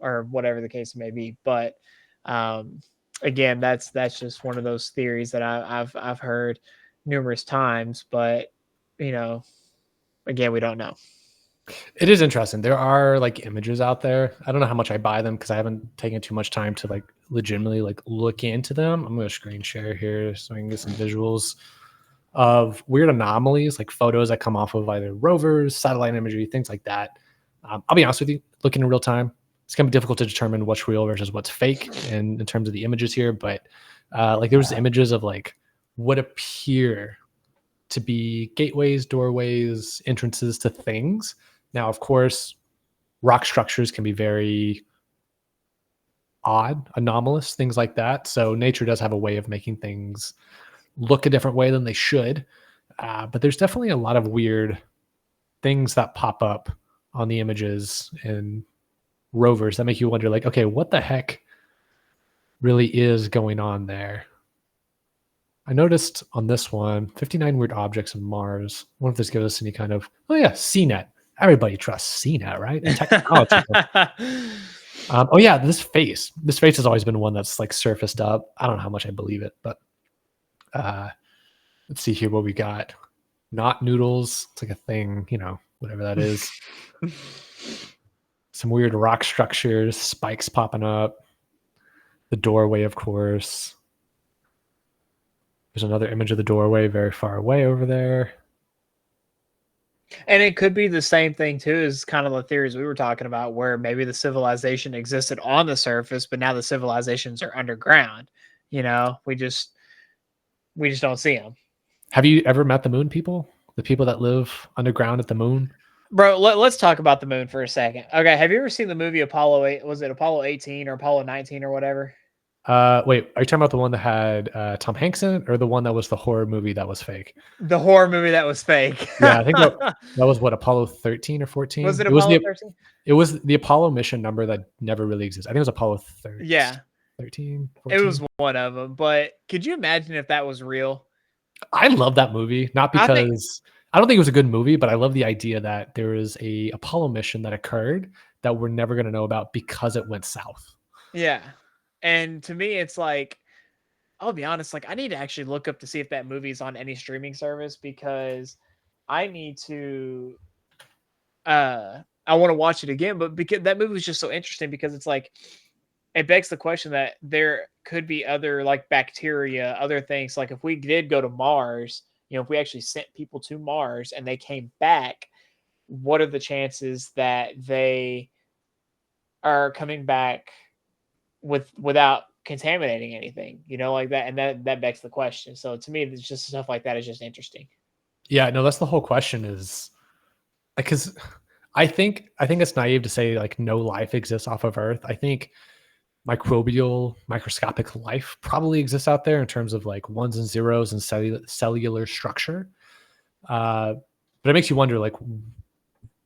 or whatever the case may be. But again, that's just one of those theories that I've heard numerous times. But again, we don't know. It is interesting. There are like images out there. I don't know how much I buy them because I haven't taken too much time to like legitimately like look into them. I'm going to screen share here so I can get some visuals of weird anomalies, like photos that come off of either rovers, satellite imagery, things like that. I'll be honest with you, looking in real time, it's going to be difficult to determine what's real versus what's fake in terms of the images here. But like there was images of like what appear to be gateways, doorways, entrances to things. Now, of course, rock structures can be very odd, anomalous, things like that. So nature does have a way of making things look a different way than they should. But there's definitely a lot of weird things that pop up on the images and rovers that make you wonder, like, okay, what the heck really is going on there? I noticed on this one, 59 weird objects of Mars. I wonder if this gives us any kind of, CNET. Everybody trusts CNET, right? And technology. This face. This face has always been one that's like surfaced up. I don't know how much I believe it, but let's see here what we got. Not noodles. It's like a thing, whatever that is. Some weird rock structures, spikes popping up. The doorway, of course. There's another image of the doorway very far away over there. And it could be the same thing too, as kind of the theories we were talking about, where maybe the civilization existed on the surface, but now the civilizations are underground. We just don't see them. Have you ever met the moon people? The people that live underground at the moon? Bro, let's talk about the moon for a second. Okay, have you ever seen the movie Apollo 8? Was it Apollo 18 or Apollo 19 or whatever? Wait, are you talking about the one that had Tom Hanks in it, or the one that was the horror movie that was fake? The horror movie that was fake. Yeah, I think that was what, Apollo 13 or 14? Was it Apollo 13? It was the Apollo mission number that never really exists. I think it was Apollo 13. Yeah. 13, 14. It was one of them. But could you imagine if that was real? I love that movie, not I think, because I don't think it was a good movie, but I love the idea that there is a Apollo mission that occurred that we're never gonna know about because it went south. yeah. And to me, it's like, I'll be honest, like I need to actually look up to see if that movie's on any streaming service because I need to I want to watch it again, but because that movie was just so interesting because it's like it begs the question that there could be other like bacteria, other things. Like if we did go to Mars, if we actually sent people to Mars and they came back, what are the chances that they are coming back without contaminating anything, like that? And that begs the question. So to me, it's just stuff like that is just interesting. Yeah, no, that's the whole question is because I think it's naive to say like no life exists off of Earth. I think microbial, microscopic life probably exists out there in terms of like ones and zeros and cellular structure. But it makes you wonder, like,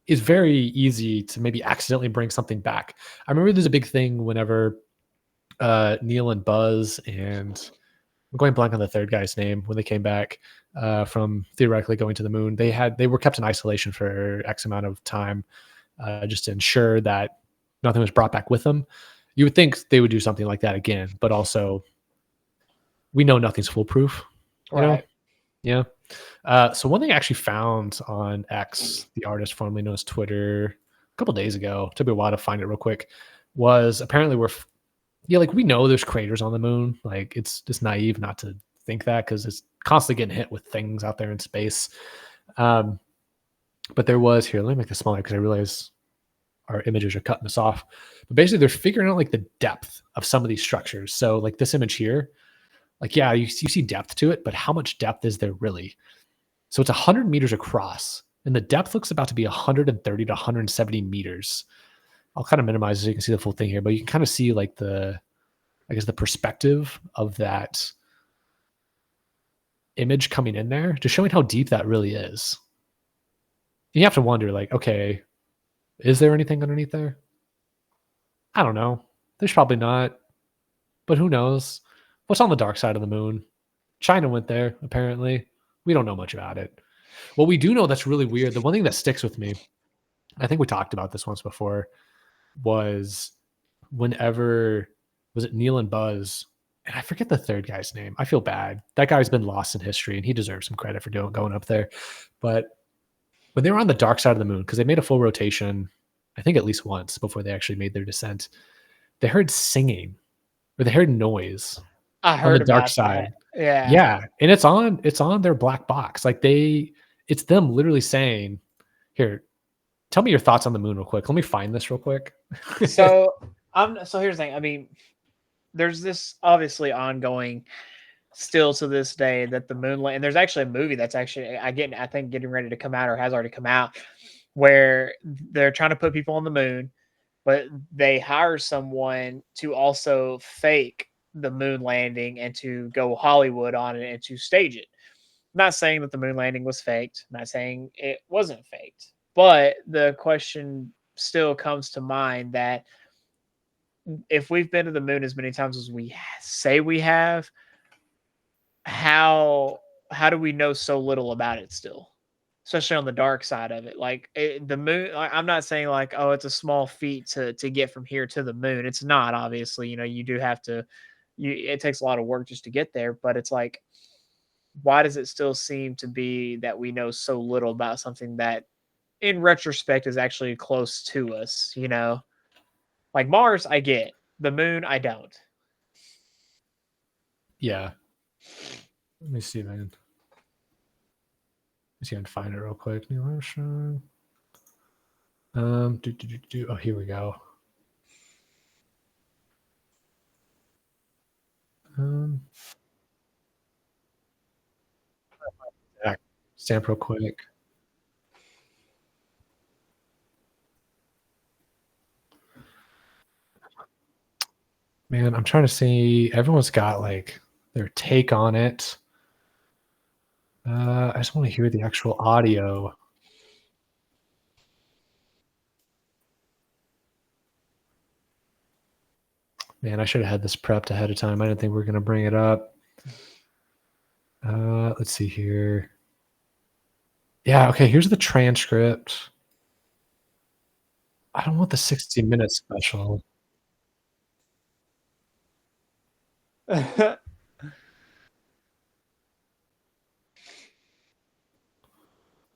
it's very easy to maybe accidentally bring something back. I remember there's a big thing whenever Neil and Buzz and I'm going blank on the third guy's name when they came back from theoretically going to the moon. They were kept in isolation for X amount of time just to ensure that nothing was brought back with them. You would think they would do something like that again, but also we know nothing's foolproof. You know, Right. yeah. So one thing I actually found on X, the artist formerly known as Twitter, a couple days ago, took me a while to find it real quick, was apparently like we know there's craters on the moon. Like it's just naive not to think that because it's constantly getting hit with things out there in space. Um, but there was here. Let me make this smaller because I realize our images are cutting us off. But basically, they're figuring out like the depth of some of these structures. So like this image here, like yeah, you see depth to it, but how much depth is there really? So it's 100 meters across, and the depth looks about to be 130 to 170 meters. I'll kind of minimize so you can see the full thing here, but you can kind of see like I guess the perspective of that image coming in there, just showing how deep that really is. You have to wonder, like, okay, is there anything underneath there? I don't know. There's probably not, but who knows? What's on the dark side of the moon? China went there, apparently. We don't know much about it. What we do know that's really weird, the one thing that sticks with me, I think we talked about this once before, was whenever was it Neil and Buzz, and I forget the third guy's name. I feel bad. That guy's been lost in history, and he deserves some credit for going up there. But when they were on the dark side of the moon, because they made a full rotation, I think at least once before they actually made their descent, they heard singing or they heard noise I on the heard dark about that. side. Yeah. Yeah, and it's on their black box. Like it's them literally saying, "Here, tell me your thoughts on the moon real quick. Let me find this real quick." So here's the thing. I mean, there's this obviously ongoing still to this day that the moon and there's actually a movie that's actually I think getting ready to come out or has already come out where they're trying to put people on the moon, but they hire someone to also fake the moon landing and to go Hollywood on it and to stage it. I'm not saying that the moon landing was faked. I'm not saying it wasn't faked. But the question still comes to mind that if we've been to the moon as many times as we say we have, how how do we know so little about it still? Especially on the dark side of it. Like the moon, I'm not saying like, oh, it's a small feat to get from here to the moon. It's not, obviously. You do have to it takes a lot of work just to get there, but it's like why does it still seem to be that we know so little about something that in retrospect is actually close to us? Like Mars, I get. The moon, I don't. Yeah. Let me see, man. Let's see if I can find it real quick. Neil Armstrong. Oh, here we go. Um, Stamp real quick. Man, I'm trying to see. Everyone's got like their take on it. I just want to hear the actual audio. Man, I should have had this prepped ahead of time. I didn't think we were going to bring it up. Let's see here. Yeah, okay, here's the transcript. I don't want the 60-minute special.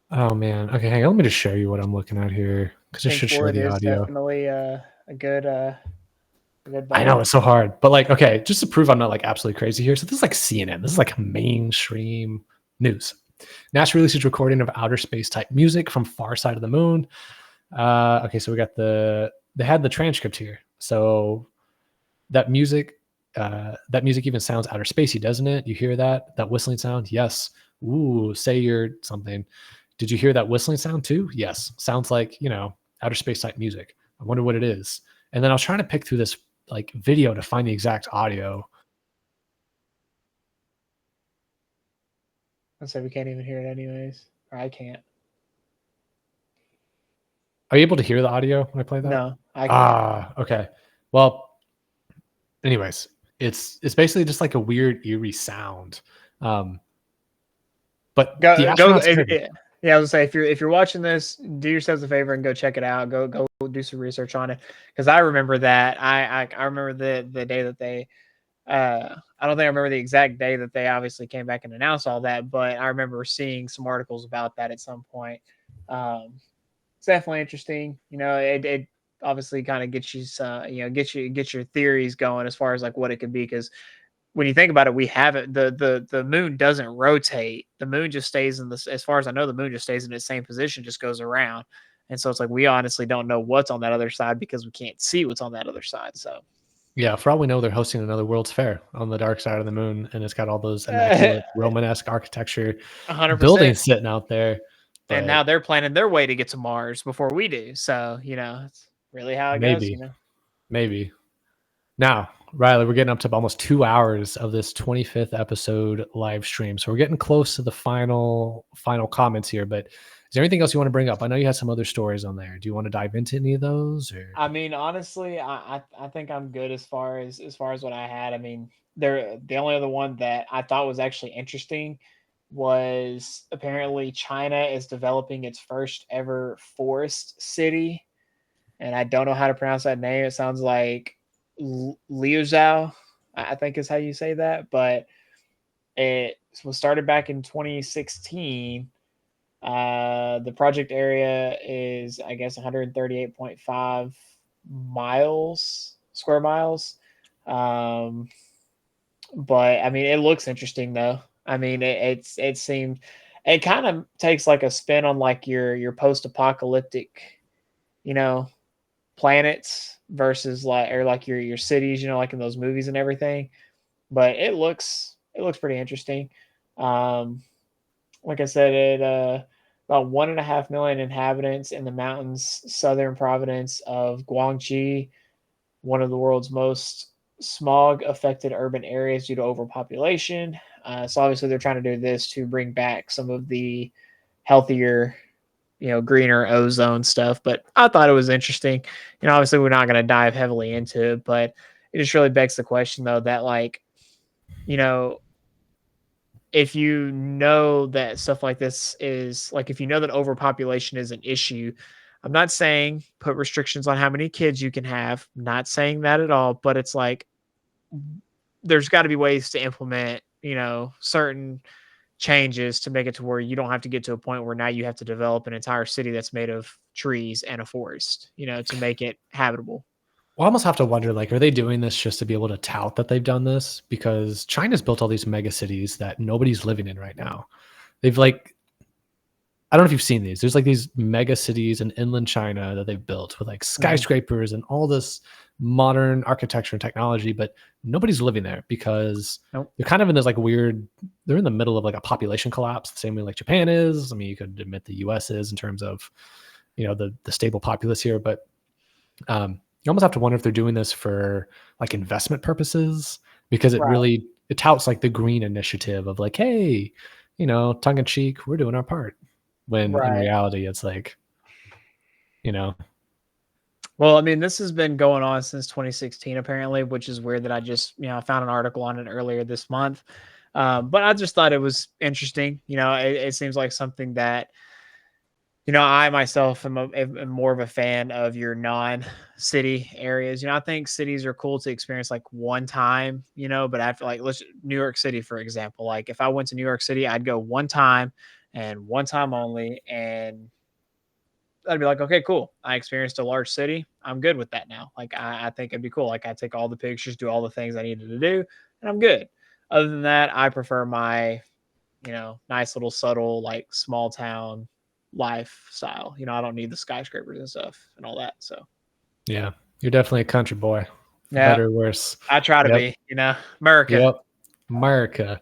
Oh, man. Okay, hang on, let me just show you what I'm looking at here, because I it think should show Florida the is audio. definitely a good I bet. know, it's so hard, but, like, okay, just to prove I'm not, like, absolutely crazy here, so this is, like, CNN. This is, like, mainstream news. NASA releases recording of outer space-type music from far side of the moon. Okay, so we got they had the transcript here. So that music, that music even sounds outer spacey, doesn't it? You hear that? That whistling sound? Yes. Ooh, say you're something. Did you hear that whistling sound too? Yes. Sounds like, outer space type music. I wonder what it is. And then I was trying to pick through this like video to find the exact audio. Let's say we can't even hear it anyways. Or I can't. Are you able to hear the audio when I play that? No, I can't. Ah, okay. Well, anyways, it's basically just like a weird eerie sound. Um, but the Go. astronauts heard it. Yeah, I was gonna say if you're watching this, do yourselves a favor and go check it out. Go do some research on it because I remember that. I remember the day that they. I don't think I remember the exact day that they obviously came back and announced all that, but I remember seeing some articles about that at some point. Um, it's definitely interesting. It obviously kind of gets you, get your theories going as far as like what it could be because when you think about it, we haven't the moon doesn't rotate. The moon just stays in this. As far as I know, the moon just stays in its same position, just goes around. And so it's like we honestly don't know what's on that other side because we can't see what's on that other side. So Yeah, for all we know, they're hosting another World's Fair on the dark side of the moon, and it's got all those uh, immaculate Romanesque architecture 100%. buildings sitting out there. And But now they're planning their way to get to Mars before we do. So it's really how it goes. maybe, maybe. Now, Riley, we're getting up to almost 2 hours of this 25th episode live stream, so we're getting close to the final comments here. But is there anything else you want to bring up? I know you had some other stories on there. Do you want to dive into any of those? Or I mean, honestly, I think I'm good as far as what I had. I mean, the only other one that I thought was actually interesting was apparently China is developing its first ever forest city, and I don't know how to pronounce that name. It sounds like Liuzhou, I think is how you say that, but it was started back in 2016. The project area is, I guess, 138.5 square miles. Um, but I mean, it looks interesting though. I mean, it seemed it kind of takes like a spin on like your post apocalyptic, you know, planets versus like or like your cities, like in those movies and everything. But it looks pretty interesting. Um, like I said, it about 1.5 million inhabitants in the mountains, southern province of Guangxi, one of the world's most smog affected urban areas due to overpopulation. So obviously they're trying to do this to bring back some of the healthier, greener ozone stuff. But I thought it was interesting. Obviously we're not going to dive heavily into it, but it just really begs the question though that like, you know, if you know that stuff like this is like if you know that overpopulation is an issue, I'm not saying put restrictions on how many kids you can have, not saying that at all, but it's like there's got to be ways to implement, certain changes to make it to where you don't have to get to a point where now you have to develop an entire city that's made of trees and a forest, to make it habitable. I almost have to wonder, like, are they doing this just to be able to tout that they've done this? Because China's built all these mega cities that nobody's living in right now. They've like, I don't know if you've seen these. There's like these mega cities in inland China that they've built with like Mhm. skyscrapers and all this modern architecture and technology, but nobody's living there because Nope. they're kind of in this like weird, they're in the middle of like a population collapse, the same way like Japan is. I mean, you could admit the US is in terms of, the stable populace here, but you almost have to wonder if they're doing this for like investment purposes because Right. it touts like the green initiative of like, hey, tongue in cheek, we're doing our part. When in Right. reality, it's like, you know, Well, I mean, this has been going on since 2016, apparently, which is weird that I just, I found an article on it earlier this month. But I just thought it was interesting. It seems like something that, I myself am more of a fan of your non-city areas. I think cities are cool to experience like one time, but after like New York City, for example, like if I went to New York City, I'd go one time and one time only. And I'd be like, okay, cool. I experienced a large city. I'm good with that now. Like, I think it'd be cool. Like, I take all the pictures, do all the things I needed to do, and I'm good. Other than that, I prefer my, nice little subtle, like small town lifestyle. I don't need the skyscrapers and stuff and all that. So, Yeah, you're definitely a country boy, for yeah, better or worse. I try to Yep. be, America. Yep. America.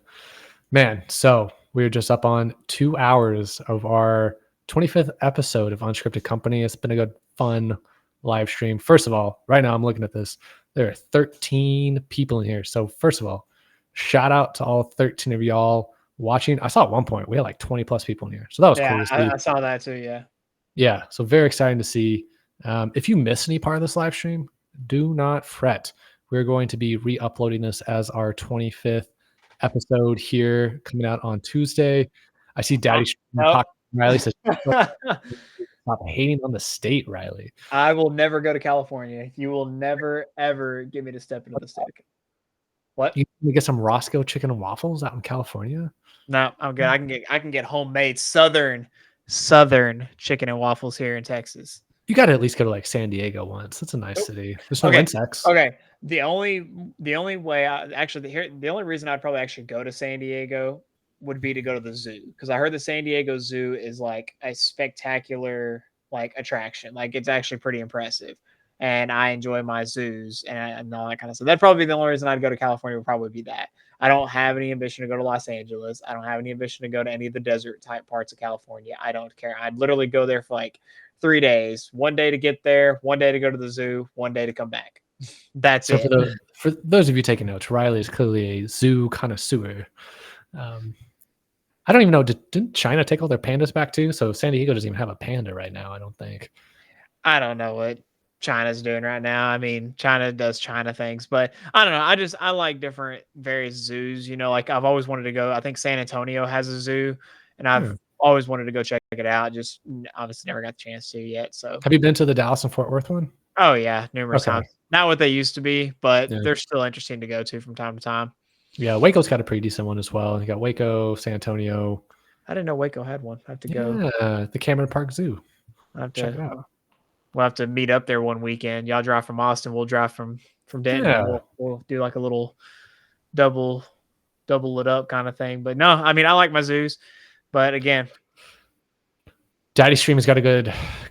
Man, so we're just up on 2 hours of our 25th episode of Unscripted Company. It's been a good, fun live stream. First of all, right now I'm looking at this. There are 13 people in here. So first of all, shout out to all 13 of y'all watching. I saw at one point we had like 20 plus people in here. So that was cool to see. I saw that too. Yeah. Yeah. So very exciting to see. If you miss any part of this live stream, do not fret. We're going to be re-uploading this as our 25th episode here coming out on Tuesday. I see Daddy Riley says stop hating on the state, Riley. I will never go to California. You will never ever get me to step into the state. What? You can get some Roscoe chicken and waffles out in California? No, I'm good. I can get homemade southern chicken and waffles here in Texas. You got to at least go to like San Diego once. That's a nice city. There's no insects. Okay. The only way the only reason I'd probably actually go to San Diego would be to go to the zoo, because I heard the San Diego Zoo is like a spectacular like attraction. Like it's actually pretty impressive, and I enjoy my zoos and all that kind of stuff. That'd probably be the only reason I'd go to California. Would probably be that. I don't have any ambition to go to Los Angeles. I don't have any ambition to go to any of the desert type parts of California. I don't care. I'd literally go there for like 3 days. 1 day to get there, 1 day to go to the zoo, 1 day to come back. That's it. For those of you taking notes, Riley is clearly a zoo connoisseur. I don't even know. Didn't China take all their pandas back too? So San Diego doesn't even have a panda right now, I don't think. I don't know what China's doing right now. I mean, China does China things, but I don't know. I like different various zoos. Like I've always wanted to go. I think San Antonio has a zoo, and I've always wanted to go check it out. Just obviously never got the chance to yet. So have you been to the Dallas and Fort Worth one? Oh yeah, numerous times. Not what they used to be, but they're still interesting to go to from time to time. Yeah, Waco's got a pretty decent one as well. You got Waco, San Antonio. I didn't know Waco had one. I have to go. Yeah, the Cameron Park Zoo. I have to check it out. We'll have to meet up there one weekend. Y'all drive from Austin. We'll drive from Denton. Yeah. We'll do like a little double it up kind of thing. But no, I mean, I like my zoos. But again, Daddy Stream has got a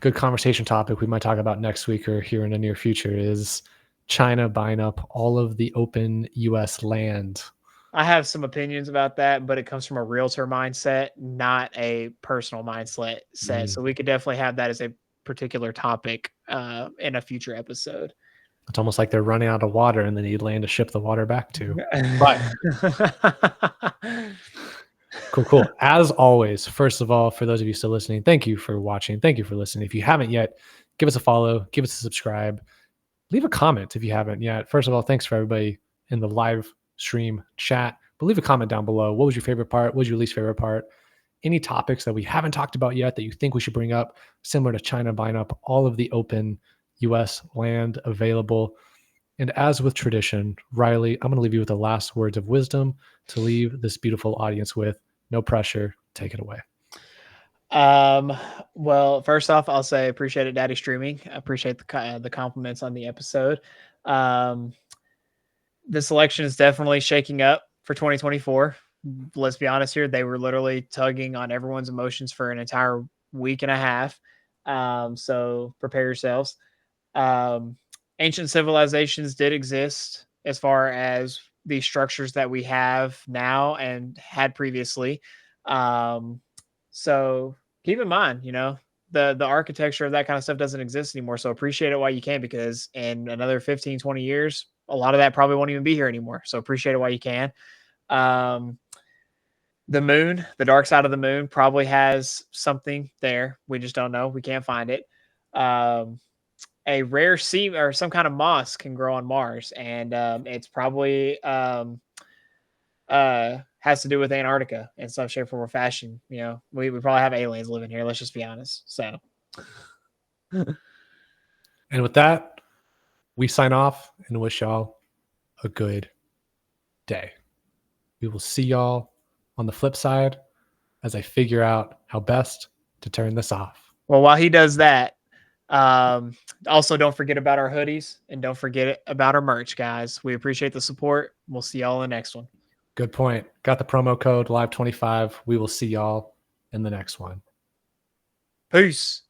good conversation topic we might talk about next week or here in the near future is China buying up all of the open U.S. land. I have some opinions about that, but it comes from a realtor mindset, not a personal mindset. So we could definitely have that as a particular topic in a future episode. It's almost like they're running out of water and they need land to ship the water back to. But cool. As always, first of all, for those of you still listening, thank you for watching. Thank you for listening. If you haven't yet, give us a follow, give us a subscribe, leave a comment if you haven't yet. First of all, thanks for everybody in the live stream chat, but leave a comment down below. What was your favorite part? What was your least favorite part? Any topics that we haven't talked about yet that you think we should bring up, similar to China buying up all of the open U.S. land available. And as with tradition, Riley, I'm going to leave you with the last words of wisdom to leave this beautiful audience with. No pressure. Take it away. Well, first off, I'll say appreciate it, Daddy Streaming. I appreciate the compliments on the episode. This election is definitely shaking up for 2024. Let's be honest here. They were literally tugging on everyone's emotions for an entire week and a half. So prepare yourselves. Ancient civilizations did exist as far as the structures that we have now and had previously. So keep in mind, the architecture of that kind of stuff doesn't exist anymore. So appreciate it while you can, because in another 15, 20 years, a lot of that probably won't even be here anymore. So appreciate it while you can. The moon, the dark side of the moon probably has something there. We just don't know. We can't find it. A rare sea or some kind of moss can grow on Mars, and it's probably has has to do with Antarctica in some shape, form, or fashion. You know, we probably have aliens living here. Let's just be honest. So, And with that, we sign off and wish y'all a good day. We will see y'all on the flip side as I figure out how best to turn this off. well, while he does that, also don't forget about our hoodies and don't forget about our merch, guys. We appreciate the support. We'll see y'all in the next one. Good point. Got the promo code live25. We will see y'all in the next one. Peace.